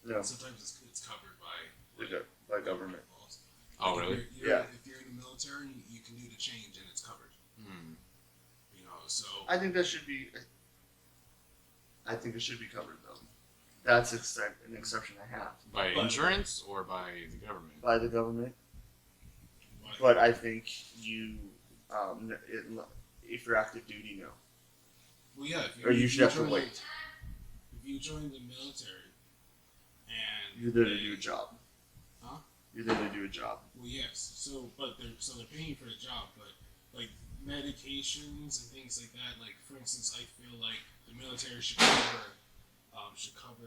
S1: No,
S4: Sometimes it's covered by
S1: by government.
S4: laws.
S2: Oh,
S4: Like,
S2: really?
S4: If you're in the military, you can do the change and it's covered.
S2: Hmm.
S4: You know, so
S1: I think that should be. I think it should be covered though. That's an exception I have
S2: By insurance or by the government?
S1: by the government.
S4: why-
S1: But I think if you're active duty, no.
S4: well, yeah,
S1: Or you should have to
S4: join
S1: wait.
S4: If you join the military and
S1: You're there to do a job.
S4: Huh?
S1: You're there to do a job.
S4: Well, yes. So, but they're paying for the job, but like medications and things like that. Like, for instance, I feel like the military should cover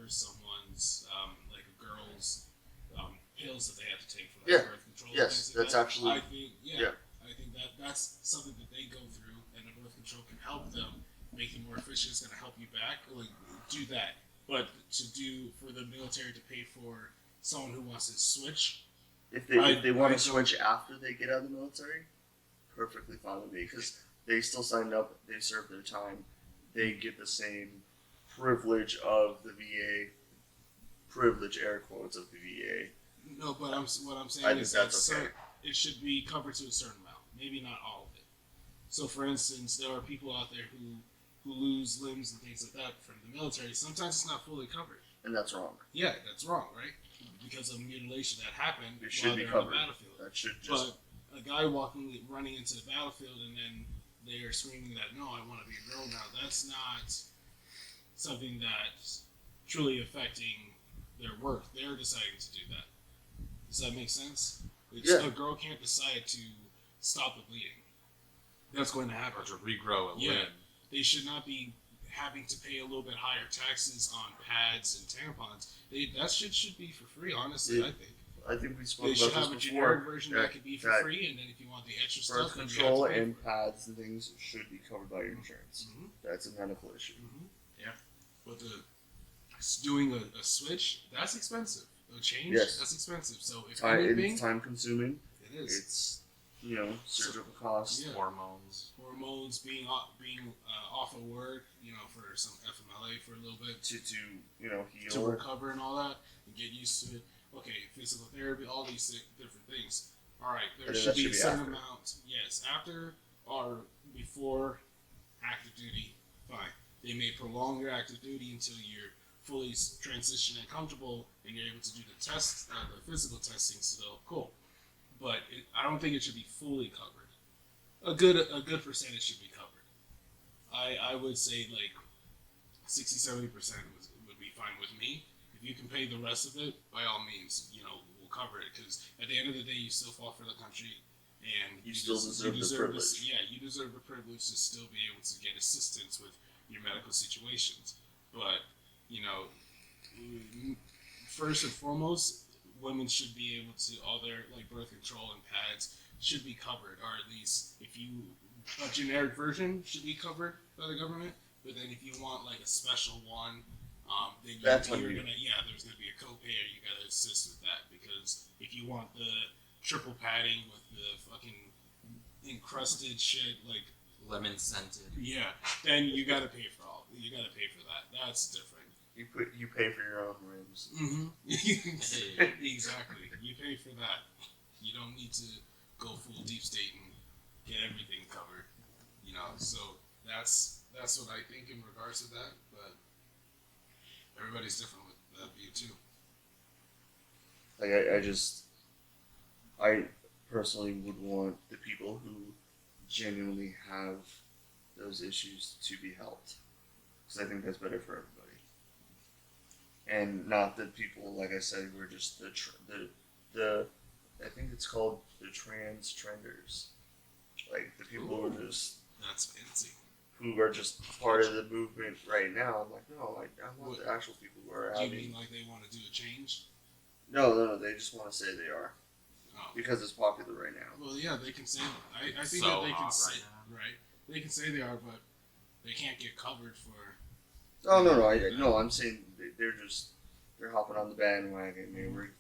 S4: someone's like a girl's pills that they have to take for like birth control. And
S1: Yes,
S4: things like
S1: that's
S4: that.
S1: actually.
S4: I think I think that's something that they go through, and the birth control can help them make them more efficient. It's going to help you back. Like, do that. But for the military to pay for someone who wants to switch.
S1: If they want to switch after they get out of the military, perfectly fine with me because they still signed up. They served their time. They get the same privilege of the VA. Privilege, air quotes, of the VA.
S4: No, but what I'm saying
S1: I think
S4: is
S1: that's okay.
S4: it should be covered to a certain amount. Maybe not all of it. So, for instance, there are people out there who lose limbs and things like that from the military. Sometimes it's not fully covered.
S1: And that's wrong.
S4: Yeah, that's wrong, right? Because of mutilation that happened
S1: It should
S4: while
S1: be
S4: they're on the
S1: covered.
S4: battlefield.
S1: That should just.
S4: But a guy running into the battlefield and then they are screaming that no, I want to be a girl now. That's not something that's truly affecting their work. They're deciding to do that. Does that make sense?
S1: Yeah.
S4: A girl can't decide to stop the bleeding. That's going to happen.
S2: Or to regrow a limb.
S4: They should not be having to pay a little bit higher taxes on pads and tampons. That shit should be for free, honestly,
S1: Yeah.
S4: I think.
S1: I think we spoke
S4: They should
S1: about
S4: have a
S1: this
S4: generic
S1: before.
S4: version that could be for free, and then if you want the extra
S1: Birth
S4: stuff, then you
S1: control
S4: have to pay
S1: and
S4: for it.
S1: pads and things should be covered by your insurance.
S4: Mhm.
S1: That's a medical issue.
S4: But doing a switch, that's expensive. A change,
S1: Yes.
S4: that's expensive. So if
S1: It's time consuming.
S4: it is.
S1: It's surgical costs.
S4: Yeah.
S2: Hormones.
S4: Hormones being off of work, for some FMLA for a little bit
S1: To
S4: to
S1: heal.
S4: recover and all that and get used to it. Okay, physical therapy, all these different things. All right, there
S1: And then
S4: should
S1: that
S4: be
S1: should
S4: a
S1: be
S4: certain
S1: after.
S4: amount. Yes, after or before active duty, fine. They may prolong your active duty until you're fully transitioned and comfortable, and you're able to do the tests, the physical testing. Still cool, but I don't think it should be fully covered. A good percentage should be covered. I would say like 60-70% would be fine with me. If you can pay the rest of it, by all means, we'll cover it. Because at the end of the day, you still fought for the country, and
S1: You still deserve the privilege.
S4: You deserve the privilege to still be able to get assistance with your medical situations. But first and foremost, women should be able to all their birth control and pads should be covered, or at least a generic version should be covered by the government. But then if you want a special one, then there's gonna be a copay, or you gotta assist with that, because if you want the triple padding with the fucking encrusted shit,
S2: Lemon scented.
S4: then you gotta pay for that. That's different.
S1: You pay for your own rims.
S4: Mm-hmm. Exactly. You pay for that. You don't need to go full deep state and get everything covered. So that's what I think in regards to that. But everybody's different with that view too.
S1: I personally would want the people who genuinely have those issues to be helped, because I think that's better for everybody, and not the people, like I said, who are just the I think it's called the trans trenders, the people who are just
S4: That's fancy.
S1: who are just part of the movement right now. I'm like, no, I want the actual people who are
S4: Do you
S1: having.
S4: mean they want to do a change?
S1: No, they just want to say they are
S4: Oh.
S1: because it's popular right now.
S4: Well, yeah, they can say that. I think
S2: So
S4: that they can
S2: hot
S4: say
S2: right now.
S4: right. They can say they are, but they can't get covered for.
S1: Oh no, I'm saying they're hopping on the bandwagon. They were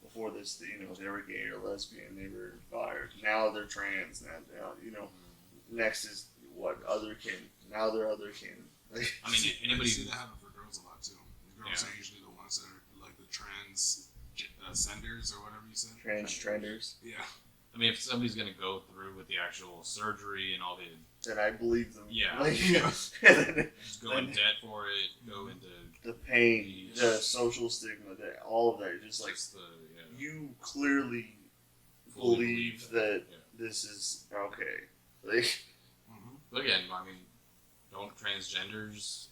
S1: before this, they were gay or lesbian, they were bi. Now they're trans. Now next is what other kin. Now they're other kin.
S2: I mean, anybody
S4: I see
S2: who's
S4: that happen for girls a lot too. The girls are usually the ones that are the trans senders or whatever you said.
S1: trans trenders.
S4: Yeah.
S2: I mean, if somebody's gonna go through with the actual surgery and all the
S1: Then I believe them.
S2: Yeah.
S1: Just
S2: go in debt for it, go into
S1: the pain, the social stigma, all of that. Just
S2: just the
S1: you clearly
S2: fully
S1: believe that
S2: Yeah.
S1: this is okay.
S4: Mm-hmm.
S2: But again, I mean, don't transgenders,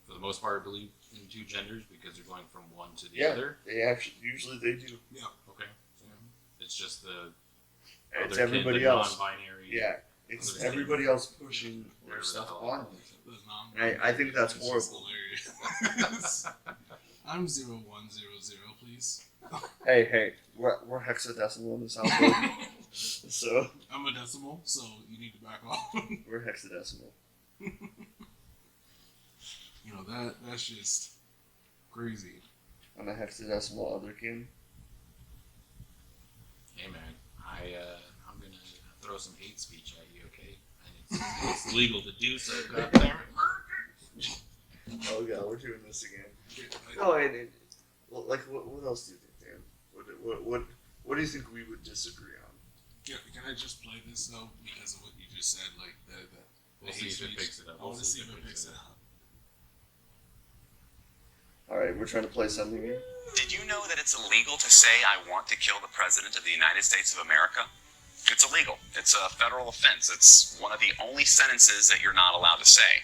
S2: for the most part, believe in two genders because they're going from one to the other?
S1: They actually usually they do.
S4: Yeah.
S2: Okay. It's just the
S1: It's
S2: other
S1: everybody
S2: kid, the
S1: everybody else.
S2: non-binary.
S1: Yeah, it's
S2: Other
S1: everybody else pushing their
S2: whatever the
S1: stuff
S2: hell
S1: on.
S2: it is.
S1: I think that's
S4: It's just
S1: horrible.
S4: hilarious. I'm 0100, please.
S1: Hey, we're hexadecimal in this household, so
S4: I'm a decimal, so you need to back off.
S1: we're hexadecimal.
S4: That's just crazy.
S1: I'm a hexadecimal otherkin.
S2: Hey man, I'm gonna throw some hate speech at you, okay? And it's legal to do so. Goddammit.
S1: Oh god, we're doing this again. No, what else do you think, Dan? What do you think we would disagree on?
S4: Can I just play this though, because of what you just said?
S2: We'll see if it picks it up.
S4: I want to see if it picks it up.
S1: All right, we're trying to play something here.
S5: Did you know that it's illegal to say I want to kill the President of the United States of America? It's illegal. It's a federal offense. It's one of the only sentences that you're not allowed to say.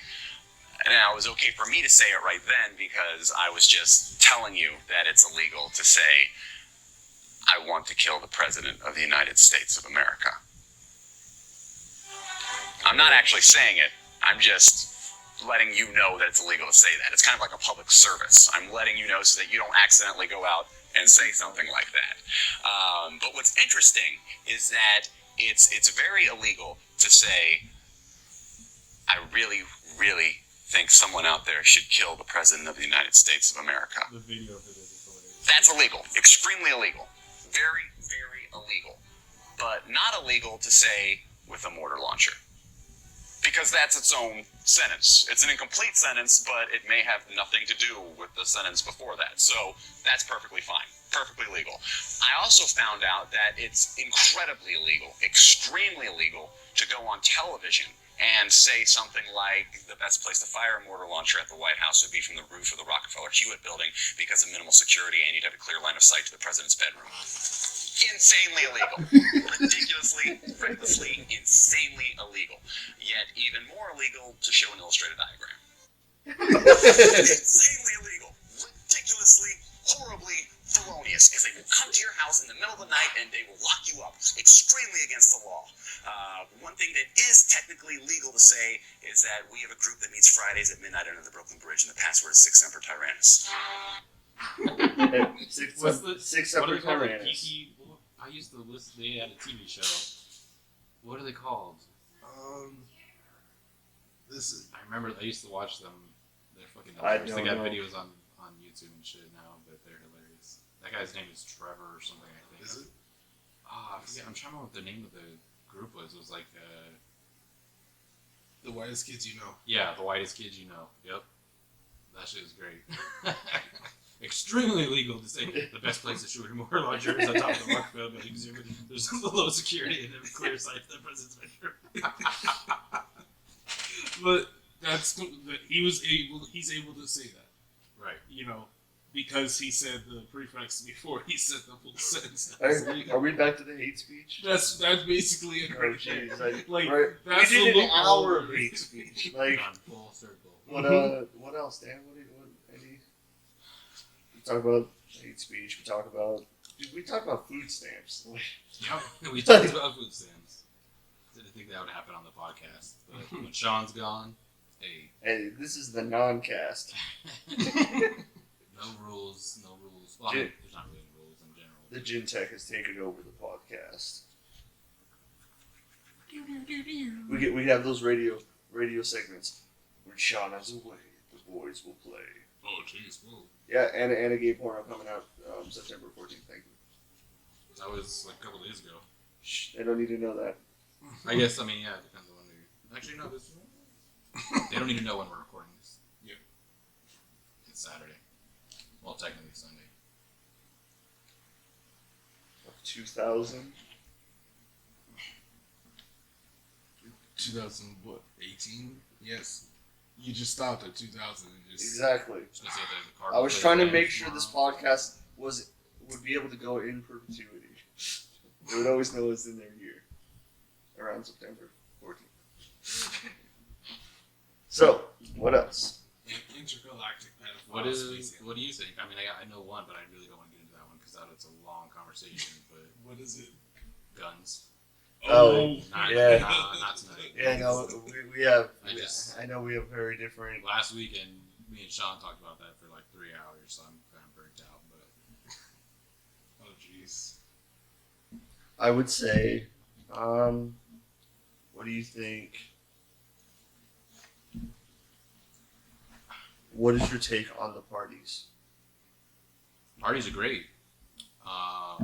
S5: And it was okay for me to say it right then because I was just telling you that it's illegal to say, I want to kill the President of the United States of America. I'm not actually saying it. I'm just letting you know that it's illegal to say that. It's kind of like a public service. I'm letting you know so that you don't accidentally go out and say something like that. But what's interesting is that it's very illegal to say, I really, really think someone out there should kill the President of the United States of America.
S2: The video for this is hilarious.
S5: That's illegal. Extremely illegal. Very, very illegal. But not illegal to say with a mortar launcher. Because that's its own sentence. It's an incomplete sentence, but it may have nothing to do with the sentence before that. So that's perfectly fine. Perfectly legal. I also found out that it's incredibly illegal, extremely illegal, to go on television and say something like the best place to fire a mortar launcher at the White House would be from the roof of the Rockefeller Hewitt building because of minimal security and you'd have a clear line of sight to the president's bedroom. Insanely illegal. Ridiculously, recklessly, insanely illegal. Yet even more illegal to show an illustrated diagram. Insanely illegal. Ridiculously, horribly felonious, because they will come to your house in the middle of the night and they will lock you up. Extremely against the law. One thing that is technically legal to say is that we have a group that meets Fridays at midnight under the Brooklyn Bridge, and the password is Six Semper Tyrannis.
S1: Six
S2: What's the what are
S1: Semper
S2: they called?
S1: Tyrannis.
S2: Kiki. I used to listen. They had a TV show. What are they called?
S4: This is
S2: I remember. I used to watch them. They're fucking
S1: I
S2: hilarious. They
S1: don't
S2: got
S1: know.
S2: videos on YouTube and shit now, but they're hilarious. That guy's name is Trevor or something. I think.
S4: is it?
S2: Ah, I forget. I'm trying to remember what the name of the group was. It was like,
S4: The whitest kids you know.
S2: yeah, the whitest kids you know. Yep. That shit was great. Extremely illegal to say the best place to shoot a mortar launcher is on top of the Rockefeller building because there's low security and a clear sight to the president's bedroom.
S4: But he's able to say that,
S2: Right.
S4: you know, because he said the prefix before he said the full sentence.
S1: Are we back to the hate speech?
S4: That's basically it.
S1: Oh,
S4: Right
S1: jeez.
S4: there. Like
S1: right.
S4: that's
S1: We
S4: the
S1: did an
S4: loophole.
S1: hour of hate speech. Like,
S2: Gone full circle.
S1: what else, Dan? Any? We talk about hate speech. We talk about food stamps.
S2: Yep. We talked about food stamps. Didn't think that would happen on the podcast, but when Shawn's gone, hey.
S1: Hey, this is the NonCast.
S2: No rules, no rules. Well, I mean, there's not really rules in general.
S1: The GinTech has taken over the podcast. We have those radio segments. When Shawn is away, the boys will play.
S4: Oh jeez, whoa.
S1: Yeah, and a gay porno coming out September 14th. Thank you.
S2: That was like a couple days ago.
S1: Shh, they don't need to know that.
S2: I guess, I mean, yeah, it depends on when we... Actually, no, this... They don't need to know when we're recording this.
S4: Yep.
S2: It's Saturday. Well, technically Sunday.
S1: 2000.
S4: 2018? Yes. You just stopped at 2000 and just
S1: Exactly.
S2: Just gonna say that the
S1: I was
S2: Cardinals
S1: trying to
S2: play
S1: make
S2: the
S1: sure this
S2: tomorrow.
S1: podcast would be able to go in perpetuity. They would always know it's in their year. Around September 14th. So, what else?
S4: intergalactic
S2: What
S4: pedophiles.
S2: do you think? I mean, I know one, but I really don't want to get into that one because that's a long conversation. But
S4: What is it?
S2: guns,
S1: Oh,
S2: not,
S1: yeah.
S2: not tonight.
S1: Yeah, no, we have.
S2: I
S1: know we have very different.
S2: Last weekend, me and Shawn talked about that for like 3 hours, so I'm kind of burnt out. But
S4: Oh jeez.
S1: I would say, what do you think? What is your take on the parties?
S2: parties are great.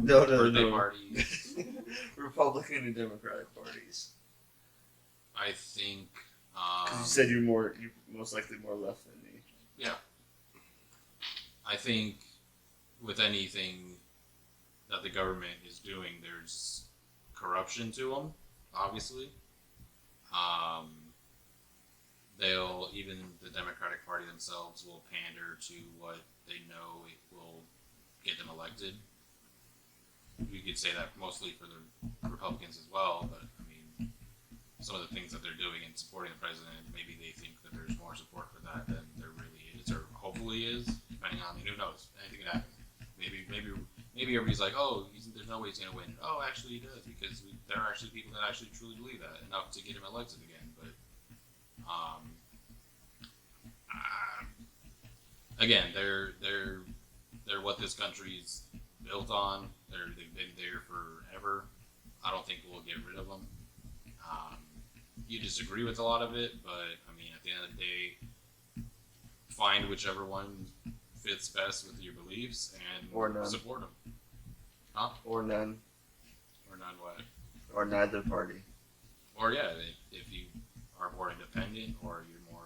S1: No,
S2: birthday
S1: no.
S2: parties.
S1: Republican and Democratic parties.
S2: I think.
S1: 'Cause you said you're most likely more left than me.
S2: Yeah. I think with anything that the government is doing, there's corruption to them, obviously. Even the Democratic Party themselves will pander to what they know it will get them elected. we could say that mostly for the Republicans as well, but I mean, some of the things that they're doing in supporting the president, maybe they think that there's more support for that than there really is, or hopefully is, depending on, who knows, anything could happen. Maybe everybody's like, oh, there's no way he's going to win. Oh, actually he does, because there are actually people that actually truly believe that, enough to get him elected again, but, again, they're what this country's built on. They've been there forever. I don't think we'll get rid of them. You disagree with a lot of it, but I mean, at the end of the day, find whichever one fits best with your beliefs and
S1: Or none.
S2: support them. Huh?
S1: Or none.
S2: Or none what?
S1: Or neither party.
S2: Or yeah, if you are more independent or you're more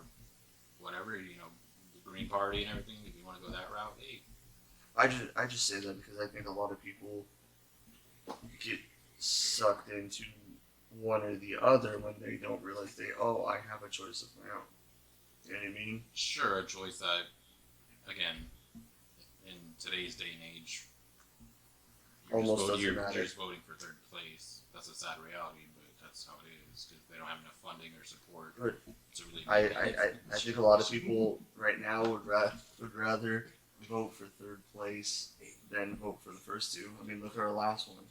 S2: whatever, the Green Party and everything, if you want to go that route, hey.
S1: I just say that because I think a lot of people get sucked into one or the other when they don't realize I have a choice of my own. You know what I mean?
S2: Sure, a choice that, again, in today's day and age,
S1: Almost doesn't
S2: you're
S1: matter.
S2: just voting for third place. That's a sad reality, but that's how it is because they don't have enough funding or support
S1: But
S2: to really.
S1: I think a lot of people right now would rather vote for third place than vote for the first two. I mean, look at our last one.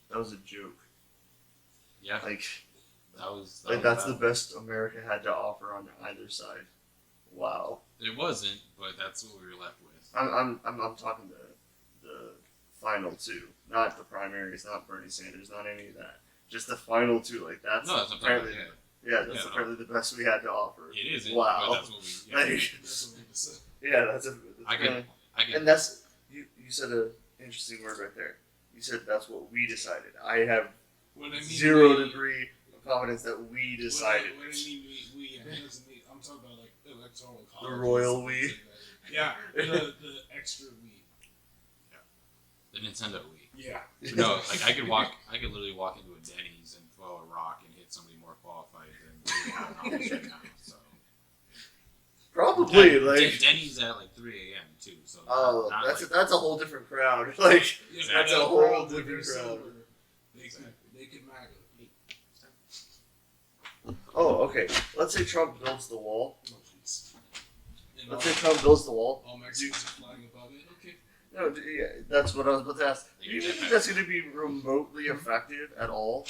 S1: That was a joke.
S2: Yeah,
S1: Like that's the best America had to offer on either side. Wow.
S2: It wasn't, but that's what we were left with.
S1: I'm talking the final two, not the primaries, not Bernie Sanders, not any of that. Just the final two. Like that's
S2: No, that's what I'm
S1: apparently
S2: talking about,
S1: that's apparently the best we had to offer.
S2: It isn't.
S1: Wow.
S2: But that's what we. Yeah,
S1: Like,
S4: That's what we said.
S1: yeah, that's
S2: I can.
S1: and that's you said an interesting word right there. You said that's what we decided. I have
S4: When I mean
S1: 0
S4: we-
S1: degree of confidence that we decided.
S4: When I mean we, it doesn't mean, I'm talking about like electoral college.
S1: The royal we.
S4: Yeah, the extra we.
S2: The Nintendo Wii.
S4: Yeah.
S2: But no, like I could literally walk into a Denny's and throw a rock and hit somebody more qualified than we have knowledge right now. So
S1: Probably like
S2: Denny's at like 3 a.m. too. So not
S1: that's a whole different crowd. Like
S4: Yeah,
S1: that's a
S4: that
S1: whole
S4: crowd,
S1: different
S4: they're
S1: crowd.
S4: sober. They can MAGA.
S1: Oh, okay. Let's say Trump builds the wall.
S4: No, please. And
S1: Let's say Trump builds the wall.
S4: all Mexicans are flying above it. Okay.
S1: No, yeah, that's what I was about to ask. Do you think
S2: Jetpack.
S1: that's going to be remotely effective at all?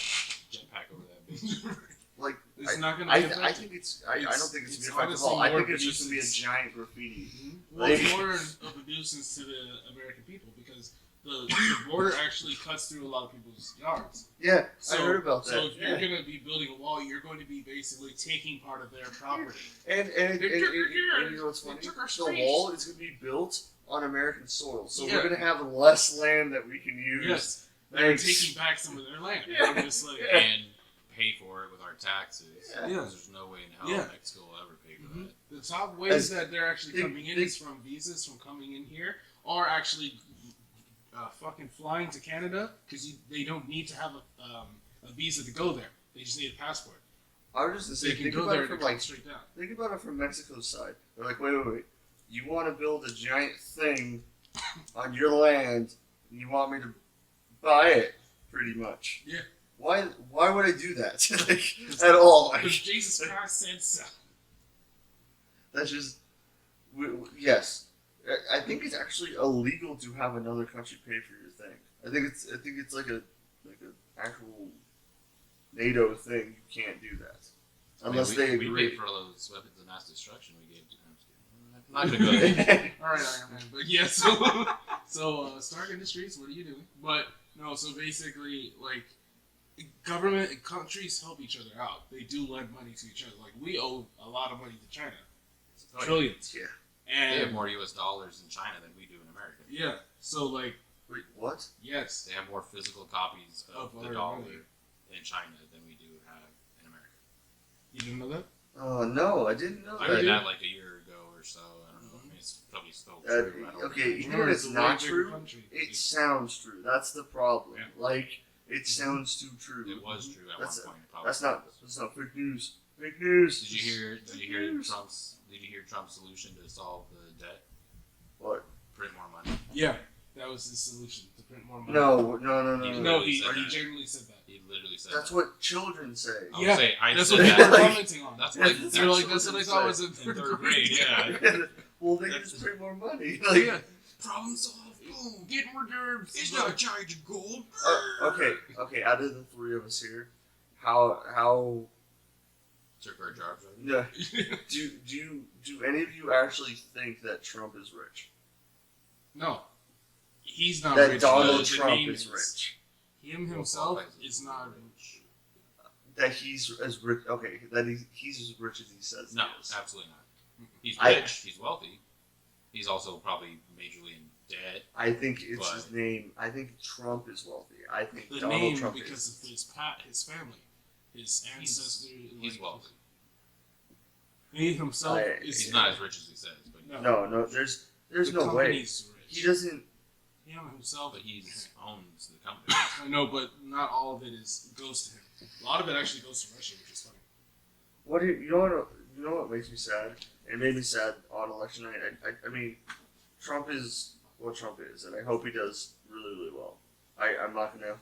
S2: jetpack over that bitch.
S1: Like,
S4: It's not going to
S1: I
S4: be effective.
S1: think it's. I don't think it's
S4: It's
S1: going to be effective at
S4: honestly
S1: all. I
S4: more
S1: think it's just going to be a
S4: nuisance.
S1: giant graffiti.
S4: Well,
S1: Like-
S4: it's more of a nuisance to the American people because the border actually cuts through a lot of people's yards.
S1: Yeah,
S4: So,
S1: I heard about that.
S4: So if you're
S1: Yeah.
S4: going to be building a wall, you're going to be basically taking part of their property.
S1: And you know what's
S4: They
S1: funny?
S4: took our
S1: The
S4: space.
S1: wall is going to be built on American soil, so
S4: Yeah.
S1: we're going to have less land that we can use.
S4: Yes, they're
S1: Thanks.
S4: taking back some of their land.
S1: Yeah.
S4: They're just like,
S1: Yeah.
S2: And pay for it with our taxes.
S1: Yeah.
S4: Yeah.
S2: There's no way in hell
S4: Yeah.
S2: Mexico will ever pay for
S4: Mhm.
S2: that.
S4: The top ways
S1: As-
S4: that they're actually
S1: they-
S4: coming in
S1: they-
S4: is from visas from coming in here, or actually fucking flying to Canada because they don't need to have a visa to go there. They just need a passport.
S1: I was just going to
S4: They
S1: say,
S4: can
S1: think
S4: go
S1: about
S4: there
S1: it
S4: and
S1: from
S4: come straight down.
S1: think about it from Mexico's side. They're like, wait. You want to build a giant thing on your land, and you want me to buy it, pretty much.
S4: Yeah.
S1: Why would I do that? Like, at all? Like,
S4: Because Jesus Christ said so.
S1: that's just yes. I think it's actually illegal to have another country pay for your thing. I think it's like an actual NATO thing. You can't do that unless they
S2: we
S1: agree.
S2: pay for all those weapons of mass destruction we gave to them. I'm not gonna go there.
S4: All right, Iron Man. But yeah, so Stark Industries, what are you doing? But no, so basically, like, government and countries help each other out. They do lend money to each other. Like, we owe a lot of money to China, trillions.
S1: Yeah.
S2: They have
S4: And
S2: more U.S. dollars in China than we do in America.
S4: yeah, so like,
S1: Wait, what?
S4: yes,
S2: They have more physical copies of
S4: Of
S2: the
S4: our
S2: dollar
S4: money.
S2: in China than we do have in America.
S4: you didn't know that?
S1: Oh no, I didn't know
S2: I
S1: that.
S2: heard that like a year ago or so. I don't know. I mean, it's probably still true. I don't
S1: Okay,
S2: know.
S1: even
S4: Remember,
S1: if it's
S4: a way
S1: not
S4: bigger
S1: true,
S4: country.
S1: it sounds true. That's the problem.
S2: Yeah.
S1: Like, it sounds too true.
S2: It was true at
S1: That's
S2: one point. Probably.
S1: That's not fake news. Fake news.
S2: Did you hear? Did you hear
S1: News.
S2: Trump's? Did you hear Trump's solution to solve the debt?
S1: What?
S2: Print more money.
S4: Yeah, That was his solution, to print more money.
S1: No.
S4: No, he genuinely said that.
S2: He literally said
S1: That's
S2: that.
S1: what children say.
S2: I would say, I
S4: that's
S2: said
S4: what
S2: that.
S4: people were commenting on.
S2: That's
S1: Yeah,
S2: like
S1: that's
S4: They're
S1: what
S4: like, that's what I
S1: children
S4: thought was
S1: say.
S4: in
S2: in
S4: third grade.
S2: Yeah.
S1: Well, they can
S2: That's-
S1: just print more money. Like,
S4: Yeah. Problem solved. Boom. Get more gerbs.
S2: It's not a charge of gold.
S1: okay. Out of the three of us here, how
S2: Took our jobs.
S1: yeah, do any of you actually think that Trump is rich?
S4: No. He's not
S1: That
S4: rich.
S1: Donald
S4: The
S1: Trump
S4: name
S1: is rich?
S4: Him himself is not rich.
S1: That he's as rich? Okay, that he's as rich as he says
S2: No,
S1: he is.
S2: absolutely not. He's
S1: I-
S2: rich. He's wealthy. He's also probably majorly in debt.
S1: I think it's
S2: But-
S1: his name. I think Trump is wealthy. I think
S4: The
S1: Donald
S4: name
S1: Trump
S4: because
S1: is.
S4: of his family, his ancestry.
S2: He's
S4: like,
S2: wealthy.
S4: He himself is.
S2: He's not as rich as he says, but
S1: No, there's
S4: the
S1: no way.
S4: company's rich.
S1: He doesn't.
S4: Him himself.
S2: but he owns the company.
S4: I know, but not all of it goes to him. A lot of it actually goes to Russia, which is funny.
S1: You know what makes me sad? It made me sad on election night. I mean, Trump is what Trump is, and I hope he does really, really well. I'm not gonna.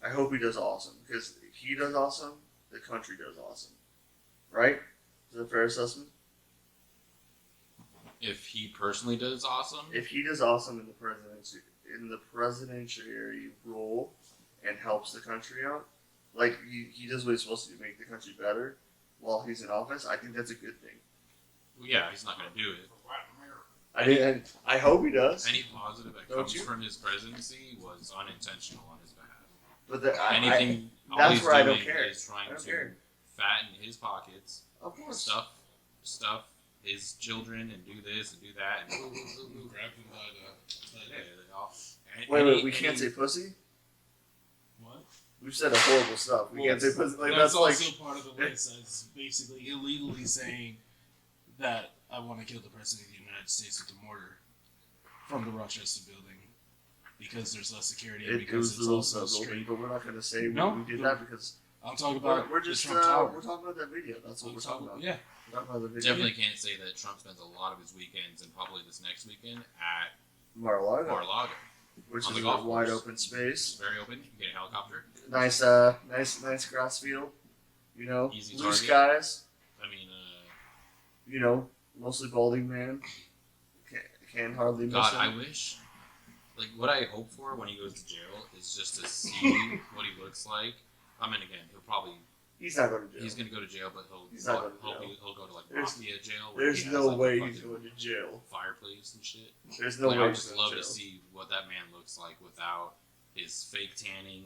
S1: I hope he does awesome, because if he does awesome, the country does awesome, right? Is that a fair assessment?
S2: If he personally does awesome,
S1: If he does awesome in the presidency role and helps the country out, like he does what he's supposed to do, make the country better while he's in office, I think that's a good thing.
S2: well, yeah, he's not going to do it.
S1: I hope he does.
S2: Any positive that
S1: Don't
S2: comes
S1: you?
S2: from his presidency was unintentional on his behalf.
S1: But
S2: Anything, all
S1: that's
S2: he's
S1: where I
S2: doing
S1: don't care.
S2: is
S1: I
S2: trying
S1: don't
S2: to
S1: care.
S2: fatten his pockets,
S1: Of course.
S2: stuff his children, and do this and do that. And
S4: Grab him by the.
S2: yeah, they all,
S1: Wait, we can't say pussy?
S4: What?
S1: We've said horrible stuff. We
S4: Well,
S1: can't say pussy. Like,
S4: that's
S1: that's like.
S4: also part of the list. That's basically illegally saying that I want to kill the president of the United States with a mortar from the Rochester building because there's less security and
S1: It
S4: because
S1: was
S4: it's
S1: the
S4: also
S1: little building,
S4: straight.
S1: but we're not going to say
S4: No,
S1: we did
S4: no.
S1: that because
S4: I'm talking about
S1: we're just
S4: the Trump Tower.
S1: we're talking about that video. That's what we're talking about.
S4: Yeah,
S1: We're talking about the video.
S2: definitely can't say that Trump spends a lot of his weekends and probably this next weekend at
S1: Mar-a-Lago,
S2: Mar-a-Lago.
S1: which
S2: on
S1: is
S2: the
S1: a
S2: golf
S1: wide
S2: course.
S1: open
S2: It's
S1: space.
S2: very open. You can get a helicopter.
S1: Nice grass field. You know,
S2: Easy
S1: blue
S2: target.
S1: skies.
S2: I mean,
S1: You know, mostly balding man. Can hardly miss
S2: God,
S1: him.
S2: I wish. Like, what I hope for when he goes to jail is just to see what he looks like. I mean, again, he'll probably
S1: He's not going to jail.
S2: he's gonna go to jail, but
S1: He's not going to jail.
S2: he'll go to like
S1: There's-
S2: mafia jail. Where
S1: There's
S2: he has,
S1: no
S2: like, a
S1: way he's
S2: fucking
S1: going to jail.
S2: fireplace and shit.
S1: There's no
S2: Like,
S1: way
S2: I would
S1: he's
S2: just
S1: going
S2: love
S1: to
S2: to
S1: jail.
S2: see what that man looks like without his fake tanning,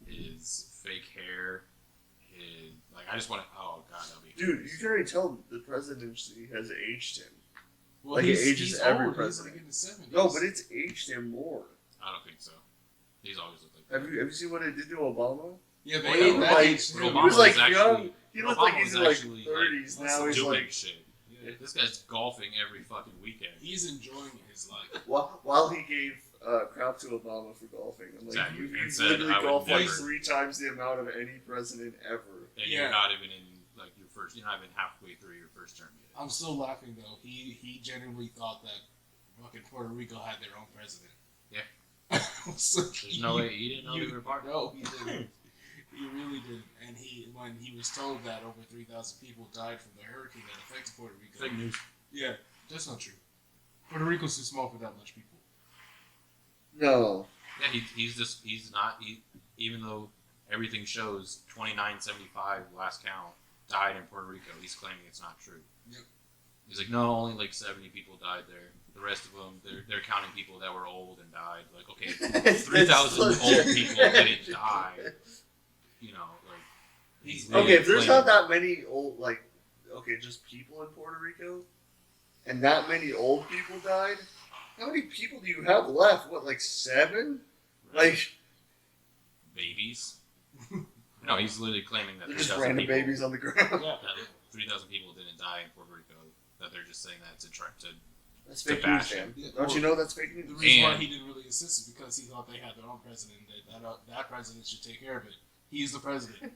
S2: his fake hair, his like. I just want to. Oh God, that'd be.
S1: Dude, you can already tell the presidency has aged him.
S4: well,
S1: Like, it
S4: he's,
S1: ages
S4: he's
S1: every
S4: old.
S1: president.
S4: He's like in the 70s.
S1: No, but it's aged him more.
S2: I don't think so. He's always looked like that.
S1: Have you seen what it did to Obama?
S4: yeah,
S2: Well,
S4: they
S2: yeah,
S4: that
S1: like,
S4: aged
S2: but
S4: him.
S1: he was
S2: Obama
S1: like
S2: was actually-
S1: young. He looked like
S2: Obama
S1: he's in
S2: was
S1: like
S2: actually,
S1: 30s.
S4: like,
S1: Now he's
S2: doing
S1: like
S2: shit.
S4: Yeah.
S2: This guy's golfing every fucking weekend.
S4: He's enjoying his life.
S1: while he gave crap to Obama for golfing. I'm like,
S2: Exactly.
S1: you
S2: And
S1: he's
S2: said,
S1: literally
S2: "I would
S1: golfed like
S2: never."
S1: 3 times the amount of any president ever.
S2: And
S4: Yeah.
S2: you're not even in like your first. You're not even halfway through your first term yet.
S4: I'm still laughing though. He genuinely thought that fucking Puerto Rico had their own president.
S2: Yeah.
S4: So
S2: There's no way he didn't know
S4: you-
S2: they were part.
S4: No, he didn't. He really didn't. And when he was told that over 3,000 people died from the hurricane that affected Puerto Rico.
S2: Fake news.
S4: Yeah, that's not true. Puerto Rico's too small for that much people.
S1: No.
S2: Yeah, he's not. Even though everything shows 2975 last count died in Puerto Rico, he's claiming it's not true.
S4: Yep.
S2: He's like, no, only like 70 people died there. The rest of them, they're counting people that were old and died. Like, okay, 3,000 old people didn't die. You know, like he's
S1: Okay, if there's
S2: claiming-
S1: not that many old, like, okay, just people in Puerto Rico, and that many old people died, how many people do you have left? What, like 7? Like,
S2: babies. No, he's literally claiming that
S1: they're just
S2: 3,000
S1: random
S2: people,
S1: babies on the ground.
S4: Yeah.
S2: that 3,000 people didn't die in Puerto Rico. That they're just saying that to try to.
S1: That's
S2: To
S1: fake
S2: bash
S1: news,
S2: him.
S1: man.
S4: Yeah,
S1: Don't you know that's fake
S4: The
S1: news?
S4: reason why
S2: And-
S4: he didn't really insist is because he thought they had their own president. That president should take care of it. He's the president.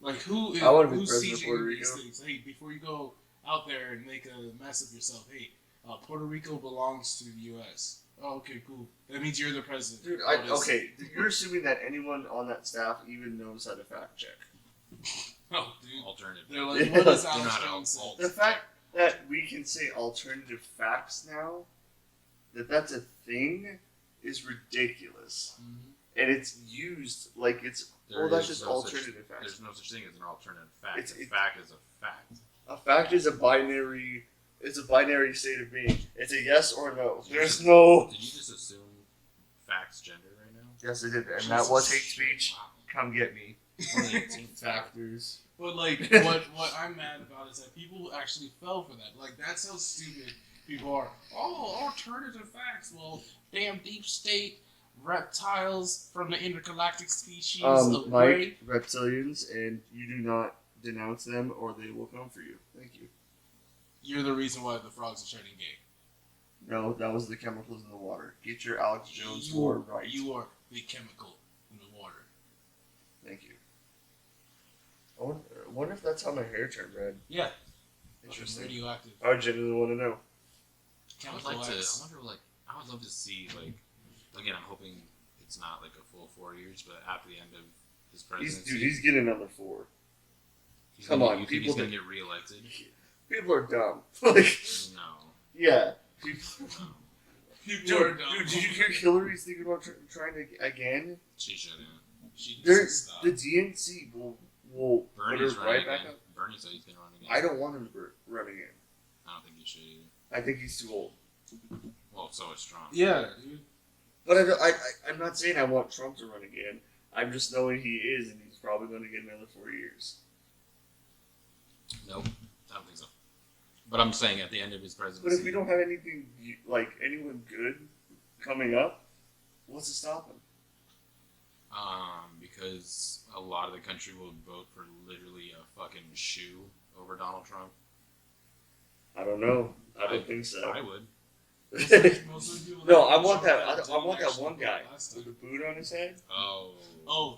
S4: Like who's
S1: I wanna be president of
S4: teaching
S1: Puerto
S4: these
S1: Rico.
S4: things? Hey, before you go out there and make a mess of yourself, hey, Puerto Rico belongs to the U.S. Oh, okay, cool. That means you're the president.
S1: Dude,
S4: Notice.
S1: okay, you're assuming that anyone on that staff even knows how to fact check.
S4: Oh, dude.
S2: Alternative.
S4: They're like,
S1: Yeah.
S4: what does
S2: They're
S4: Alex
S2: not
S4: Jones say?
S1: The fact that we can say alternative facts now, that's a thing, is ridiculous.
S4: Mhm.
S1: And it's used like it's,
S2: There
S1: that's
S2: is
S1: just
S2: no
S1: alternative facts.
S2: There's no such thing as an alternative fact.
S1: It's-
S2: A fact is a fact.
S1: A fact is a binary state of being. It's a yes or no.
S2: Did you
S1: There's
S2: just-
S1: no...
S2: Did you just assume facts gender right now?
S1: Yes, I did. And that was hate speech.
S2: Wow.
S1: Come get me.
S2: Only 18
S1: Factors.
S4: But like, what I'm mad about is that people actually fell for that. Like, that's how stupid people are. Oh, alternative facts. Well, damn deep state reptiles from the intergalactic species of gray.
S1: Mike, reptilians, and you do not denounce them or they will come for you. Thank you.
S4: You're the reason why the frogs are turning gay.
S1: No, that was the chemicals in the water. Get your Alex Jones
S4: You-
S1: war right.
S4: You are the chemical in the water.
S1: Thank you. I wonder if that's how my hair turned red.
S4: Yeah.
S1: Interesting.
S4: Radioactive.
S1: I genuinely want to know.
S2: I would
S4: Chemical
S2: like to.
S4: X.
S2: I wonder, like, I would love to see, like, again, I'm hoping it's not like a full 4 years, but after the end of his presidency,
S1: He's getting another 4.
S2: he's
S1: come
S2: gonna,
S1: on,
S2: you think
S1: people
S2: he's gonna
S1: that-
S2: get reelected?
S1: People are dumb. Like,
S2: No,
S1: yeah. People,
S2: no,
S4: People are dumb.
S1: dude, did you hear Hillary's thinking about trying to again?
S2: she shouldn't.
S4: She needs
S1: There,
S4: to stop.
S1: the DNC will put her
S2: Bernie's
S1: right
S2: running
S1: back
S2: again.
S1: up.
S2: Bernie said he's gonna run again.
S1: I don't want him to run again.
S2: I don't think he should either.
S1: I think he's too old.
S2: Well, so is Trump.
S4: Yeah, dude.
S1: But I'm not saying I want Trump to run again. I'm just knowing he is, and he's probably going to get another 4 years.
S2: Nope, I don't think so. But I'm saying at the end of his
S1: But
S2: presidency,
S1: if we don't have anything like anyone good coming up, what's to stop him?
S2: because a lot of the country will vote for literally a fucking shoe over Donald Trump.
S1: I don't know. I don't think so.
S2: I would.
S4: Most of the people
S1: No,
S4: that
S1: I want that.
S4: didn't
S1: I want that
S4: actually
S1: one
S4: vote
S1: guy
S4: last
S1: with
S4: time.
S1: a boot on his head.
S2: Oh.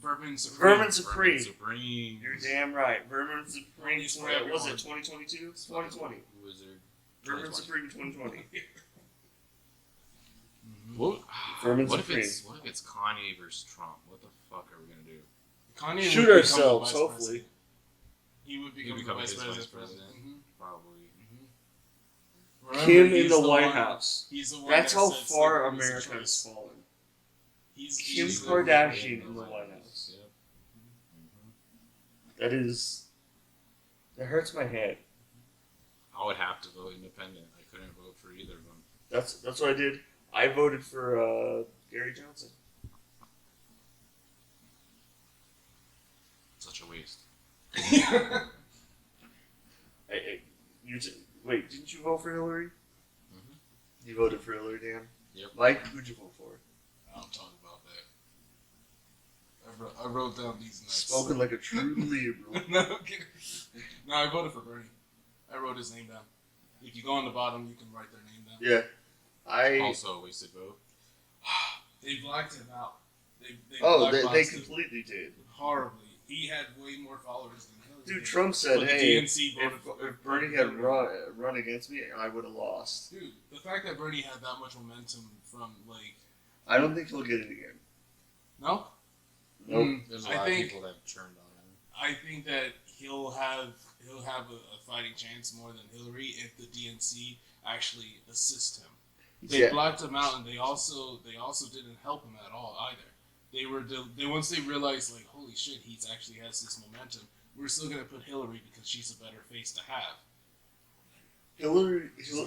S4: Vermin Supreme.
S1: Vermin Supreme.
S2: Supreme.
S1: You're damn right. Vermin Supreme.
S4: He's for
S1: What was
S4: everyone.
S1: it? 2022? 2020.
S2: Wizard.
S1: Vermin
S2: 2020.
S1: Supreme 2020.
S2: What,
S1: Vermin
S2: what if
S1: Supreme.
S2: it's Kanye versus Trump? What the fuck are we gonna do?
S4: Kanye
S1: Shoot
S4: would become
S1: ourselves,
S4: the vice
S1: hopefully.
S4: president. He would become,
S2: become
S4: the vice
S2: his
S4: president.
S2: vice president. Probably.
S4: Remember,
S1: Him in
S4: he's
S1: the White
S4: one-
S1: House.
S4: He's the one
S1: That's
S4: that
S1: how
S4: said
S1: far
S4: slavery was a
S1: America has
S4: choice.
S1: fallen.
S4: He's
S1: Kim
S4: he's the-
S1: Kardashian in the White House.
S2: Yep.
S1: That is. That hurts my head.
S2: I would have to vote independent. I couldn't vote for either of them.
S1: That's what I did. I voted for Gary Johnson.
S2: Such a waste.
S1: Wait, didn't you vote for Hillary?
S2: Mhm.
S1: You voted for Hillary, Dan?
S2: Yep.
S1: Mike, who'd you vote for?
S4: I don't talk about that. I wrote down these notes.
S1: Spoken like a true liberal.
S4: No, I'm kidding. No, I voted for Bernie. I wrote his name down. If you go on the bottom, you can write their name down.
S1: Yeah. I.
S2: Also a wasted vote.
S4: They blacked him out. They
S1: They
S4: blacklisted him
S1: completely did.
S4: horribly. He had way more followers than Hillary.
S1: Dude,
S4: did.
S1: Trump said,
S4: But the
S1: hey,
S4: DNC voted for
S1: if Bernie had run against me, I would have lost.
S4: Dude, the fact that Bernie had that much momentum from like
S1: I don't think he'll get it again.
S4: no.
S1: Nope.
S2: There's a
S4: I
S2: lot
S4: think-
S2: of people that have churned on him.
S4: I think that he'll have a fighting chance more than Hillary if the DNC actually assist him. They
S1: Yeah.
S4: blocked him out, and they also didn't help him at all either. They once they realized like holy shit, he's actually has this momentum. We're still gonna put Hillary because she's a better face to have.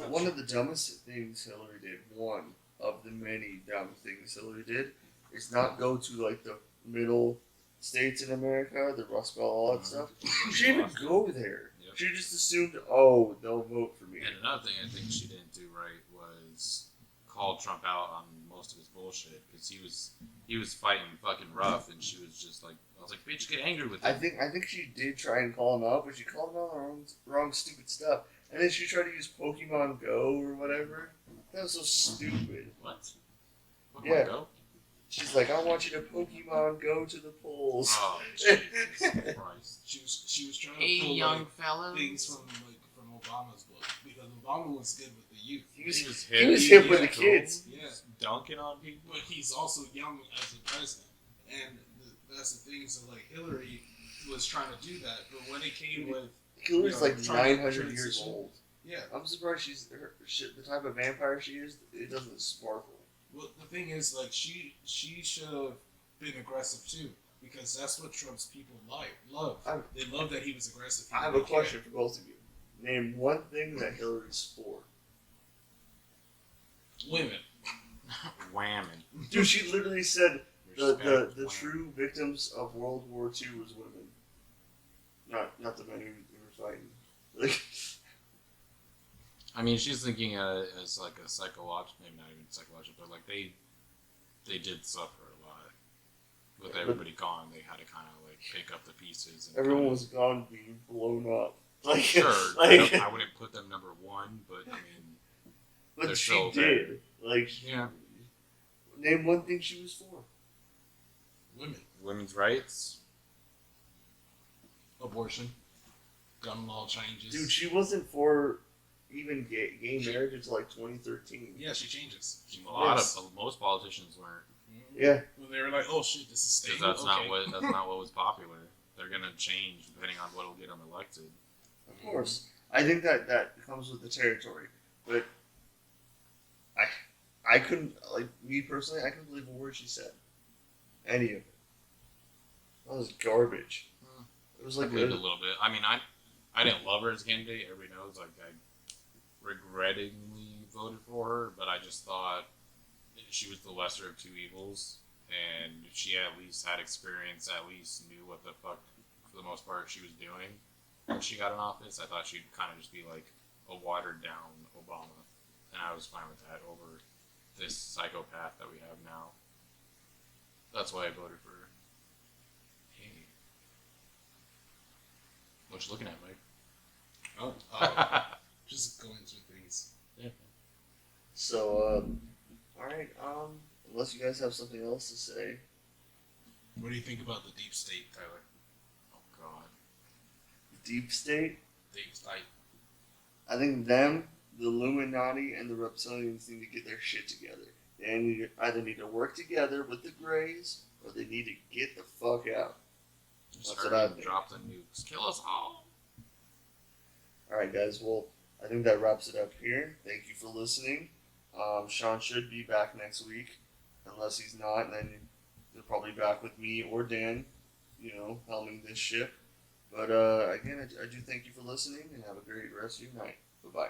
S1: One of the dumbest things Hillary did, one of the many dumb things Hillary did, is not go to like the middle states in America, the Rust Belt, all that stuff. She didn't even go there.
S2: Yep.
S1: She just assumed, oh, they'll vote for me.
S2: And another thing I think she didn't do right was call Trump out on most of his bullshit because he was fighting fucking rough, and she was just like, I was like, bitch, get angry with
S1: I
S2: him.
S1: think she did try and call him out, but she called him out on the wrong stupid stuff. And then she tried to use Pokemon Go or whatever. That was so stupid.
S2: What? What
S1: Yeah.
S2: Go?
S1: She's like, I want you to Pokemon Go to the polls.
S2: Oh, Jesus Christ.
S4: She was trying to pull like,
S2: fellas.
S4: things from Obama's book because Obama was good with the youth.
S1: He was
S2: hip,
S1: hip with the
S2: cool.
S1: kids.
S4: Yeah,
S2: Dunking on people.
S4: but he's also young as a president, and that's the thing. So like Hillary was trying to do that, but when it came with
S1: Hillary's like
S4: trying to
S1: 900 years
S4: transition.
S1: old.
S4: yeah,
S1: I'm surprised the type of vampire she is. It doesn't sparkle.
S4: well the thing is like she should have been aggressive too, because that's what Trump's people love. They love that he was aggressive.
S1: I have a question for both of you. Name one thing that Hillary's for.
S4: Women.
S2: Whamming.
S1: Dude, she literally said the
S2: Respect,
S1: true victims of World War II was women. Not the men who were fighting. Like,
S2: I mean, she's thinking as like a psychological, maybe not even psychological, but like they did suffer a lot. With everybody gone, they had to kind of like pick up the pieces. And
S1: everyone
S2: kinda,
S1: was gone being blown up. Like,
S2: sure.
S1: like,
S2: I wouldn't put them number one, but I mean,
S1: but
S2: they're
S1: she
S2: still
S1: did. Like,
S2: yeah.
S1: name one thing she was for.
S4: Women.
S2: Women's rights.
S4: Abortion. Gun law changes.
S1: Dude, she wasn't for even gay marriage until like 2013.
S4: Yeah, she changes.
S2: Most politicians weren't.
S1: Yeah.
S4: When they were like, "Oh shit, this is staying."
S2: Because that's
S4: okay.
S2: not what was popular. They're gonna change depending on what will get them elected.
S1: Of course. I think that comes with the territory. But I couldn't, like, me personally, I couldn't believe a word she said. Any of it. That was garbage. It was
S2: I
S1: like
S2: believed a little bit. I mean, I didn't love her as a candidate. Everybody knows, like, I regrettingly voted for her, but I just thought she was the lesser of two evils, and she at least had experience, at least knew what the fuck, for the most part, she was doing when she got in office. I thought she'd kind of just be like a watered down Obama, and I was fine with that over this psychopath that we have now. That's why I voted for her. Hey. What you looking at, Mike?
S4: Oh, just going through things.
S2: Yeah.
S1: So, alright, unless you guys have something else to say.
S4: What do you think about the deep state, Tyler?
S2: Oh, God.
S1: Deep State,
S4: Deep state.
S1: I think them, the Illuminati, and the reptilians need to get their shit together. They either need to work together with the Greys, or they need to get the fuck out.
S2: Just
S1: That's what I
S2: hurry and
S1: think.
S2: drop the nukes. Kill us all.
S1: Alright, guys, well, I think that wraps it up here. Thank you for listening. Shawn should be back next week. Unless he's not, then he'll probably be back with me or Dan, helming this ship. But again, I do thank you for listening, and have a great rest of your night. Bye-bye.